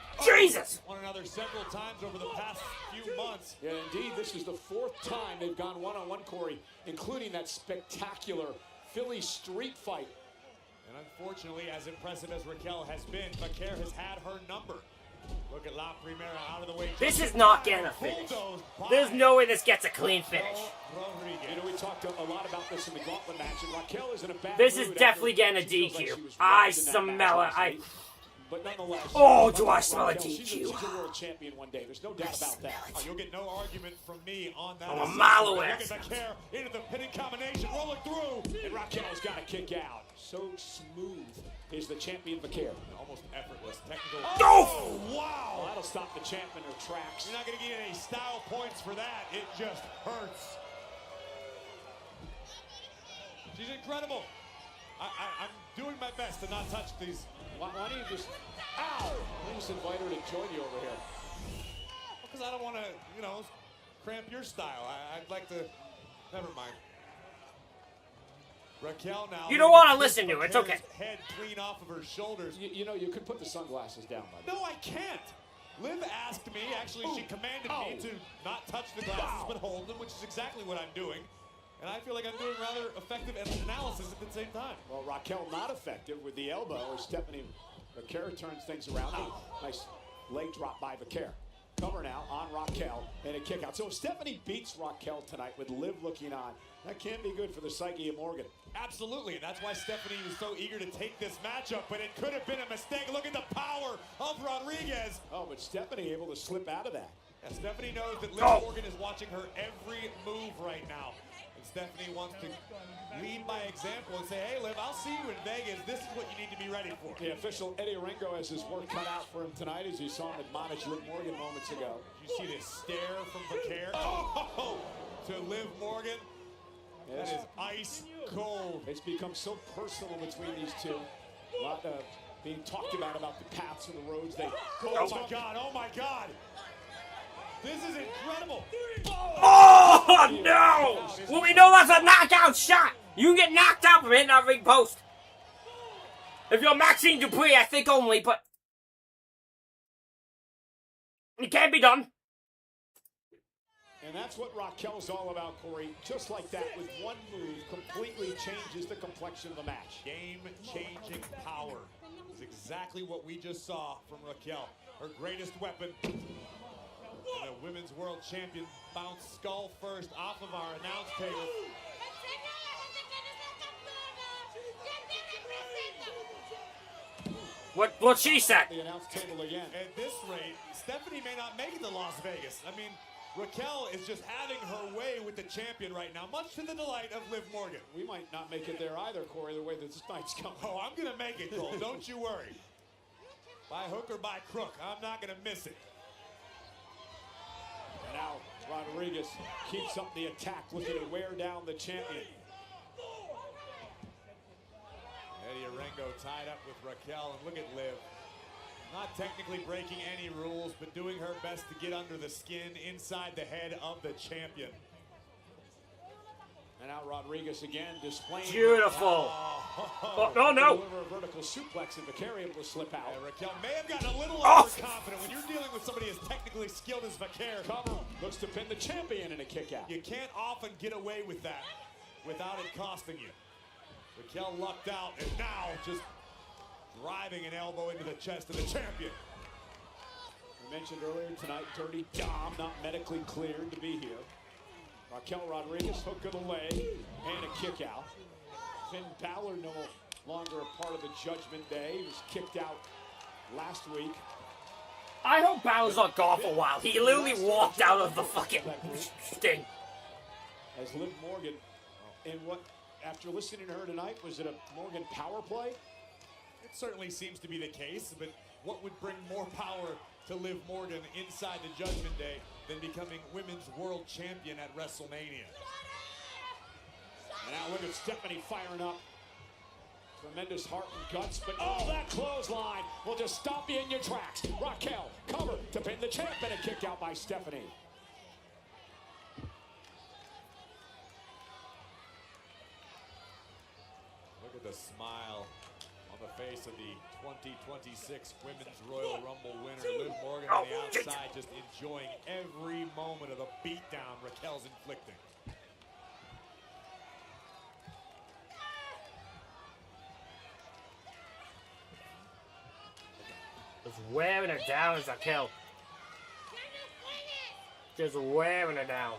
one another several times over the past few months. Yeah, indeed, this is the 4th time they've gone one-on-one, Corey, including that spectacular Philly street fight. And unfortunately, as impressive as Raquel has been, McCare has had her number. Look at La Primera out of the way.
This is not getting a finish. There's no way this gets a clean finish.
You know, we talked a lot about this in the gauntlet match, and Raquel is in a bad
This is definitely getting a DQ. I smell it.
But nonetheless,
oh, do I smell a DQ?
She's a world champion one day. There's no doubt about that. Oh, you'll get no argument from me on that.
I'm a mile away.
Look at McCare into the pinning combination, rolling through, and Raquel's got to kick out. So smooth is the champion McCare. Almost effortless technical.
Oh,
wow! Well, that'll stop the champ in her tracks. You're not going to get any style points for that. It just hurts. She's incredible. I'm doing my best to not touch these. Why don't you just, ow! Why don't you just invite her to join you over here? Because I don't want to, you know, cramp your style. I'd like to, never mind. Raquel now.
You don't want to listen to it. It's okay.
Head clean off of her shoulders. You know, you could put the sunglasses down, buddy. No, I can't. Liv asked me, actually, she commanded me to not touch the glasses, but hold them, which is exactly what I'm doing. And I feel like I'm doing rather effective analysis at the same time. Well, Raquel not effective with the elbow, or Stephanie McCare turns things around. Nice leg drop by McCare. Cover now on Raquel and a kick out. So if Stephanie beats Raquel tonight with Liv looking on, that can be good for the psyche of Morgan. Absolutely, and that's why Stephanie was so eager to take this matchup, but it could have been a mistake. Look at the power of Rodriguez. Oh, but Stephanie able to slip out of that. Yeah, Stephanie knows that Liv Morgan is watching her every move right now. And Stephanie wants to lead by example and say, hey, Liv, I'll see you in Vegas. This is what you need to be ready for. The official Eddie Ringo has his work cut out for him tonight, as you saw him admonish Liv Morgan moments ago. Did you see this stare from McCare? Oh, to Liv Morgan. That is ice cold. It's become so personal between these two. A lot being talked about the paths and the roads they go. Oh my God, oh my God. This is incredible.
Oh, no! Well, we know that's a knockout shot. You can get knocked out from hitting that ring post. If you're Maxine Dupree, I think only, but it can't be done.
And that's what Raquel's all about, Corey. Just like that, with one move, completely changes the complexion of the match.
Game-changing power is exactly what we just saw from Raquel. Her greatest weapon. And the Women's World Champion bounced skull first off of our announce table.
What she said.
The announce table again.
At this rate, Stephanie may not make it to Las Vegas. I mean, Raquel is just having her way with the champion right now, much to the delight of Liv Morgan.
We might not make it there either, Corey, the way that this night's going.
Oh, I'm going to make it, Cole. Don't you worry. By hook or by crook, I'm not going to miss it.
And now Rodriguez keeps up the attack, looking to wear down the champion.
Eddie Arengo tied up with Raquel, and look at Liv. Not technically breaking any rules, but doing her best to get under the skin inside the head of the champion.
And now Rodriguez again displaying.
Beautiful.
Oh,
no.
Deliver a vertical suplex, and Vaquer able to slip out.
Raquel may have gotten a little overconfident. When you're dealing with somebody as technically skilled as Vaquer.
Cover. Looks to pin the champion in a kick out.
You can't often get away with that without it costing you. Raquel lucked out, and now just driving an elbow into the chest of the champion.
We mentioned earlier tonight, Dirty Dom not medically cleared to be here. Raquel Rodriguez, hook of the leg, and a kick out. Finn Balor no longer a part of the Judgment Day. He was kicked out last week.
I hope Balor's not gone for a while. He literally walked out of the fucking thing.
As Liv Morgan, and what, after listening to her tonight, was it a Morgan power play?
It certainly seems to be the case, but what would bring more power to Liv Morgan inside the Judgment Day than becoming Women's World Champion at WrestleMania?
And now look at Stephanie firing up. Tremendous heart and guts, but that clothesline will just stop you in your tracks. Raquel, cover to pin the champ, and a kick out by Stephanie.
Look at the smile on the face of the 2026 Women's Royal Rumble winner, Liv Morgan, on the outside, just enjoying every moment of the beatdown Raquel's inflicting.
Just wearing her down, Raquel. Just wearing her down.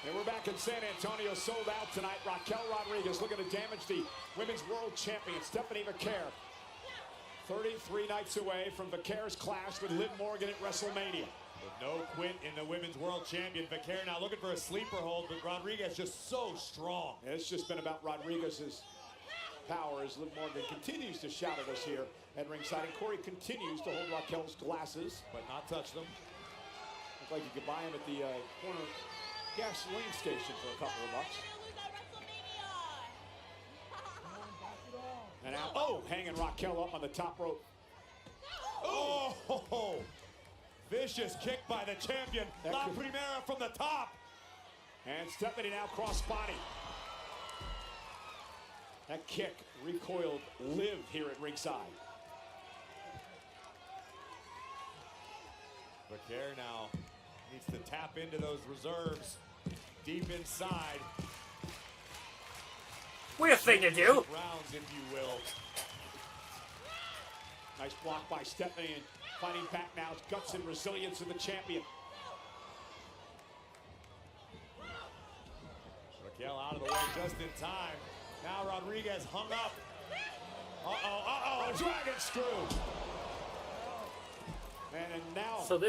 And we're back in San Antonio, sold out tonight. Raquel Rodriguez looking to damage the Women's World Champion, Stephanie Vaquer. 33 nights away from Vaquer's clash with Liv Morgan at WrestleMania.
With no quit in the Women's World Champion, Vaquer now looking for a sleeper hold, but Rodriguez just so strong.
And it's just been about Rodriguez's power as Liv Morgan continues to shout at us here at ringside. And Corey continues to hold Raquel's glasses,
but not touch them.
Looks like you could buy them at the corner gasoline station for a couple of bucks. And now, hanging Raquel up on the top rope.
Oh! Vicious kick by the champion. La Primera from the top.
And Stephanie now cross body. That kick recoiled Liv here at ringside.
Vaquer now needs to tap into those reserves deep inside.
Weird thing to do.
Rounds, if you will.
Nice block by Stephanie, and fighting back now. It's guts and resilience of the champion.
Raquel out of the way just in time. Now Rodriguez hung up.
A dragon screw. And now,
so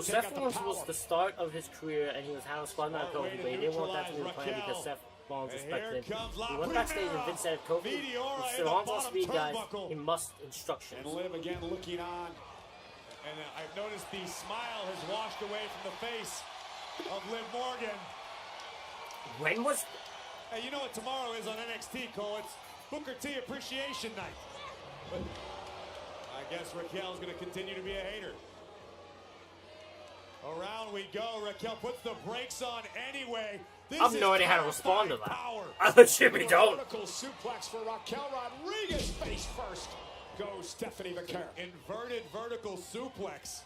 Seth Rollins was the start of his career, and he was having squad out Kofi, but he didn't want that to be the plan because Seth Rollins respected him. He went backstage and Vince said, Kofi, if Sir Rollins wants to be guys, he must instructions.
And Liv again looking on.
And I've noticed the smile has washed away from the face of Liv Morgan.
When was...
Hey, you know what tomorrow is on NXT, Cole? It's Booker T Appreciation Night. But I guess Raquel's going to continue to be a hater.
Around we go. Raquel puts the brakes on anyway. This
I have no
is
idea how to respond to that.
power.
I legitimately don't.
Vertical suplex for Raquel Rodriguez face first. Goes Stephanie McCarron. Inverted vertical suplex.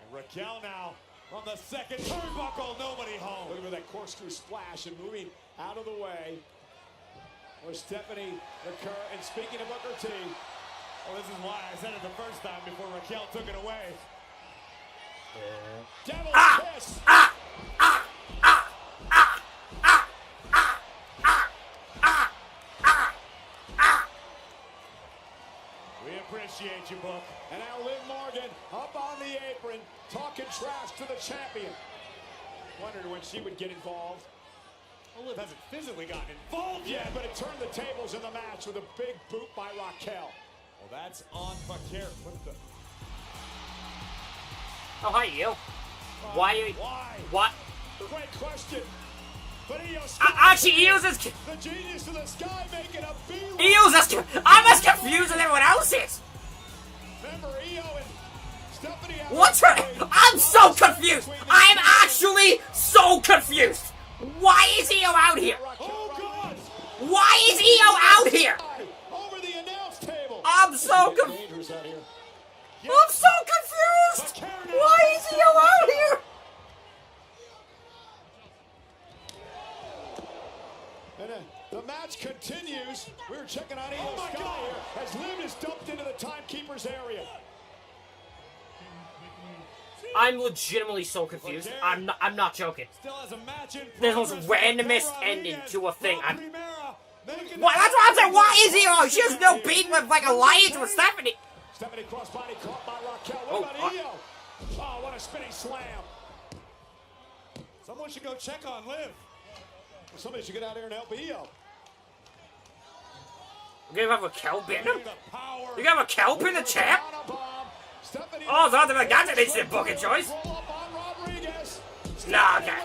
And Raquel now from the second turnbuckle. Nobody home. Look at that corkscrew splash and moving out of the way. Or Stephanie McCarron. And speaking of Booker T. Well, this is why I said it the first time before Raquel took it away. Devil's kiss. We appreciate you, Book. And now Liv Morgan up on the apron, talking trash to the champion. Wondered when she would get involved. Well, Liv hasn't physically gotten involved yet, but it turned the tables in the match with a big boot by Raquel. Well, that's on Fakir.
Oh, hi, you. Why you...
Why?
What?
Great question. But
actually, Io's as...
The genius of the sky making a beeline.
Io's as... I'm as confused as everyone else is.
Remember, Io and Stephanie...
What's her... I'm so confused. I'm actually so confused. Why is Io out here?
Oh, God.
Why is Io out here?
Over the announce table.
I'm so confused. I'm so confused. Why is Io out here?
And the match continues. We're checking on Io Sky here as Liv is dumped into the timekeeper's area.
I'm legitimately so confused. I'm not joking.
Still has a match in
There's the most randomest ending to a thing. What? That's what I'm saying. Why is Io? She has no beat with like alliance with Stephanie.
Stephanie crossbody caught by Raquel. What about Io? Oh, what a spinning slam. Someone should go check on Liv. Somebody should get out here and help Io.
You're gonna have Raquel beating him? You're gonna have Raquel pin the champ? Oh, that's an instant booking choice. Nah, okay.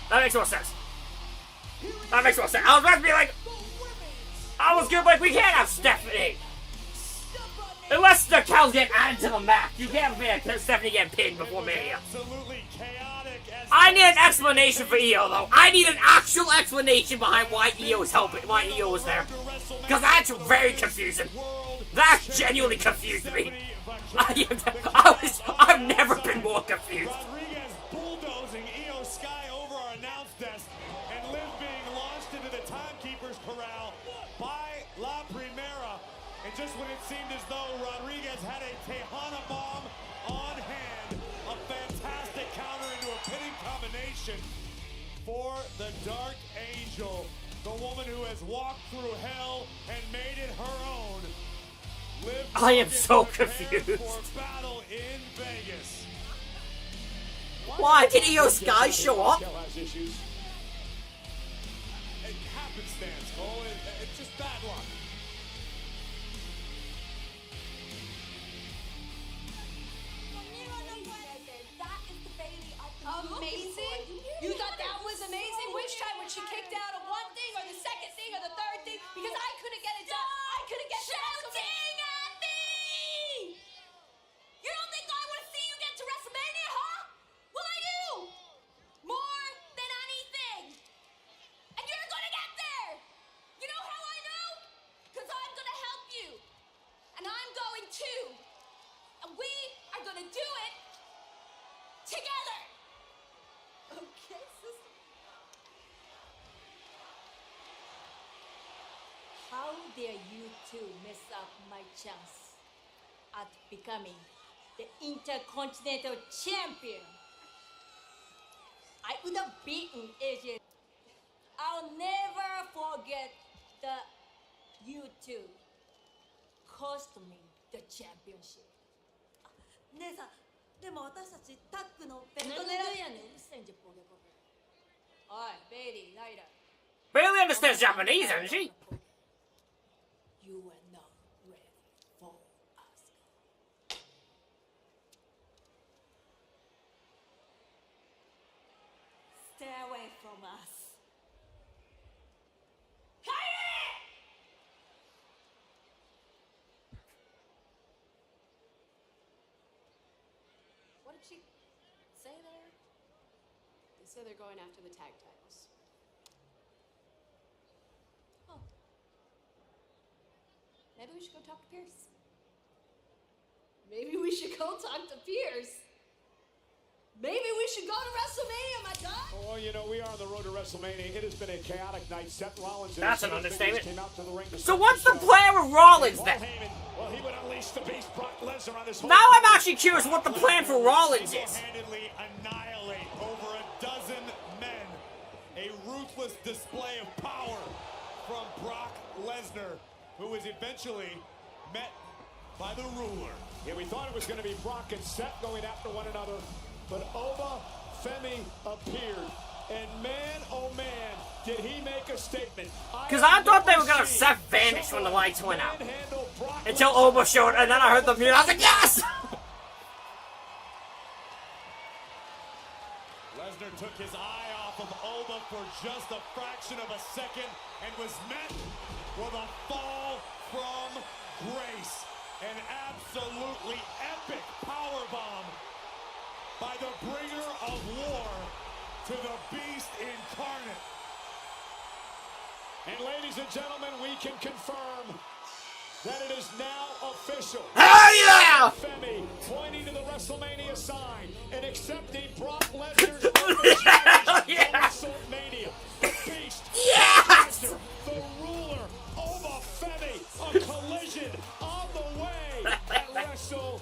That makes more sense. That makes more sense. I was about to be like... I was good, like, we can't have Stephanie. Unless the cows get added to the match. You can't have Stephanie get pinned before Mania. I need an explanation for Io, though. I need an actual explanation behind why Io was helping, why Io was there. Because that's very confusing. That genuinely confused me. I've never been more confused.
Rodriguez bulldozing Io Sky over our announce desk, and Liv being launched into the timekeeper's corral by La Primera. And just when it seemed as though Rodriguez had a Tejana bomb on hand, a fantastic counter into a pinning combination for the Dark Angel, the woman who has walked through hell and made it her own.
I am so confused. Why did Io Sky show up?
It happenstance, Cole. It's just bad luck.
Amazing? You thought that was amazing? Which time when she kicked out of one thing or the second thing or the third thing? Because I couldn't get it done. I couldn't get shouting at me! You don't think I want to see you get to WrestleMania, huh? Well, I do! More than anything! And you're gonna get there! You know how I know? Because I'm gonna help you. And I'm going too. And we are gonna do it together! Okay, sister. How dare you two mess up my chance at becoming the Intercontinental Champion? I would have beaten AJ. I'll never forget that you two cost me the championship. 姉さん、でも私たちタッグのベルト狙いやねん。おい、ベイリー、ナイラ。
Bayley understands Japanese, doesn't she?
You were not ready for us. Stay away from us. did she say there? They say they're going after the tag titles. Oh. Maybe we should go talk to Pierce. Maybe we should go talk to Pierce. Maybe we should go to WrestleMania, my dog.
Oh, you know, we are on the road to WrestleMania. It has been a chaotic night. Seth Rollins and
That's
his
an understatement.
came out to the ring to
So
start
what's the
show.
plan with Rollins then?
Well, he would unleash the beast Brock Lesnar on this whole
Now I'm actually curious what the plan for Rollins is.
Single-handedly annihilate over a dozen men. A ruthless display of power from Brock Lesnar, who was eventually met by the ruler.
Yeah, we thought it was going to be Brock and Seth going after one another, but Oba Femi appeared. And man, oh man, did he make a statement.
Because I thought they were going to have Seth vanish when the lights went out. Until Oba showed, and then I heard the music. I was like, yes!
Lesnar took his eye off of Oba for just a fraction of a second and was met with a fall from grace. An absolutely epic powerbomb by the bringer of war to the beast incarnate.
And ladies and gentlemen, we can confirm that it is now official.
Hell yeah!
Femi pointing to the WrestleMania sign and accepting Brock Lesnar's
yeah!
WrestleMania. The beast,
Yes!
the ruler, Oba Femi, a collision on the way at WrestleMania.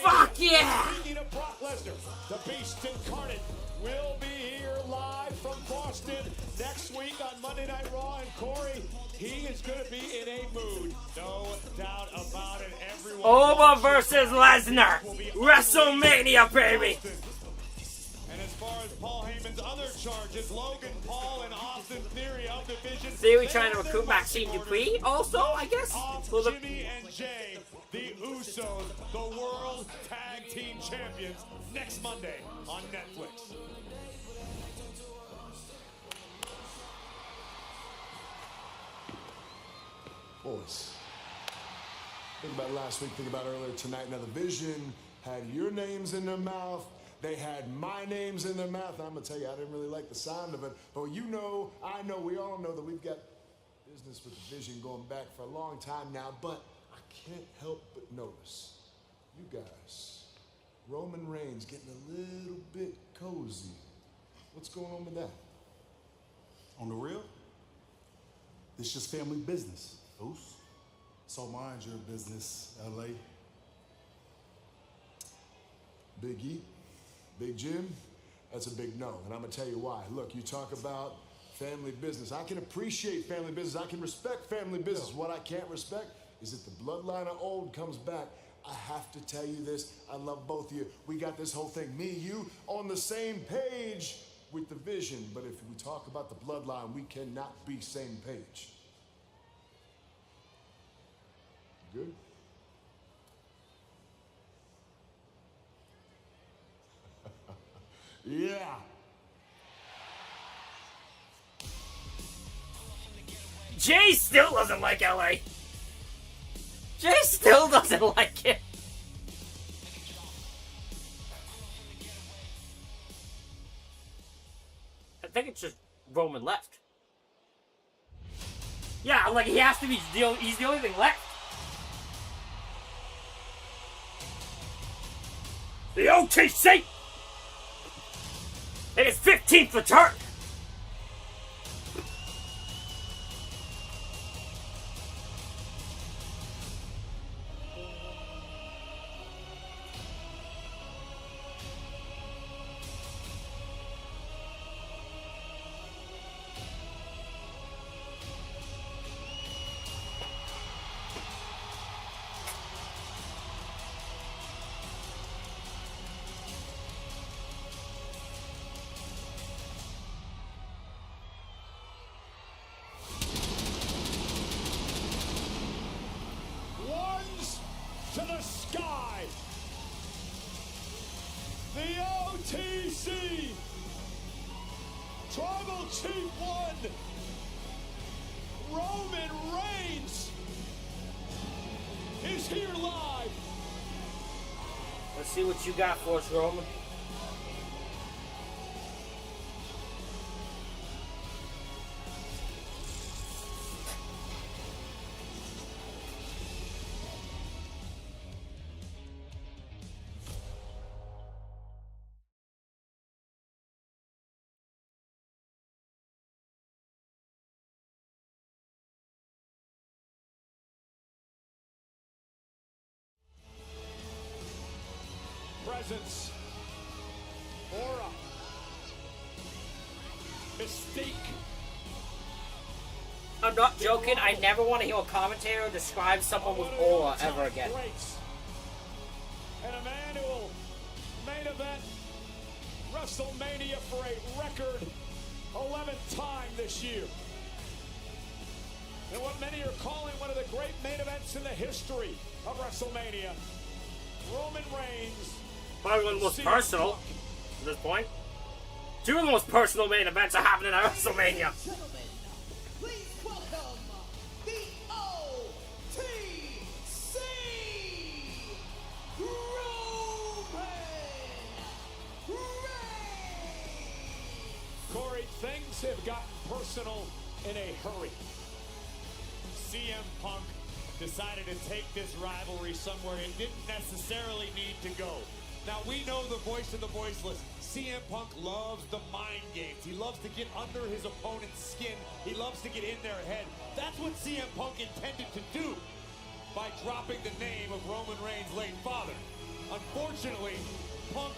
Fuck yeah!
Speaking of Brock Lesnar, the beast incarnate will be here live from Boston next week on Monday Night Raw. And Corey, he is going to be in a mood.
No doubt about it. Everyone.
Oba versus Lesnar. WrestleMania, baby.
And as far as Paul Heyman's other charges, Logan Paul and Austin Theory of Division.
Theory trying to recruit Maxine Dupree also, I guess.
Jimmy and Jay, the Usos, the World Tag Team Champions, next Monday on Netflix.
Boys, think about last week, think about earlier tonight. Now, the Vision had your names in their mouth. They had my names in their mouth. I'm going to tell you, I didn't really like the sound of it. But you know, I know, we all know that we've got business with the Vision going back for a long time now. But I can't help but notice, you guys, Roman Reigns getting a little bit cozy. What's going on with that?
On the real, it's just family business. Oops. So mind your business, LA.
Big E, Big Jim, that's a big no. And I'm going to tell you why. Look, you talk about family business. I can appreciate family business. I can respect family business. What I can't respect is if the bloodline of old comes back. I have to tell you this. I love both of you. We got this whole thing, me, you, on the same page with the Vision. But if we talk about the bloodline, we cannot be same page. Good? Yeah.
Jay still doesn't like LA. Jay still doesn't like it. I think it's just Roman left. Yeah, like he has to be. He's the only thing left. The OTC in his 15th return.
Ones to the sky. The OTC Tribal Chief 1, Roman Reigns, is here live.
Let's see what you got for us, Roman.
Presence, aura, mystique.
I'm not joking. I never want to hear a commentator describe someone with aura ever again.
And a man who will main event WrestleMania for a record 11th time this year. And what many are calling one of the great main events in the history of WrestleMania, Roman Reigns.
Probably one of the most personal at this point. Two of the most personal main events are happening at WrestleMania.
Please welcome the OTC Roman Reigns.
Corey, things have gotten personal in a hurry.
CM Punk decided to take this rivalry somewhere it didn't necessarily need to go. Now, we know the voice of the voiceless. CM Punk loves the mind games. He loves to get under his opponent's skin. He loves to get in their head. That's what CM Punk intended to do by dropping the name of Roman Reigns' late father. Unfortunately, Punk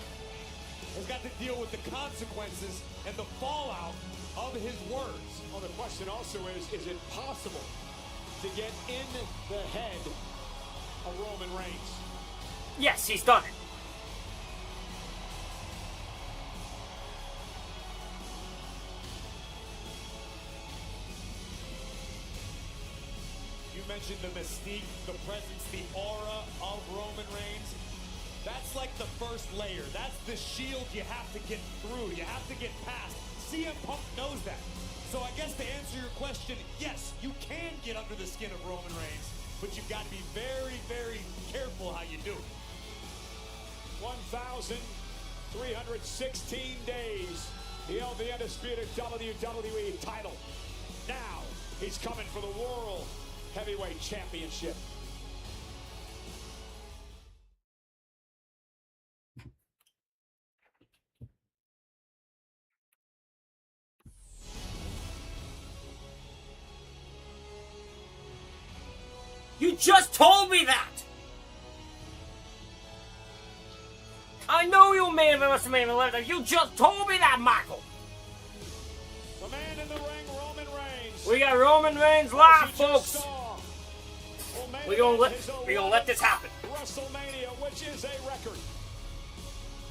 has got to deal with the consequences and the fallout of his words.
Well, the question also is it possible to get in the head of Roman Reigns?
Yes, he's done it.
You mentioned the mystique, the presence, the aura of Roman Reigns. That's like the first layer. That's the shield you have to get through. You have to get past. CM Punk knows that. So I guess to answer your question, yes, you can get under the skin of Roman Reigns, but you've got to be very, very careful how you do it.
1,316 days. He held the undisputed WWE title. Now he's coming for the World Heavyweight Championship.
You just told me that! I know you may have WrestleMania 11. You just told me that, Michael!
The man in the ring, Roman Reigns.
We got Roman Reigns live, folks! We're gonna let this happen.
WrestleMania, which is a record.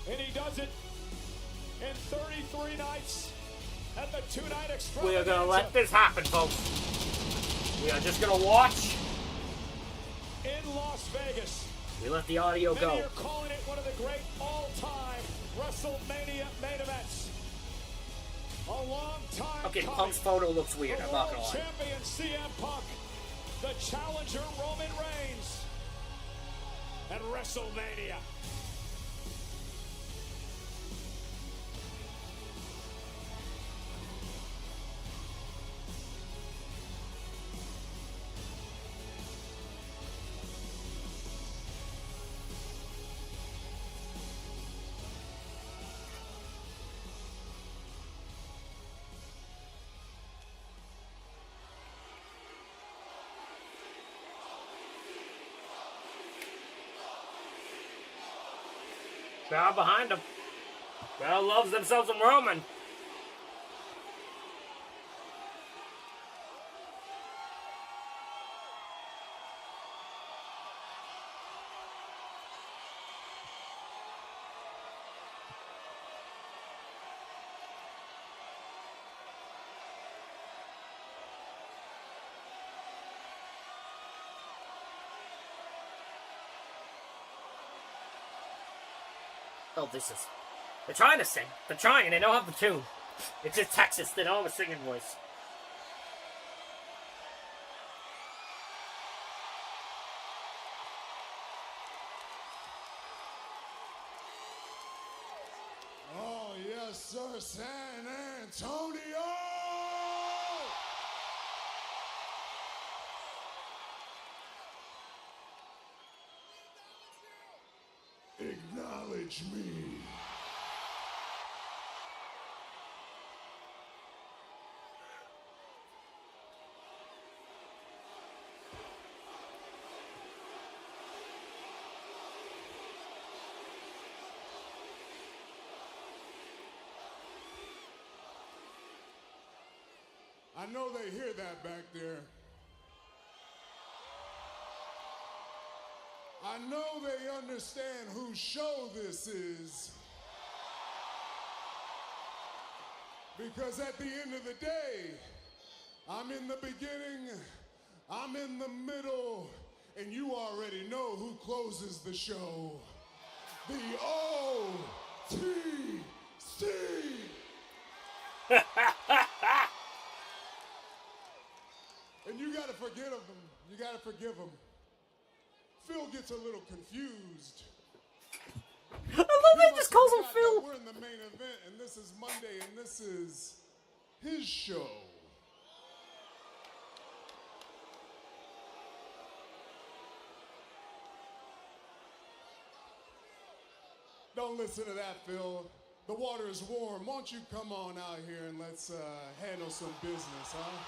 And he does it in 33 nights at the two-night extravaganza.
We are gonna let this happen, folks. We are just gonna watch.
In Las Vegas.
We let the audio go.
Many are calling it one of the great all-time WrestleMania main events. A long time
Okay,
coming.
Punk's photo looks weird. I'm not gonna lie.
Champion CM Punk, the challenger Roman Reigns, at WrestleMania.
Crowd behind him. Crowd loves themselves some Roman. Oh, this is... They're trying to sing. They're trying. They don't have the tune. It's just Texas. They don't have a singing voice.
Yes, sir, San Antonio! Acknowledge me. I know they hear that back there. I know they understand whose show this is. Because at the end of the day, I'm in the beginning, I'm in the middle, and you already know who closes the show. The OTC! And you gotta forgive them. You gotta forgive them. Phil gets a little confused.
I love that he just calls him Phil.
We're in the main event, and this is Monday, and this is his show. Don't listen to that, Phil. The water is warm. Won't you come on out here and let's handle some business, huh?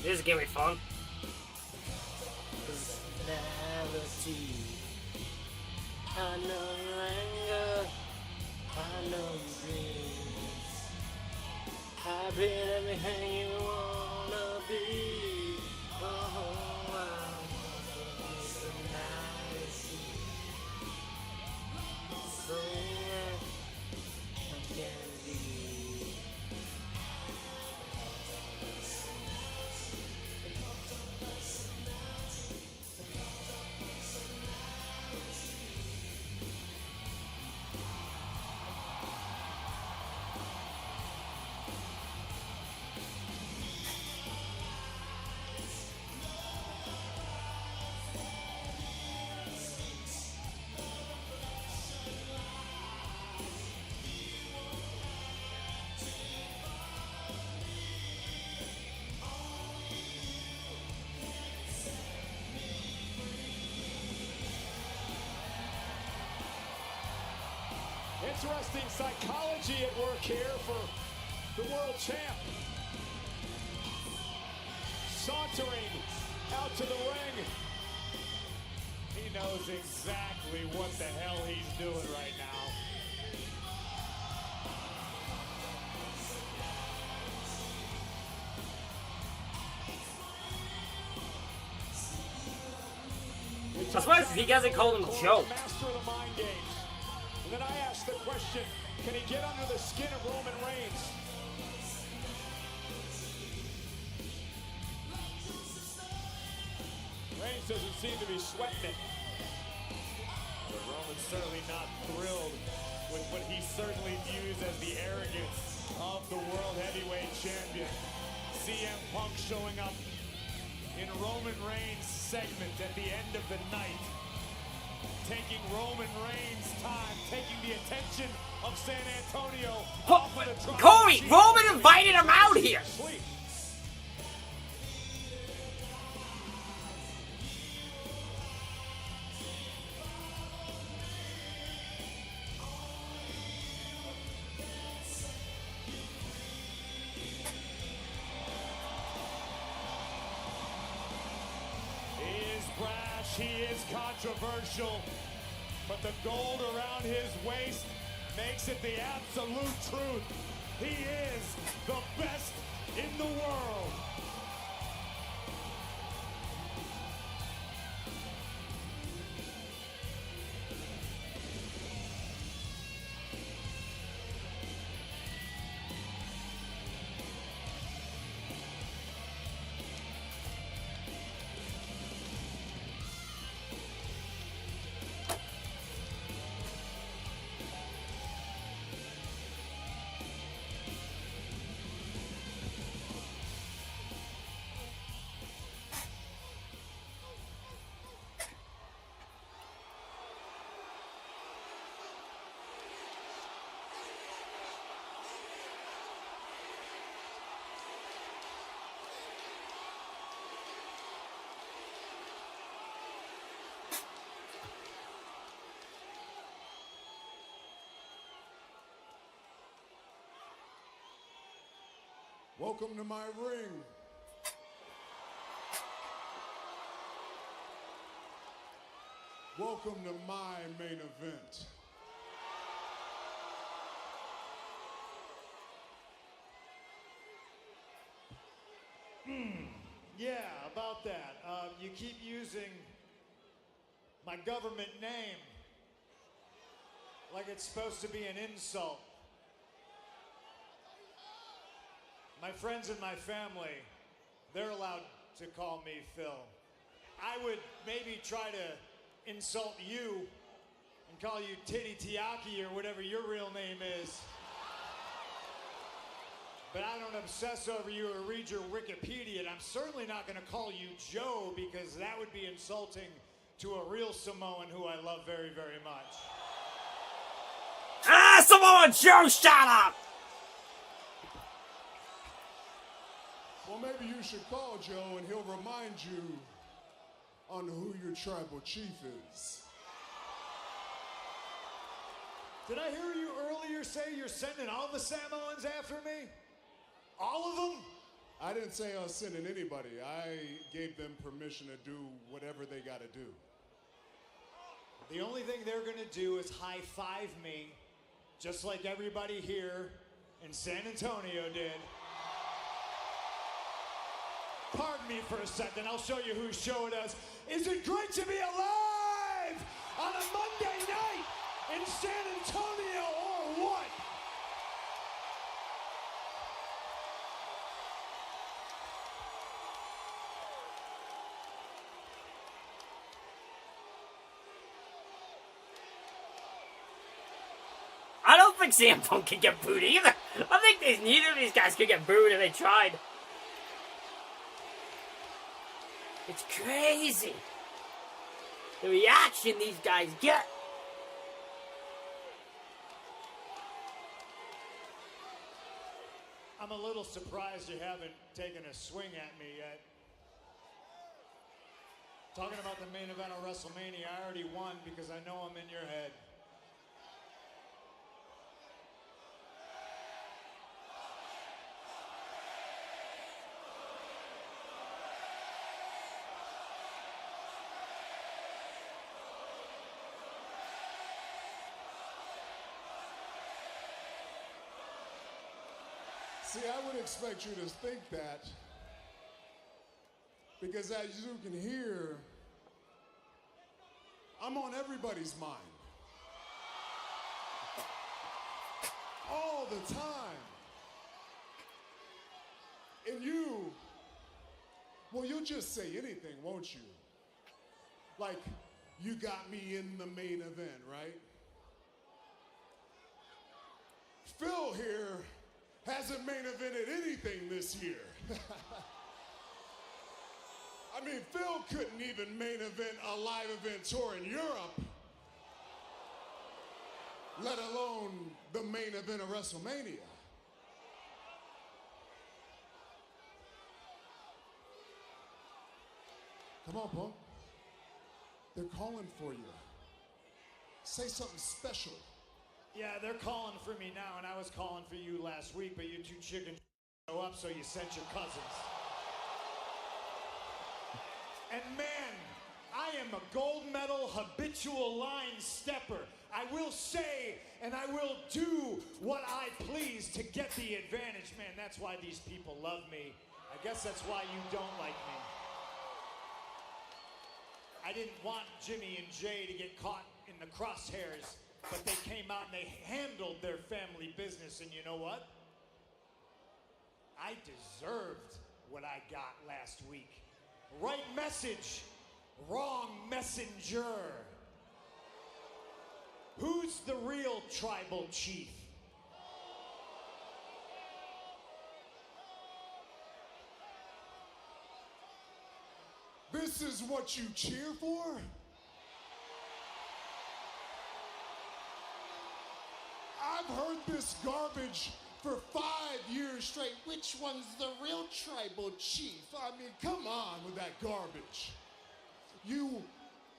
This is gonna be fun.
Personality. I know your anger. I know your dreams. I've been everything you wanna be. Oh, wow. Personality. So I can be.
Interesting psychology at work here for the world champ. Sauntering out to the ring. He knows exactly what the hell he's doing right now.
I'm surprised he hasn't called him Joe.
Master of the mind games. And then I asked the question, can he get under the skin of Roman Reigns? Reigns doesn't seem to be sweating it. But Roman's certainly not thrilled with what he certainly views as the arrogance of the World Heavyweight Champion. CM Punk showing up in Roman Reigns' segment at the end of the night. Taking Roman Reigns' time, taking the attention of San Antonio.
Corey, Roman invited him out here.
He is controversial, but the gold around his waist makes it the absolute truth. He is the best in the world.
Welcome to my ring. Welcome to my main event.
Yeah, about that. You keep using my government name like it's supposed to be an insult. My friends and my family, they're allowed to call me Phil. I would maybe try to insult you and call you Titty Tiaki or whatever your real name is. But I don't obsess over you or read your Wikipedia, and I'm certainly not going to call you Joe because that would be insulting to a real Samoan who I love very, very much.
Ah, Samoan Joe, shut up!
Well, maybe you should call Joe and he'll remind you on who your tribal chief is.
Did I hear you earlier say you're sending all the Samoans after me? All of them?
I didn't say I was sending anybody. I gave them permission to do whatever they got to do.
The only thing they're going to do is high-five me, just like everybody here in San Antonio did. Pardon me for a second, I'll show you whose show it is. Is it great to be alive on a Monday night in San Antonio or what?
I don't think CM Punk can get booed either. I think neither of these guys could get booed if they tried. It's crazy. The reaction these guys get.
I'm a little surprised you haven't taken a swing at me yet. Talking about the main event of WrestleMania, I already won because I know I'm in your head.
See, I would expect you to think that because as you can hear, I'm on everybody's mind. All the time. And you, well, you'll just say anything, won't you? Like, you got me in the main event, right? Phil here hasn't main evented anything this year. I mean, Phil couldn't even main event a live event tour in Europe, let alone the main event of WrestleMania. Come on, Punk. They're calling for you. Say something special.
Yeah, they're calling for me now, and I was calling for you last week, but you two chickens show up, so you sent your cousins. And man, I am a gold medal habitual line stepper. I will say and I will do what I please to get the advantage. Man, that's why these people love me. I guess that's why you don't like me. I didn't want Jimmy and Jay to get caught in the crosshairs, but they came out and they handled their family business, and you know what? I deserved what I got last week. Right message, wrong messenger. Who's the real tribal chief?
This is what you cheer for? I've heard this garbage for 5 years straight. Which one's the real tribal chief? I mean, come on with that garbage. You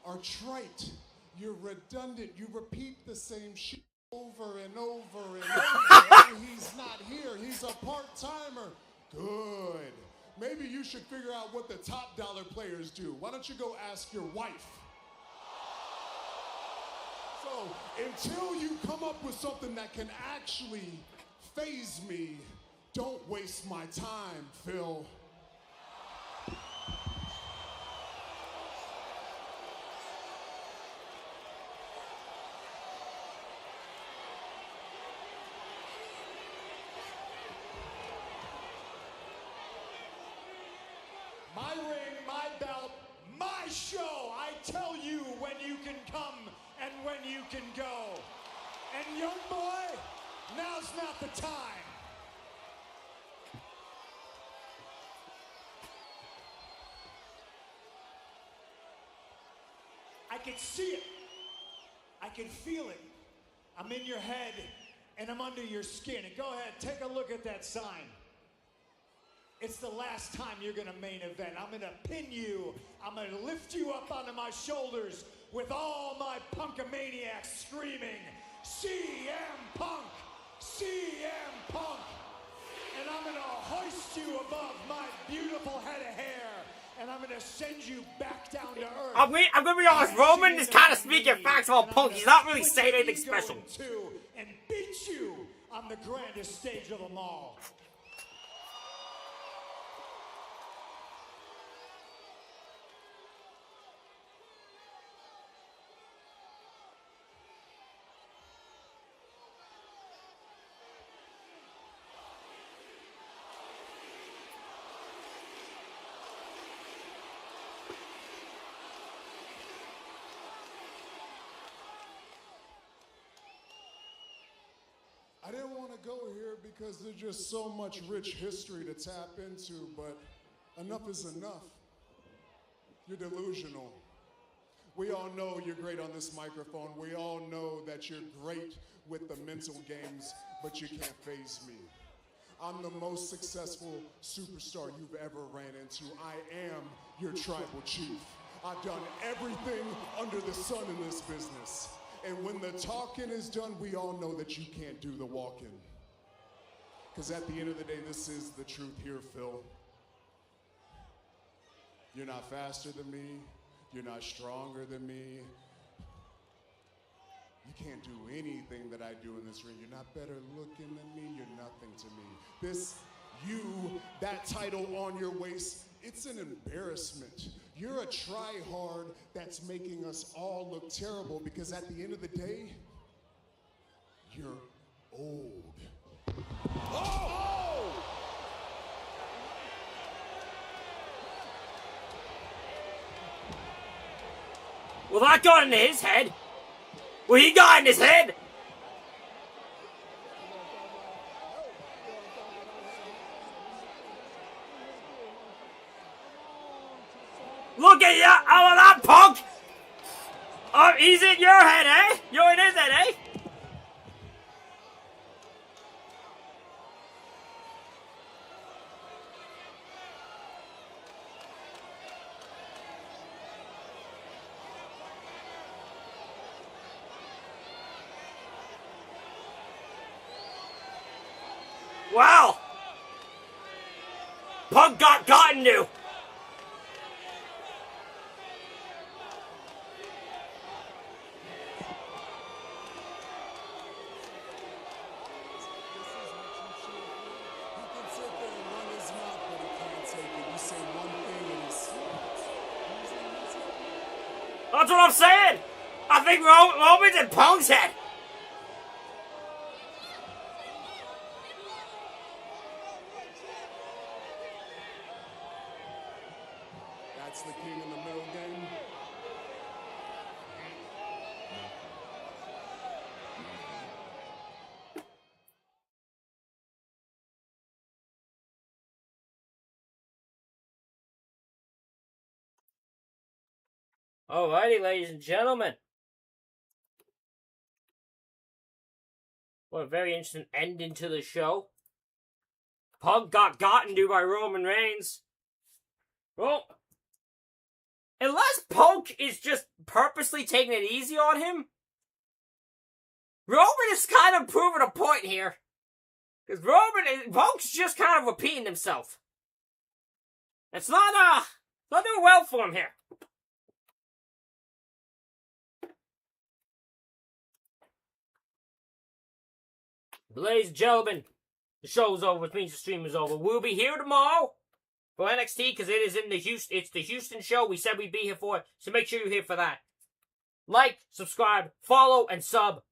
are trite. You're redundant. You repeat the same shit over and over and over. He's not here. He's a part-timer.
Good. Maybe you should figure out what the top dollar players do. Why don't you go ask your wife? So, until you come up with something that can actually faze me, don't waste my time, Phil.
My ring, my belt, my show. I tell you when you can come and when you can go. And young boy, now's not the time. I can see it. I can feel it. I'm in your head and I'm under your skin. And go ahead, take a look at that sign. It's the last time you're gonna main event. I'm gonna pin you. I'm gonna lift you up onto my shoulders with all my punkamaniacs screaming, CM Punk, CM Punk. And I'm gonna hoist you above my beautiful head of hair. And I'm gonna send you back down to earth.
I'm gonna be honest, Roman is kind of speaking facts about Punk. He's not really saying anything special.
And beat you on the grandest stage of them all.
I didn't want to go here because there's just so much rich history to tap into, but enough is enough. You're delusional. We all know you're great on this microphone. We all know that you're great with the mental games, but you can't faze me. I'm the most successful superstar you've ever ran into. I am your tribal chief. I've done everything under the sun in this business. And when the talking is done, we all know that you can't do the walking. Because at the end of the day, this is the truth here, Phil. You're not faster than me. You're not stronger than me. You can't do anything that I do in this ring. You're not better looking than me. You're nothing to me. That title on your waist, it's an embarrassment. You're a try-hard that's making us all look terrible because at the end of the day, you're old. Oh!
Well, that got into his head. Well, he got in his head. Look at you, all of that, Punk! Oh, he's in your head, eh? You're in his head, eh? Wow! Punk got gotten to! That's what I'm saying! I think Roman's in Punk's head!
That's the king in the middle game.
Alrighty, ladies and gentlemen. What a very interesting ending to the show. Punk got gotten to by Roman Reigns. Well, unless Punk is just purposely taking it easy on him, Roman is kind of proving a point here. Because Punk's just kind of repeating himself. It's not doing well for him here. Ladies and gentlemen, the show's over, which means the stream is over. We'll be here tomorrow for NXT because it is in the Houston show. We said we'd be here for it, so make sure you're here for that. Like, subscribe, follow, and sub.